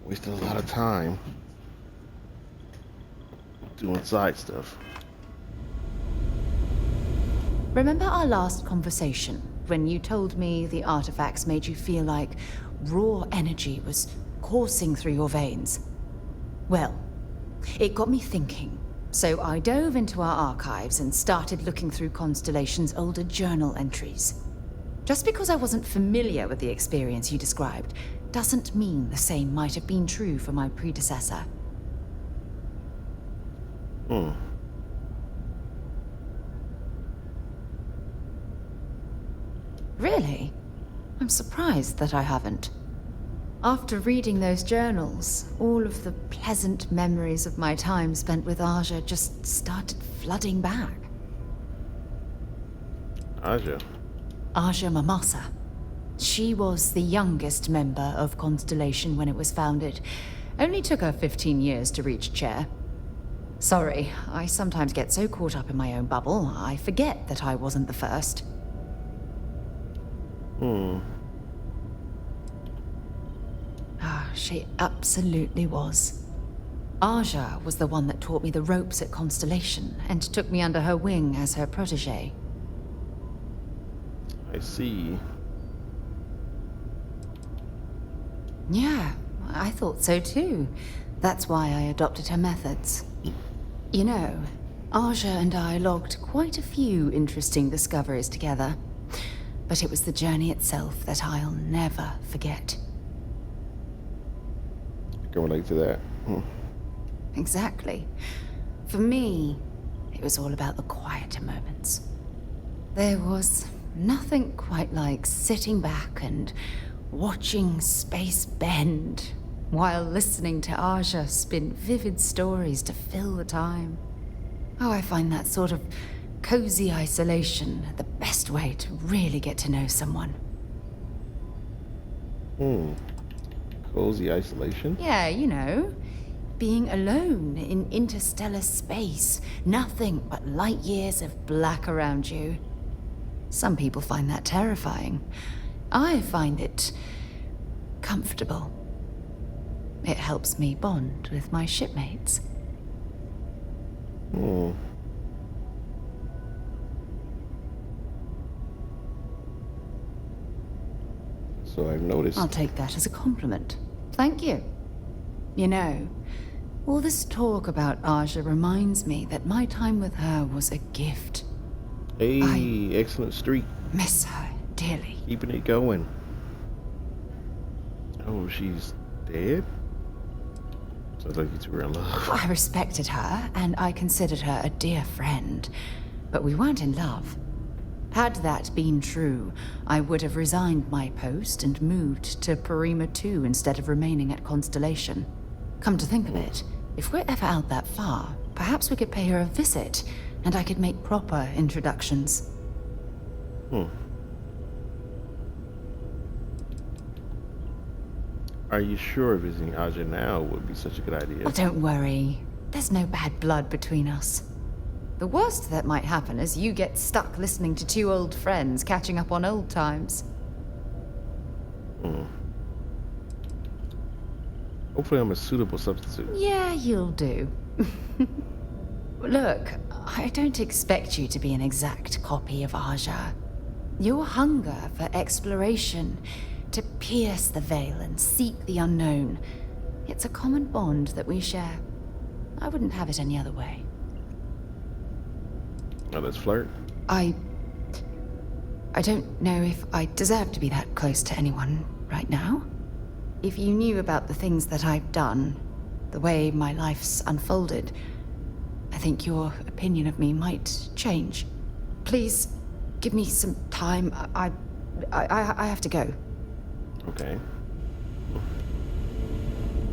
Wasting a lot of time doing side stuff.
Remember our last conversation when you told me the artifacts made you feel like raw energy was coursing through your veins? Well, it got me thinking. So I dove into our archives and started looking through Constellation's older journal entries. Just because I wasn't familiar with the experience you described doesn't mean the same might have been true for my predecessor. Really? I'm surprised that I haven't. After reading those journals, all of the pleasant memories of my time spent with Aja just started flooding back.
Aja
Mamasa. She was the youngest member of Constellation when it was founded. Only took her 15 years to reach chair. Sorry, I sometimes get so caught up in my own bubble, I forget that I wasn't the first. She absolutely was. Aja was the one that taught me the ropes at Constellation and took me under her wing as her protege.
I see.
Yeah, I thought so too. That's why I adopted her methods. You know, Aja and I logged quite a few interesting discoveries together. But it was the journey itself that I'll never forget.
I can relate to that.
Exactly. For me, it was all about the quieter moments. There was nothing quite like sitting back and watching space bend while listening to Aja spin vivid stories to fill the time. Oh, I find that sort of cozy isolation the best way to really get to know someone.
Cozy isolation?
Yeah, you know, being alone in interstellar space, nothing but light years of black around you. Some people find that terrifying. I find it comfortable. It helps me bond with my shipmates.
So I've noticed.
I'll take that as a compliment. Thank you. You know, all this talk about Aja reminds me that my time with her was a gift.
Hey, excellent streak.
Miss her dearly.
Keeping it going. Oh, she's dead? Sounds like you two were in love.
I respected her, and I considered her a dear friend. But we weren't in love. Had that been true, I would have resigned my post and moved to Parima 2 instead of remaining at Constellation. Come to think of it, if we're ever out that far, perhaps we could pay her a visit, and I could make proper introductions.
Are you sure visiting Aja now would be such a good idea?
Oh, don't worry. There's no bad blood between us. The worst that might happen is you get stuck listening to two old friends catching up on old times.
Hopefully I'm a suitable substitute.
Yeah, you'll do. Look, I don't expect you to be an exact copy of Aja. Your hunger for exploration, to pierce the veil and seek the unknown, it's a common bond that we share. I wouldn't have it any other way.
Oh, let's flirt.
I don't know if I deserve to be that close to anyone right now. If you knew about the things that I've done, the way my life's unfolded, I think your opinion of me might change. Please, give me some time. I have to go.
Okay.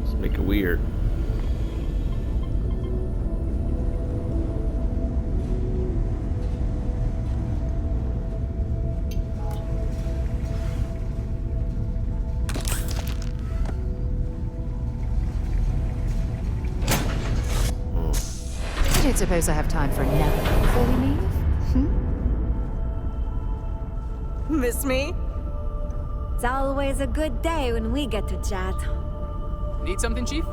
Let's make it weird.
I don't suppose I have time for a nap before we leave?
Miss me?
It's always a good day when we get to chat.
Need something, Chief?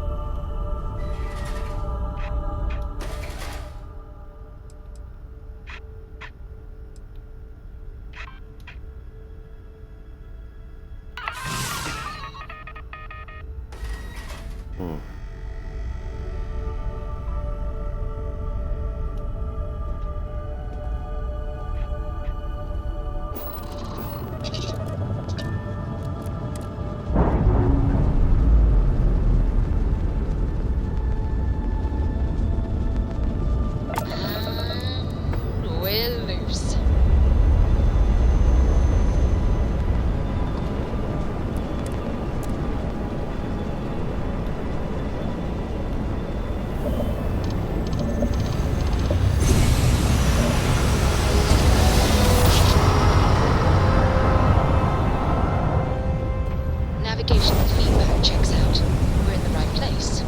We're loose. Navigation feedback checks out. We're in the right place.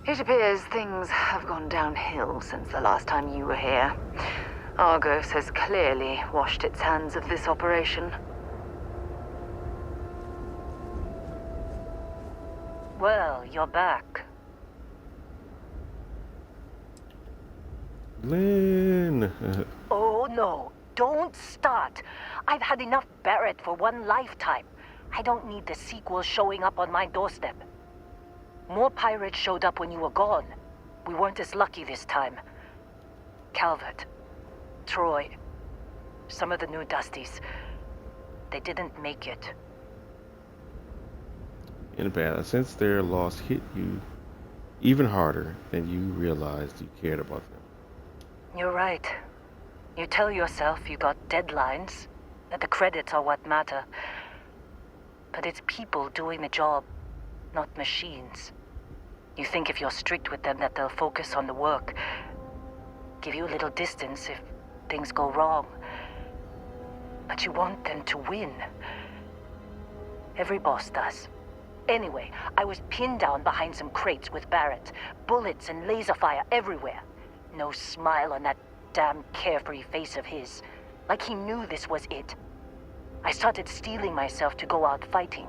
It appears things have gone downhill since the last time you were here. Argos has clearly washed its hands of this operation.
Well, you're back.
Lynn.
Oh, no. Don't start. I've had enough Barrett for one lifetime. I don't need the sequel showing up on my doorstep. More pirates showed up when you were gone. We weren't as lucky this time. Calvert, Troy, some of the new Dusties. They didn't make it.
In bad, since their loss hit you even harder than you realized you cared about them.
You're right. You tell yourself you got deadlines, that the credits are what matter. But it's people doing the job, not machines. You think if you're strict with them that they'll focus on the work, give you a little distance if things go wrong. But you want them to win. Every boss does. Anyway, I was pinned down behind some crates with Barrett. Bullets and laser fire everywhere. No smile on that damn carefree face of his. Like he knew this was it. I started steeling myself to go out fighting.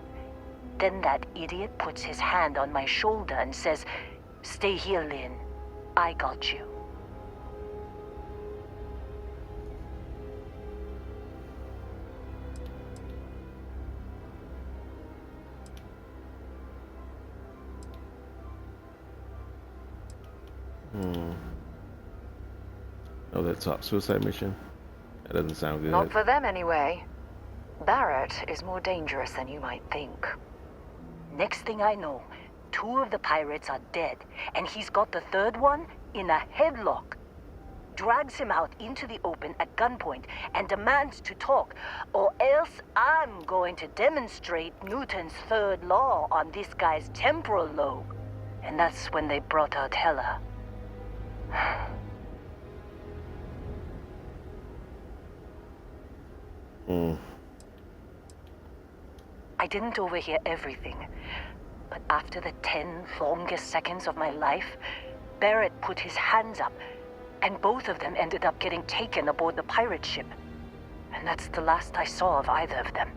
Then that idiot puts his hand on my shoulder and says, "Stay here, Lynn. I got you."
Oh, that's a suicide mission? That doesn't sound good.
Not for them, anyway. Barrett is more dangerous than you might think. Next thing I know, 2 of the pirates are dead, and he's got the 3rd one in a headlock. Drags him out into the open at gunpoint and demands to talk, or else I'm going to demonstrate Newton's 3rd law on this guy's temporal lobe. And that's when they brought out Hela. I didn't overhear everything, but after the 10 longest seconds of my life, Barrett put his hands up, and both of them ended up getting taken aboard the pirate ship. And that's the last I saw of either of them.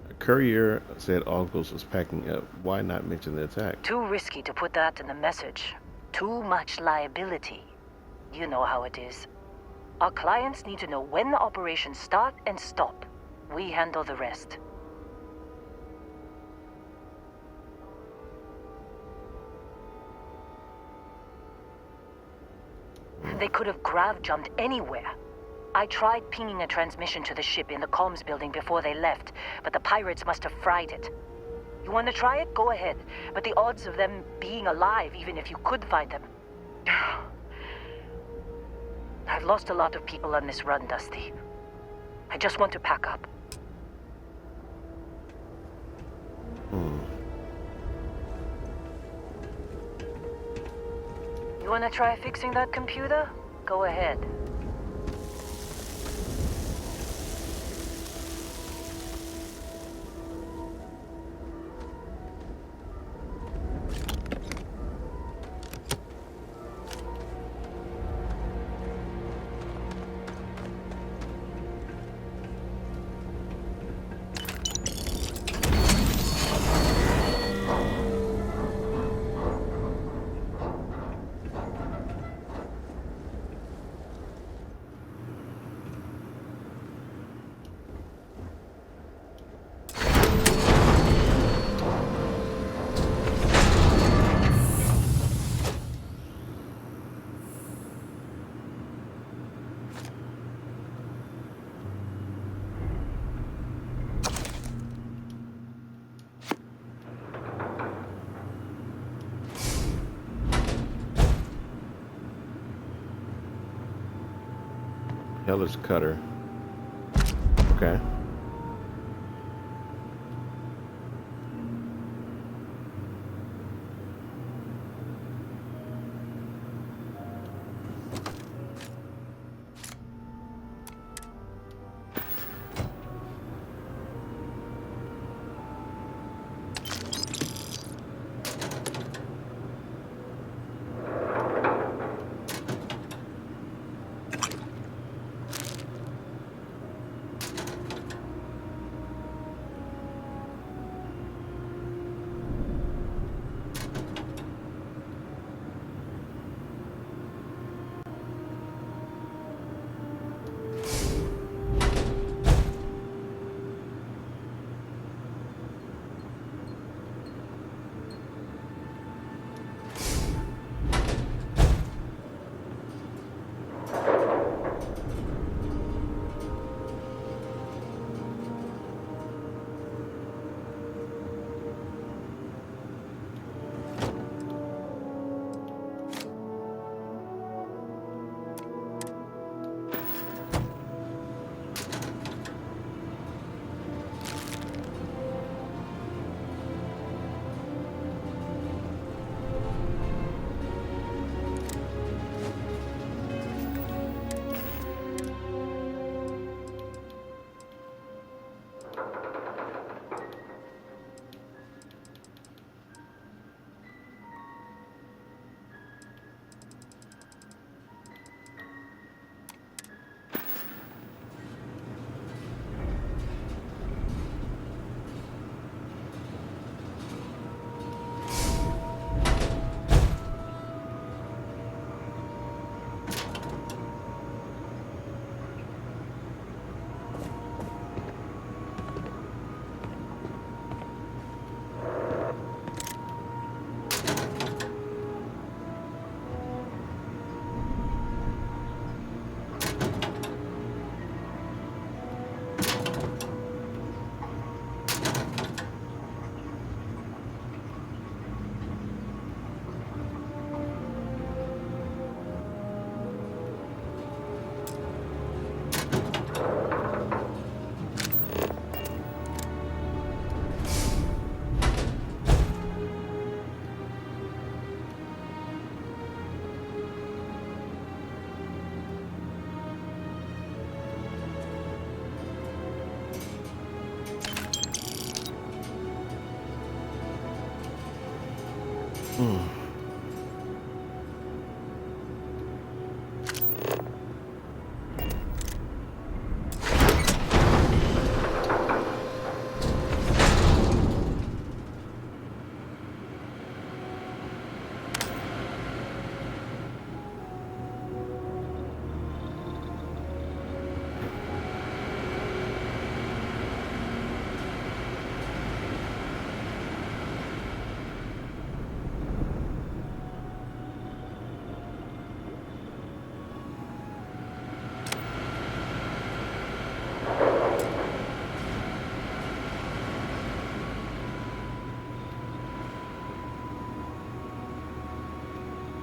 A courier said August was packing up. Why not mention the attack?
Too risky to put that in the message. Too much liability. You know how it is. Our clients need to know when the operations start and stop. We handle the rest. They could have grav-jumped anywhere. I tried pinging a transmission to the ship in the comms building before they left, but the pirates must have fried it. You want to try it? Go ahead. But the odds of them being alive, even if you could find them... I've lost a lot of people on this run, Dusty. I just want to pack up. You want to try fixing that computer? Go ahead.
Hela's cutter. Okay.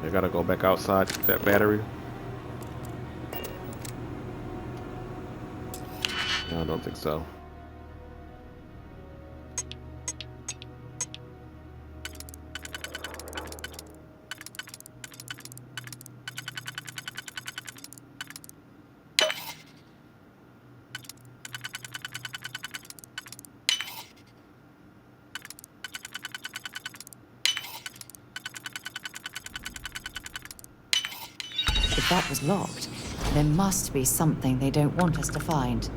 I gotta go back outside to get that battery. No, I don't think so.
If that was locked, there must be something they don't want us to find.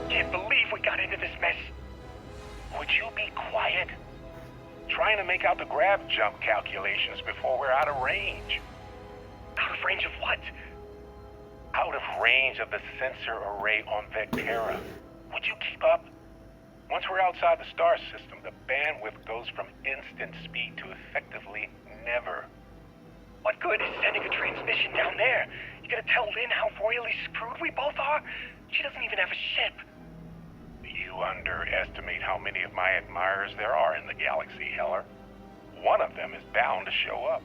Can't believe we got into this mess. Would you be quiet? Trying to make out the grav jump calculations before we're out of range. Out of range of what? Out of range of the sensor array on Vectera. Would you keep up? Once we're outside the star system, the bandwidth goes from instant speed to effectively never. What good is sending a transmission down there? You gonna tell Lynn how royally screwed we both are? She doesn't even have a ship. You underestimate how many of my admirers there are in the galaxy, Heller. One of them is bound to show up,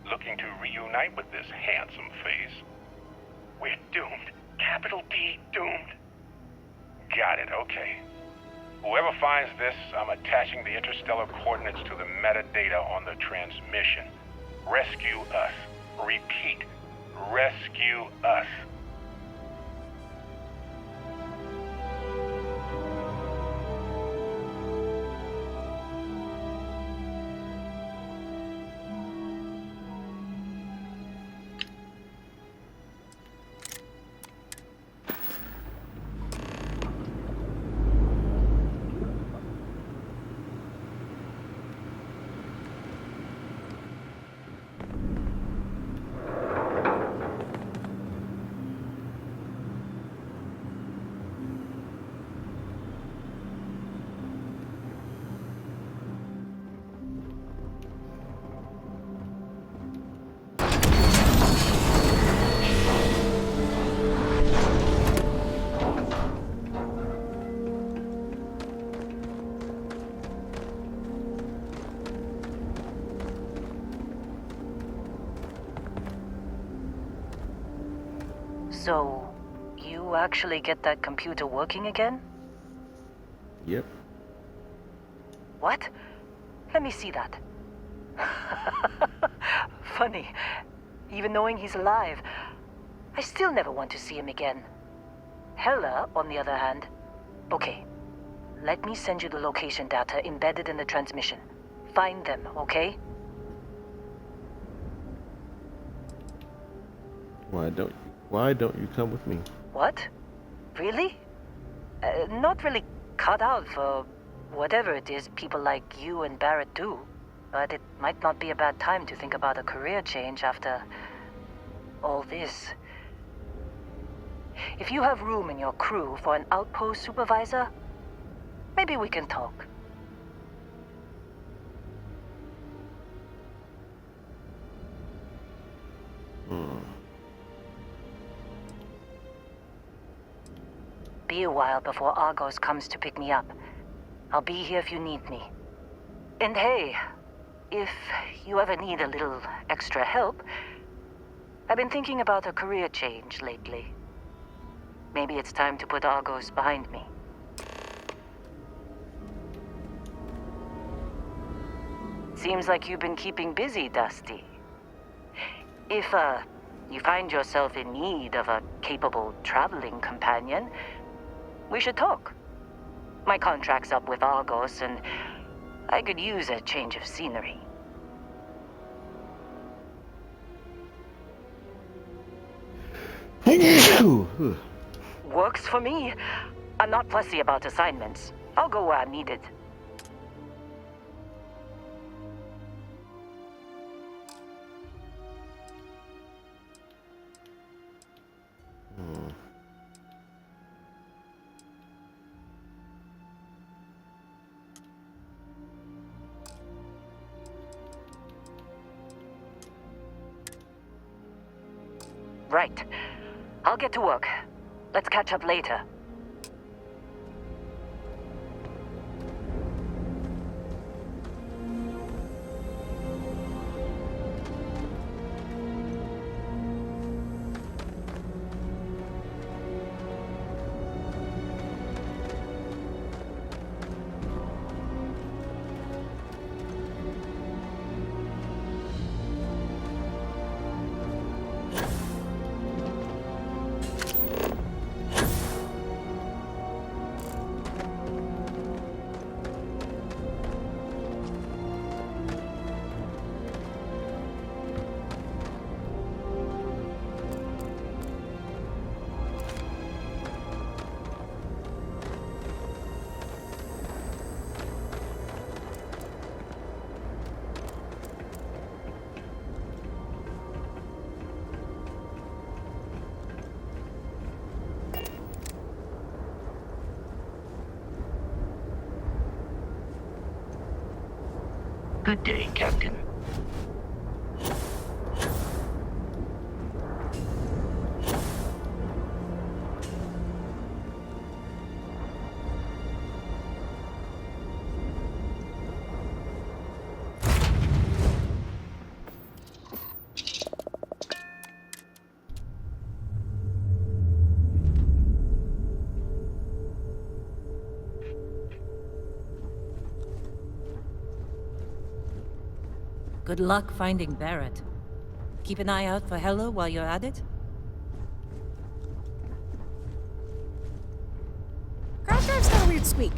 looking to reunite with this handsome face. We're doomed. Capital D, doomed. Got it, okay. Whoever finds this, I'm attaching the interstellar coordinates to the metadata on the transmission. Rescue us. Repeat, rescue us.
So, you actually get that computer working again?
Yep.
What? Let me see that. Funny. Even knowing he's alive, I still never want to see him again. Hella, on the other hand. Okay. Let me send you the location data embedded in the transmission. Find them, okay?
Why don't you come with me?
What? Really? Not really cut out for whatever it is people like you and Barrett do. But it might not be a bad time to think about a career change after all this. If you have room in your crew for an outpost supervisor, maybe we can talk. be a while before Argos comes to pick me up. I'll be here if you need me. And hey, if you ever need a little extra help, I've been thinking about a career change lately. Maybe it's time to put Argos behind me. Seems like you've been keeping busy, Dusty. If, you find yourself in need of a capable traveling companion, we should talk. My contract's up with Argos, and I could use a change of scenery. Works for me. I'm not fussy about assignments. I'll go where I'm needed. Right. I'll get to work. Let's catch up later.
Good day, Captain.
Good luck finding Barrett. Keep an eye out for Hella while you're at it.
Ground drive's got a weird squeak.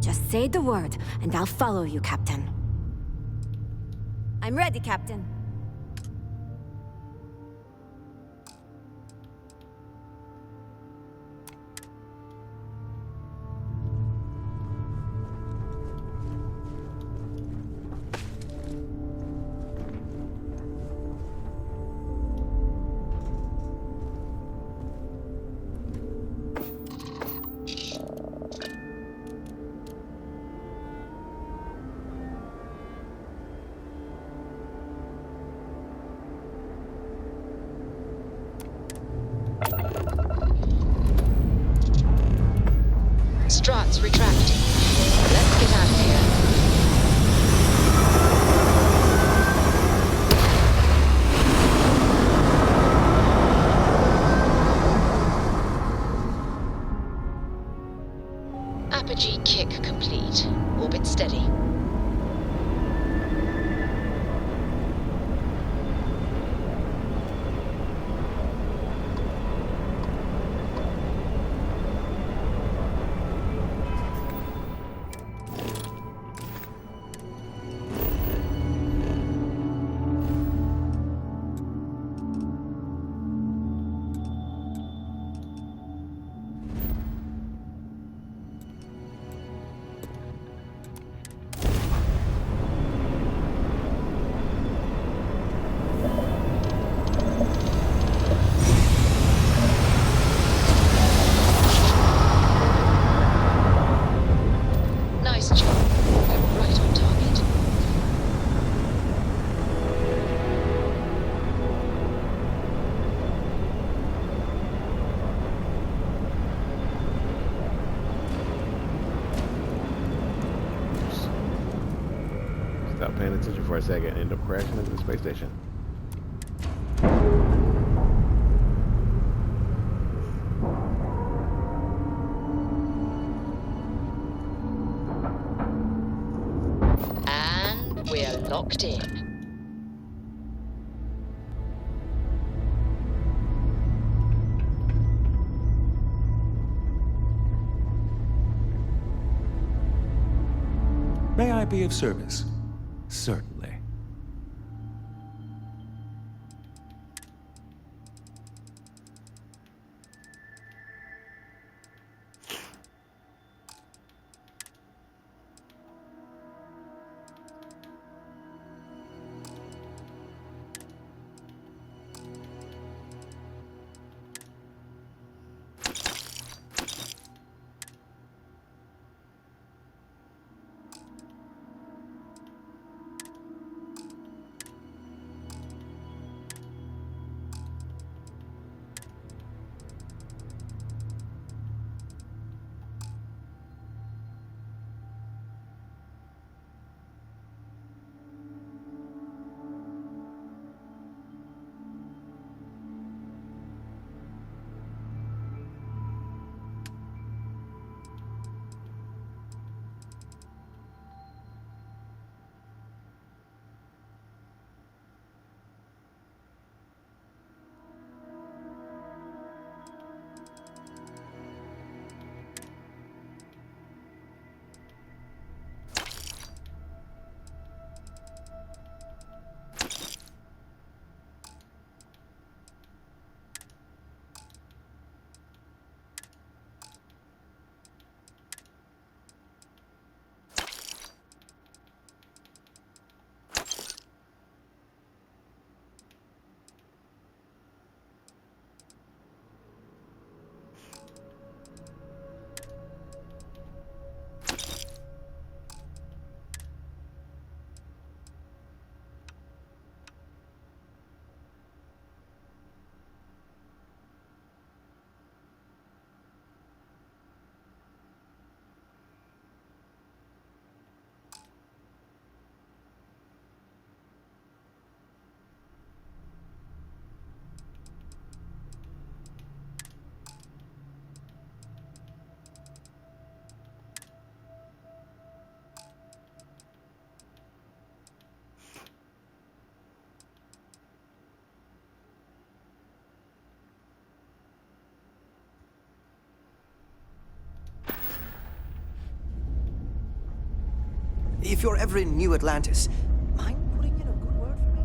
Just say the word, and I'll follow you, Captain. I'm ready, Captain.
Struts retracting. Let's get out of here. Apogee kick complete. Orbit steady.
oxygen for a second and end up crashing into the space station.
And we're locked in.
May I be of service? Certainly.
If you're ever in New Atlantis, mind putting in a good word for me?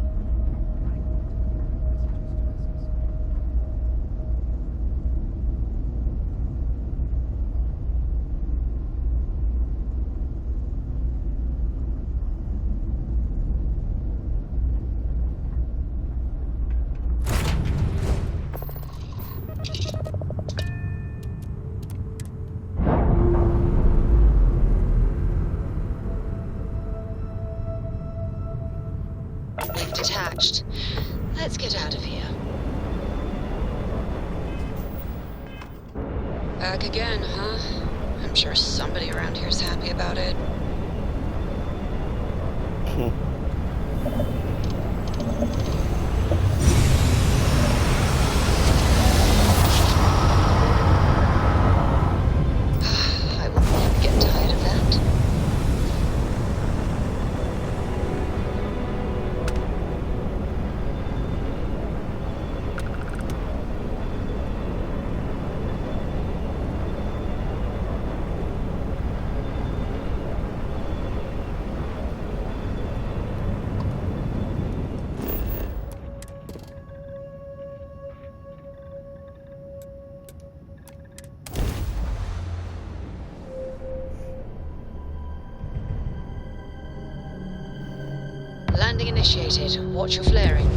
We've detached. Let's get out of here. Back again, huh? I'm sure somebody around here's happy about it. I will never get tired of that. Landing initiated. Watch your flaring.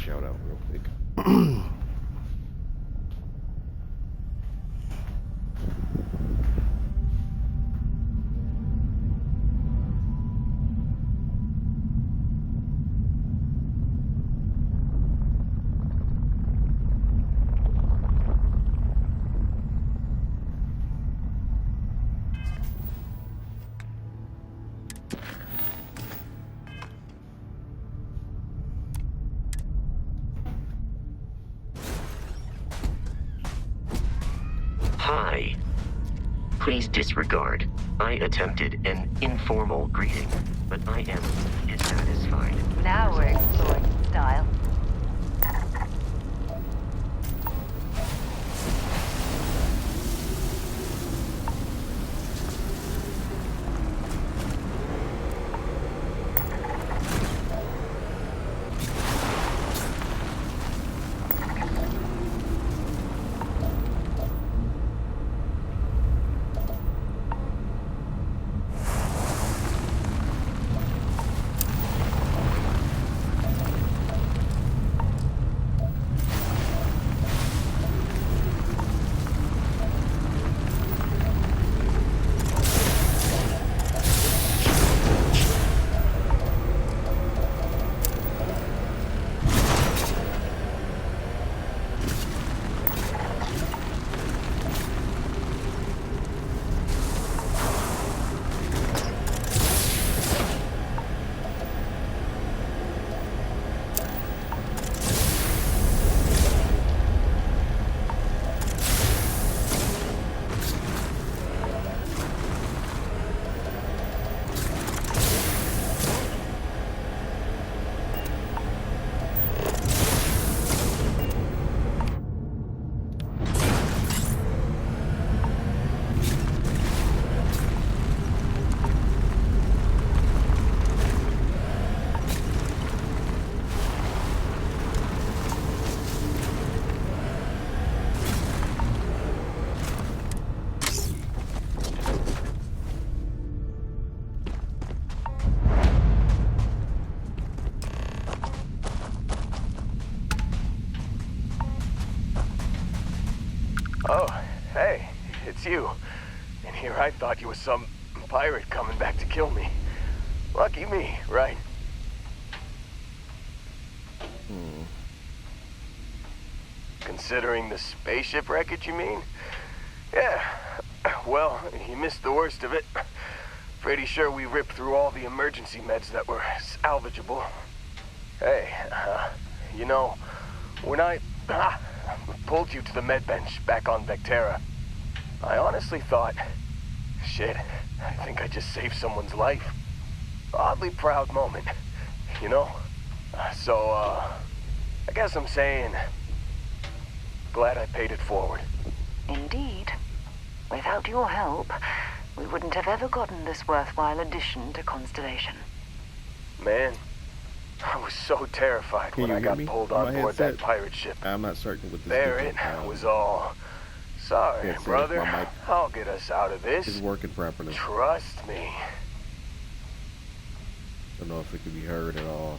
shout out real quick.
Hi. Please disregard. I attempted an informal greeting, but I am dissatisfied.
Now we're exploring style.
Oh, hey, it's you. And here I thought you was some pirate coming back to kill me. Lucky me, right? Considering the spaceship wreckage, you mean? Yeah, well, you missed the worst of it. Pretty sure we ripped through all the emergency meds that were salvageable. Hey, you know, when I pulled you to the med bench back on Vectera, I honestly thought, shit, I think I just saved someone's life. Oddly proud moment, you know? So, I guess I'm saying, glad I paid it forward.
Indeed. Without your help, we wouldn't have ever gotten this worthwhile addition to Constellation.
Man, I was so terrified when I got pulled on board that pirate ship.
I'm not certain what this
There it was all. Sorry, brother. I'll get us out of this.
It's working properly.
Trust me.
Don't know if it can be heard at all.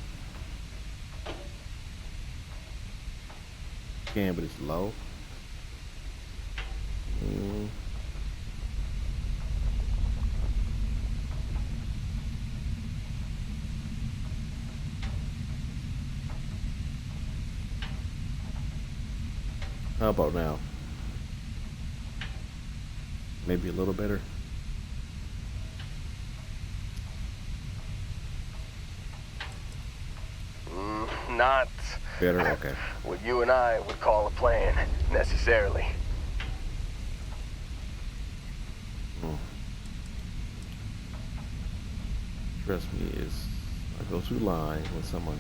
Can, but it's low. How about now? Maybe a little better.
Not
better. Okay.
What you and I would call a plan, necessarily.
Trust me is I go through line when someone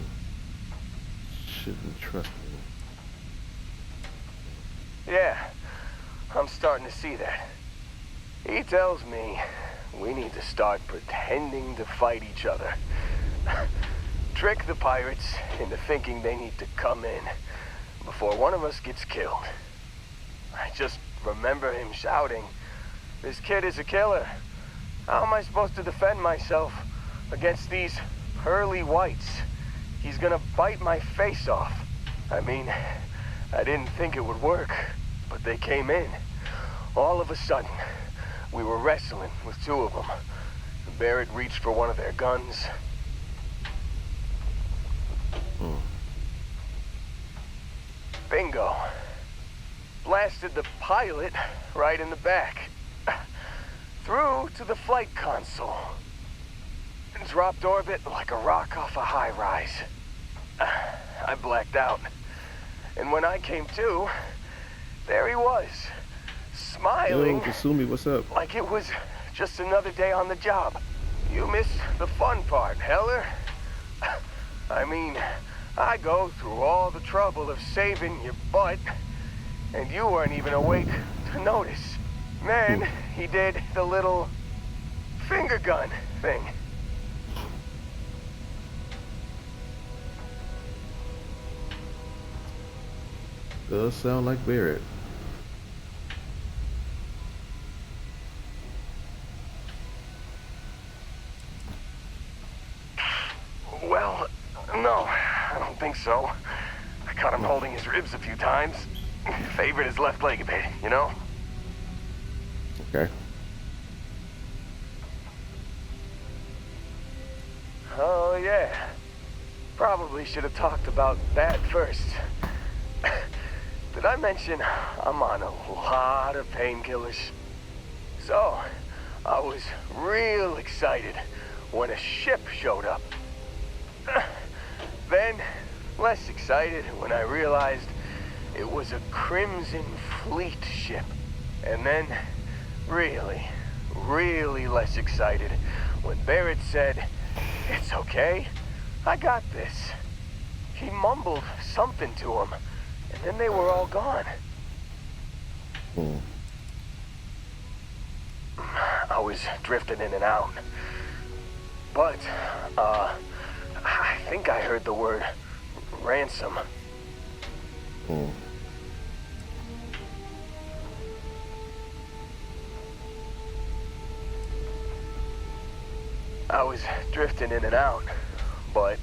shouldn't trust me.
Yeah, I'm starting to see that. He tells me we need to start pretending to fight each other. Trick the pirates into thinking they need to come in before one of us gets killed. I just remember him shouting, "This kid is a killer. How am I supposed to defend myself against these pearly whites? He's gonna bite my face off." I mean, I didn't think it would work, but they came in. All of a sudden, we were wrestling with two of them. Barrett reached for one of their guns. Bingo. Blasted the pilot right in the back. Through to the flight console. Dropped orbit like a rock off a high-rise. I blacked out. And when I came to, there he was. Smiling.
Yo, Kasumi, what's up?
Like it was just another day on the job. You missed the fun part, Heller. I mean, I go through all the trouble of saving your butt, and you weren't even awake to notice. Then he did the little finger gun thing.
Does sound like Barrett.
Well, no, I don't think so. I caught him holding his ribs a few times. Favored his left leg a bit, you know?
Okay.
Oh, yeah. Probably should have talked about that first. Did I mention I'm on a lot of painkillers? So, I was real excited when a ship showed up. Then, less excited when I realized it was a Crimson Fleet ship. And then, really, really less excited when Barrett said, "It's okay, I got this." He mumbled something to him, and then they were all gone. I was drifting in and out. But, I think I heard the word ransom. I was drifting in and out, but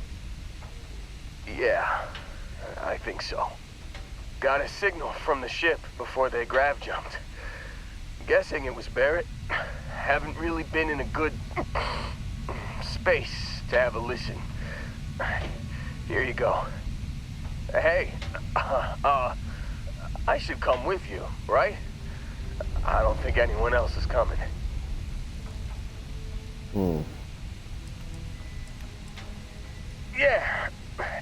yeah, I think so. Got a signal from the ship before they grav jumped. Guessing it was Barrett. Haven't really been in a good space to have a listen. Here you go. Hey, I should come with you, right? I don't think anyone else is coming. Yeah,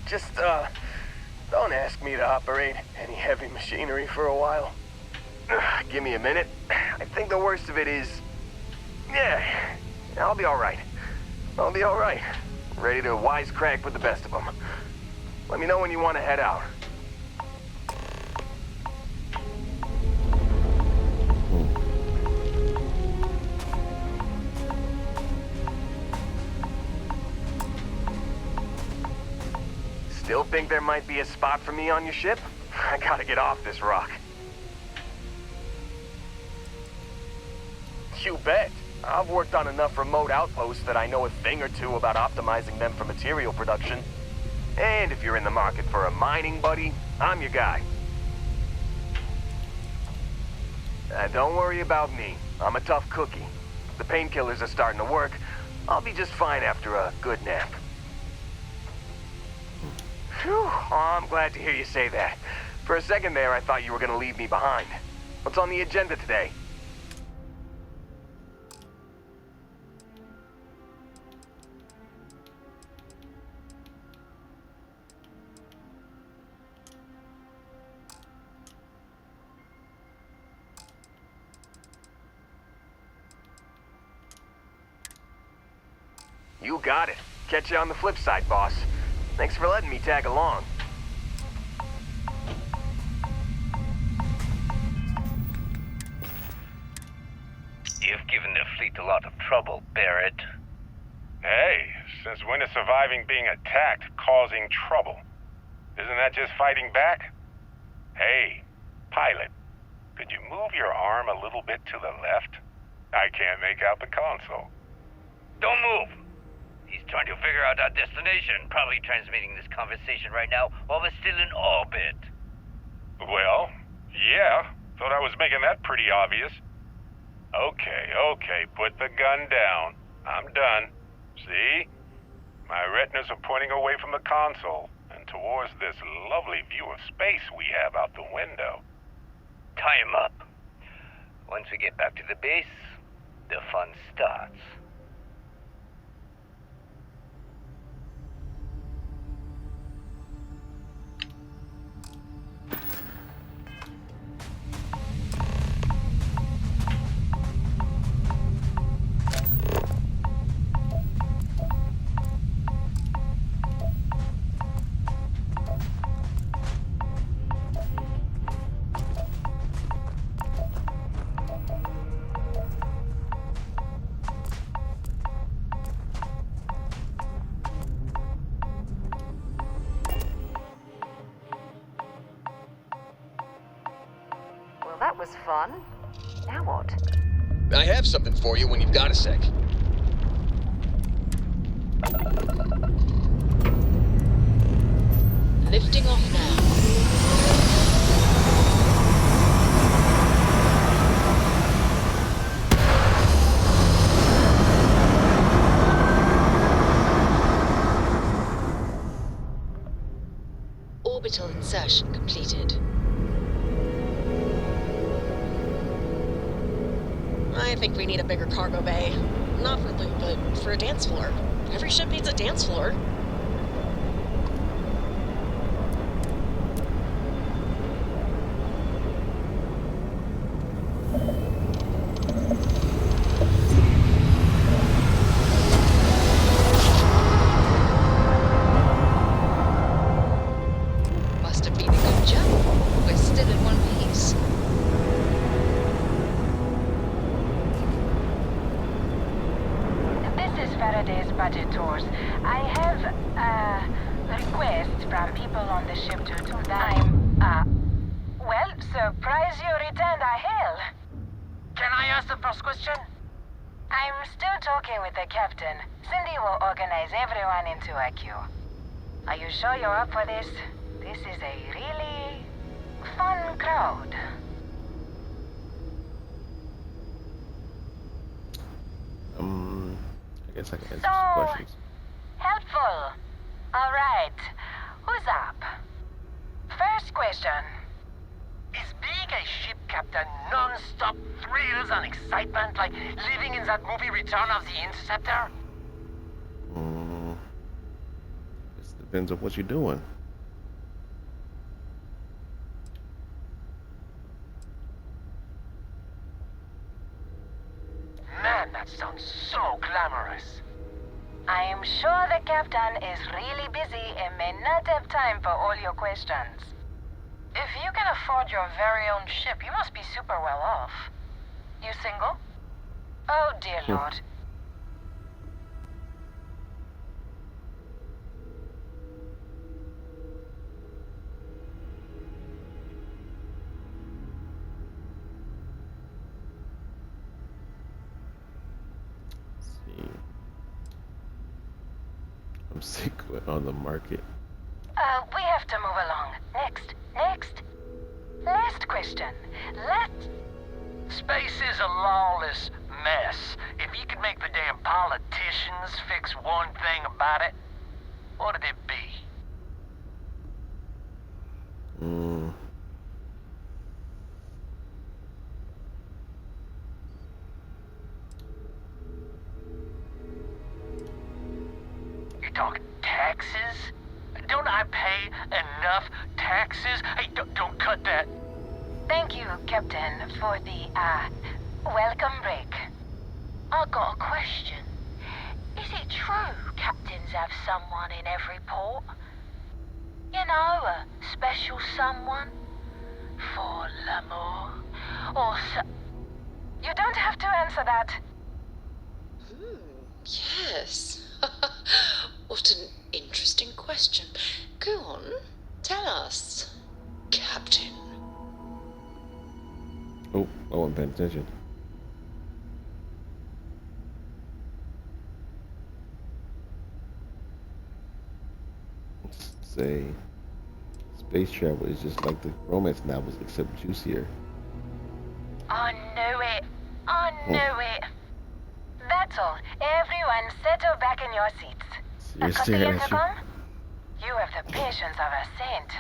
just, don't ask me to operate any heavy machinery for a while. Give me a minute. I think the worst of it is... Yeah, I'll be alright. I'll be alright. Ready to wisecrack with the best of them. Let me know when you want to head out. Still think there might be a spot for me on your ship? I gotta get off this rock. You bet. I've worked on enough remote outposts that I know a thing or two about optimizing them for material production. And if you're in the market for a mining buddy, I'm your guy. Don't worry about me. I'm a tough cookie. The painkillers are starting to work. I'll be just fine after a good nap. Phew. Oh, I'm glad to hear you say that. For a second there, I thought you were gonna leave me behind. What's on the agenda today? You got it. Catch you on the flip side, boss. Thanks for letting me tag along.
You've given the fleet a lot of trouble, Barrett. Hey, since when is surviving being attacked causing trouble? Isn't that just fighting back? Hey, pilot, could you move your arm a little bit to the left? I can't make out the console. Don't move.
He's trying to figure out our destination, probably transmitting this conversation right now while we're still in orbit.
Well, yeah. Thought I was making that pretty obvious. Okay, put the gun down. I'm done. See? My retinas are pointing away from the console and towards this lovely view of space we have out the window.
Time up. Once we get back to the base, the fun starts.
That was fun. Now what?
I have something for you when you've got a sec.
Lifting off now. Orbital insertion completed. I think we need a bigger cargo bay. Not for loot, but for a dance floor. Every ship needs a dance floor. Must have been a good jump. We're still in one piece.
Faraday's budget tours. I have a request from people on the ship to do that. Well, surprise you returned a hail.
Can I ask the first question?
I'm still talking with the captain. Cindy will organize everyone into a queue. Are you sure you're up for this? This is a really fun crowd.
I guess I can answer some questions.
Helpful. All right. Who's up? First question.
Is being a ship captain non-stop thrills and excitement like living in that movie Return of the Interceptor?
It depends on what you're doing.
Man, that sounds so glamorous.
I am sure the captain is really busy and may not have time for all your questions. If you can afford your very own ship, you must be super well off. You single? Oh, dear Lord.
I'm sick on the market.
We have to move along. Next. Last question.
Space is a lawless mess. If you could make the damn politicians fix one thing about it, what'd it be? You talking taxes? Don't I pay enough taxes? Hey, don't cut that.
Thank you, Captain, for the, welcome break.
I got a question. Is it true captains have someone in every port? You know, a special someone? For l'amour? Or
You don't have to answer that.
Yes. What an interesting question. Go on, tell us, Captain.
Oh, I wasn't paying attention. say space travel is just like the romance novels, except juicier.
I knew it. I knew it. That's all. Everyone settle back in your seats.
You're
A copy
staring at you.
intercom? You have the patience of a saint.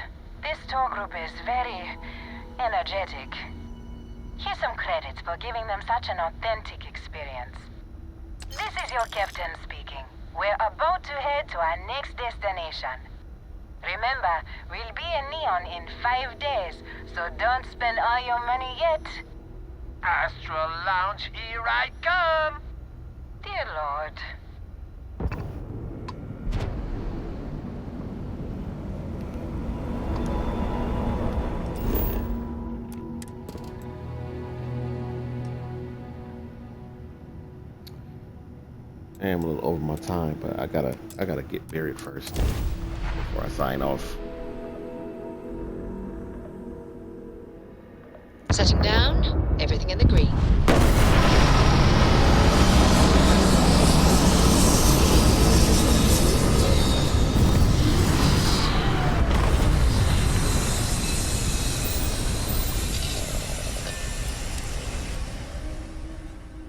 This tour group is very energetic. Here's some credits for giving them such an authentic experience. This is your captain speaking. We're about to head to our next destination. Remember, we'll be in Neon in 5 days, so don't spend all your money yet.
Astral Lounge, here I come!
Dear Lord.
I am a little over my time, but I gotta get buried first before I sign off.
Setting down, everything in the green.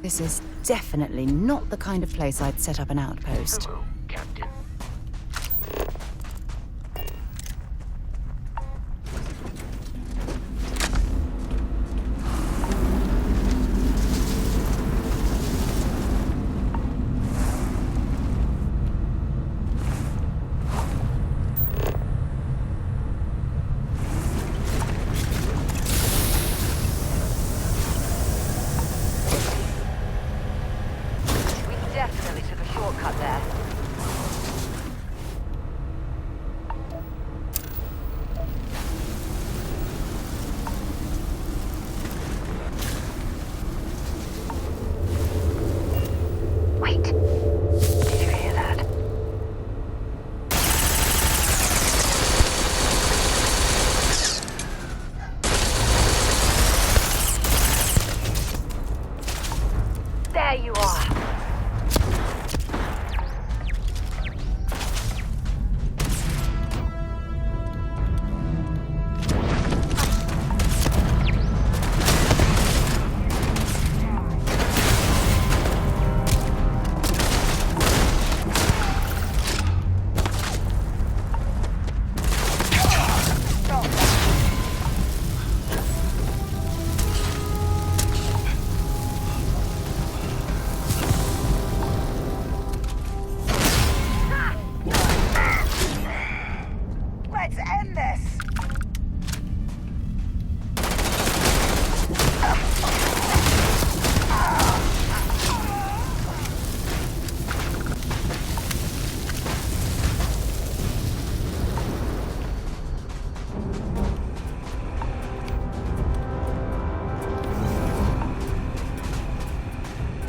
This is definitely not the kind of place I'd set up an outpost.
Hello, Captain.
There you are. Let's end this.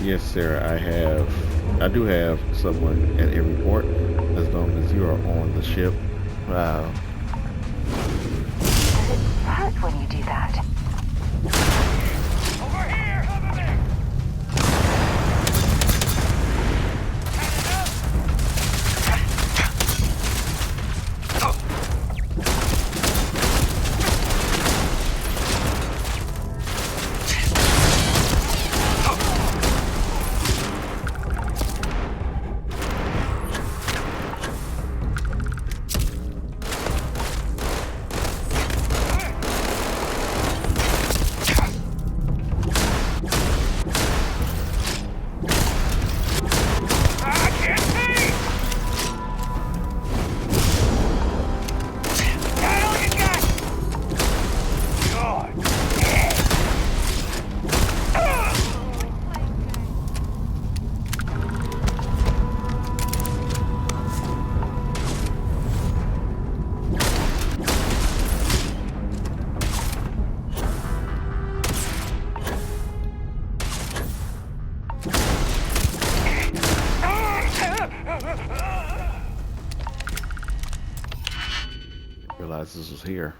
Yes, Sarah, I do have someone at every port, as long as you are on the ship.
Does it hurt when you do that?
Realize this was here.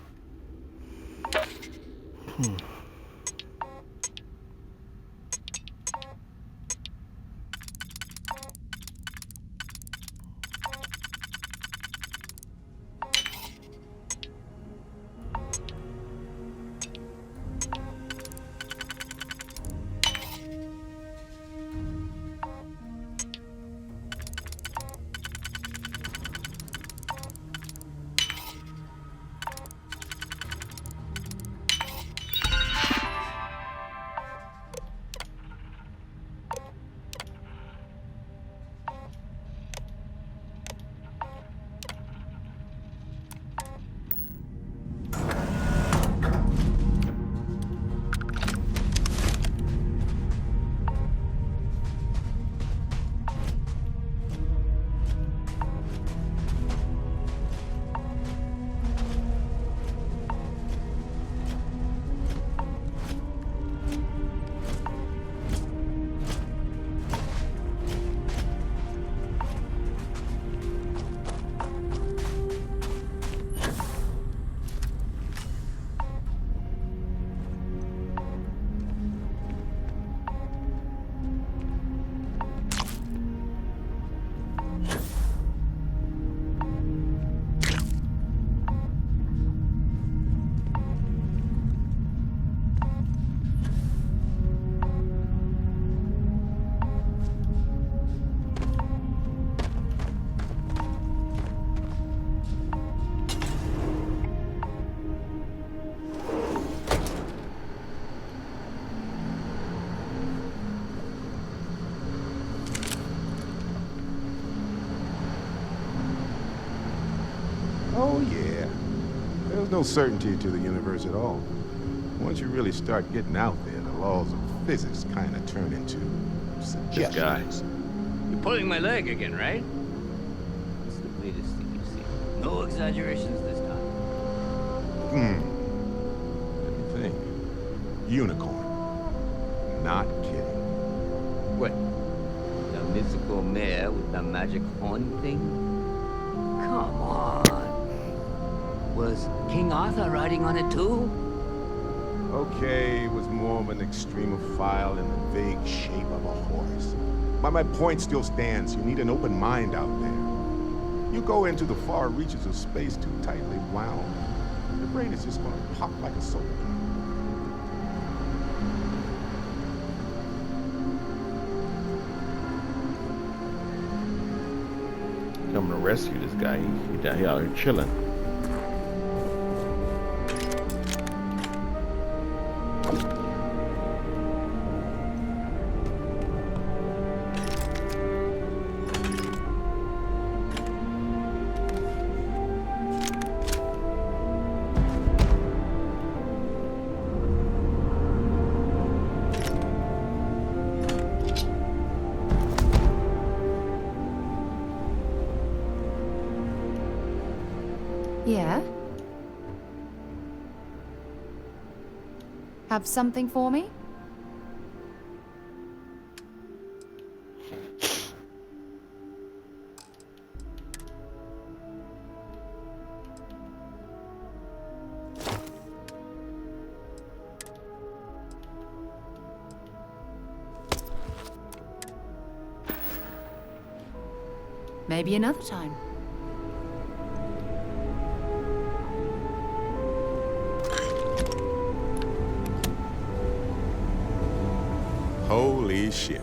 Oh, yeah. There's no certainty to the universe at all. Once you really start getting out there, the laws of physics kind of turn into suggestions.
You're pulling my leg again, right? What's the latest thing you've seen? No exaggerations this time.
Let me think. Unicorn. Not kidding.
What? The mythical mare with the magic horn thing? Come on. Was King Arthur riding on it too?
Okay, it was more of an extremophile in the vague shape of a horse. But my point still stands. You need an open mind out there. You go into the far reaches of space too tightly wound, your brain is just gonna pop like a soda can.
Coming to rescue this guy. He down here out here chilling.
Yeah? Have something for me? Maybe another time.
Holy shit.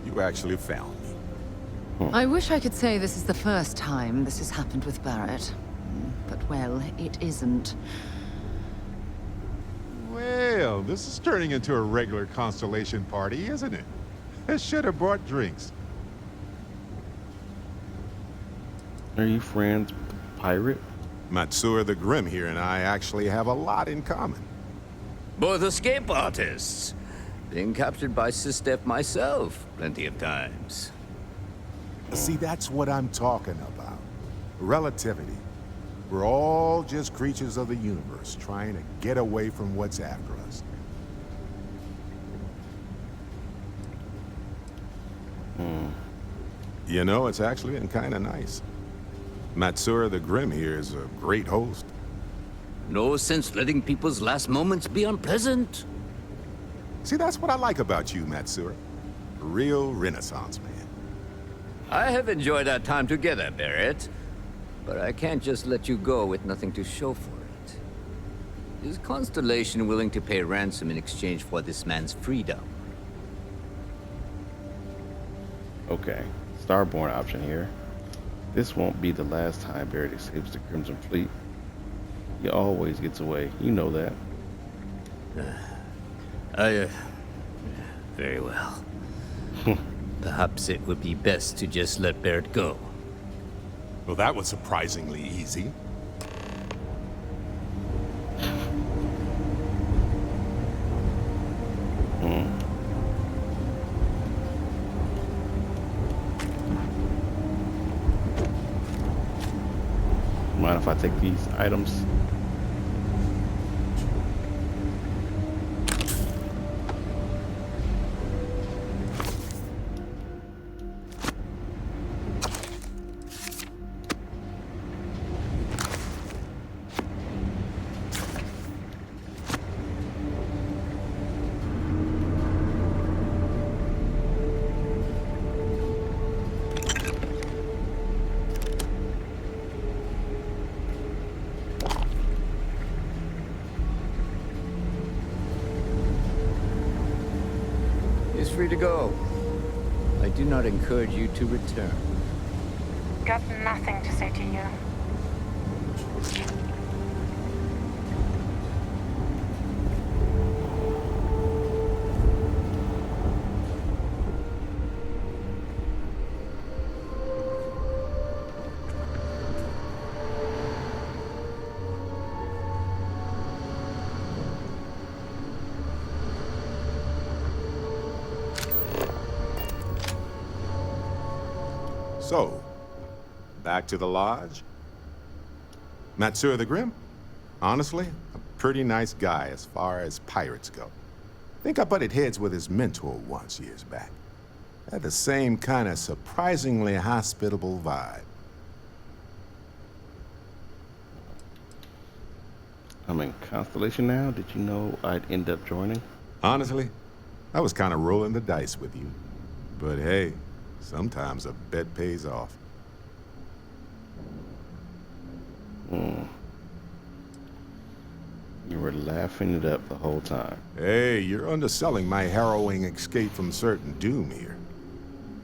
You actually found me.
I wish I could say this is the first time this has happened with Barrett. But, well, it isn't.
Well, this is turning into a regular Constellation party, isn't it? I should have brought drinks.
Are you friends with the pirate?
Matsura the Grim here and I actually have a lot in common.
Both escape artists. Been captured by Sistef myself plenty of times.
See, that's what I'm talking about. Relativity. We're all just creatures of the universe trying to get away from what's after us. You know, it's actually been kind of nice. Matsura the Grim here is a great host.
No sense letting people's last moments be unpleasant.
See, that's what I like about you, Matsura. A real Renaissance man.
I have enjoyed our time together, Barrett. But I can't just let you go with nothing to show for it. Is Constellation willing to pay ransom in exchange for this man's freedom?
Okay, Starborn option here. This won't be the last time Barrett escapes the Crimson Fleet. He always gets away, you know that.
Very well. Perhaps it would be best to just let Barrett go.
Well, that was surprisingly easy.
Mind if I take these items?
He's free to go. I do not encourage you to return.
Got nothing to say to you.
So, back to the lodge? Matsur the Grim? Honestly, a pretty nice guy as far as pirates go. Think I butted heads with his mentor once years back. Had the same kind of surprisingly hospitable vibe.
I'm in Constellation now. Did you know I'd end up joining?
Honestly, I was kind of rolling the dice with you. But hey, sometimes a bet pays off.
You were laughing it up the whole time.
Hey, you're underselling my harrowing escape from certain doom here.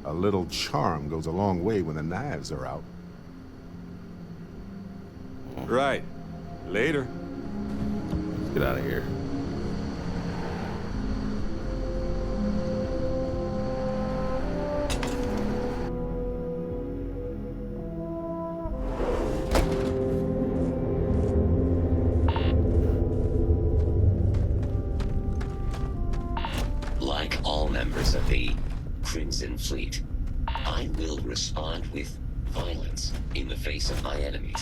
A little charm goes a long way when the knives are out. Right. Later.
Let's get out of here.
Like all members of the Crimson Fleet, I will respond with violence in the face of my enemies.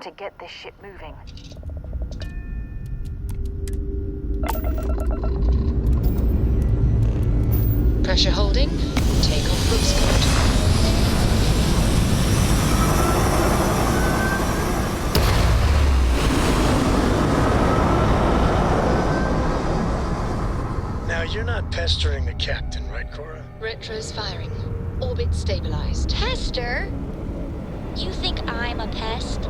To get this ship moving.
Pressure holding. Take off looks good.
Now, you're not pestering the captain, right, Cora?
Retro's firing. Orbit stabilized.
Pester? You think I'm a pest?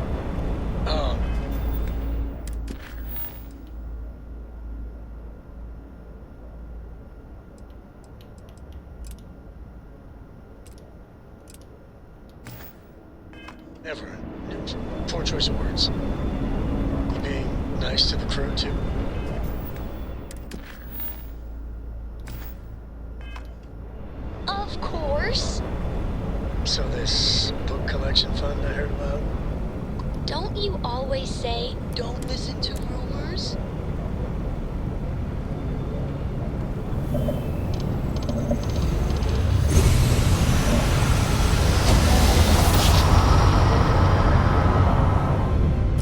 Never. Poor choice of words. You being nice to the crew, too?
Of course.
So this book collection fund I heard about?
Don't you always say, don't listen to rumors?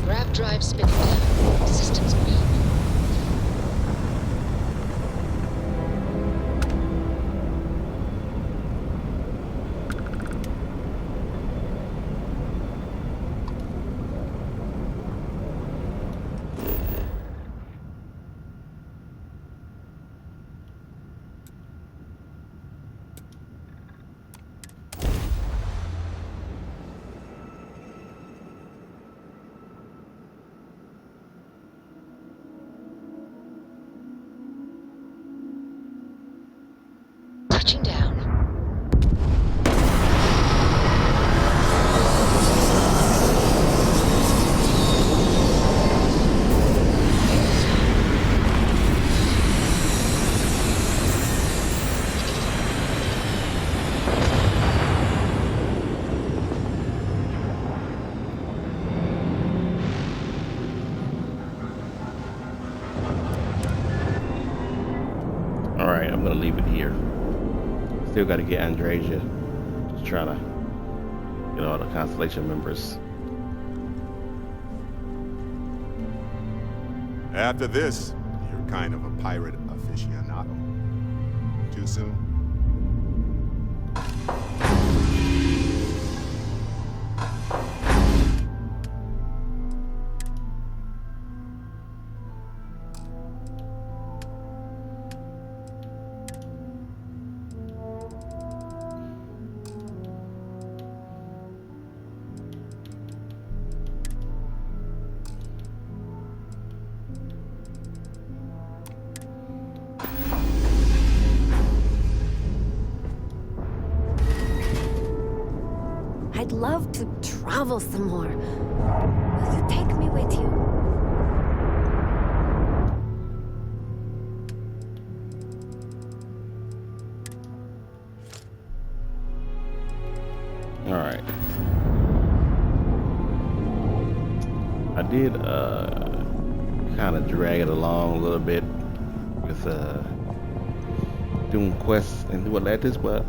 Grab drive spinning down. Systems green. Touching down.
All right, I'm gonna leave it here. Still got to get Andresia. Just trying to get all the Constellation members.
After this, you're kind of a pirate aficionado. Too soon?
travel some more. Will you take me with you?
Alright. I did kind of drag it along a little bit with doing quests in New Atlantis, but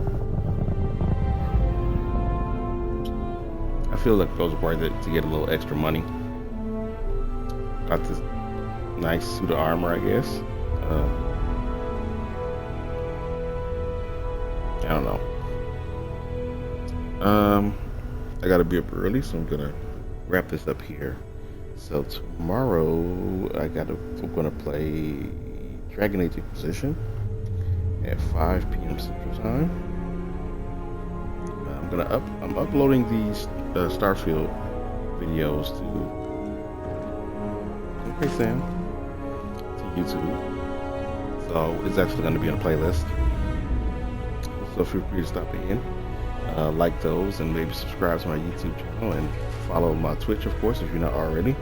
I feel like it was worth it to get a little extra money. Got this nice suit of armor, I guess. I don't know. I gotta be up early, so I'm gonna wrap this up here. So tomorrow I'm gonna play Dragon Age Inquisition at 5 p.m. Central Time. I'm uploading these Starfield videos to YouTube. So it's actually gonna be on a playlist. So feel free to stop in, like those, and maybe subscribe to my YouTube channel and follow my Twitch, of course, if you're not already.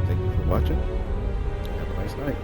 Thank you for watching. Have a nice night.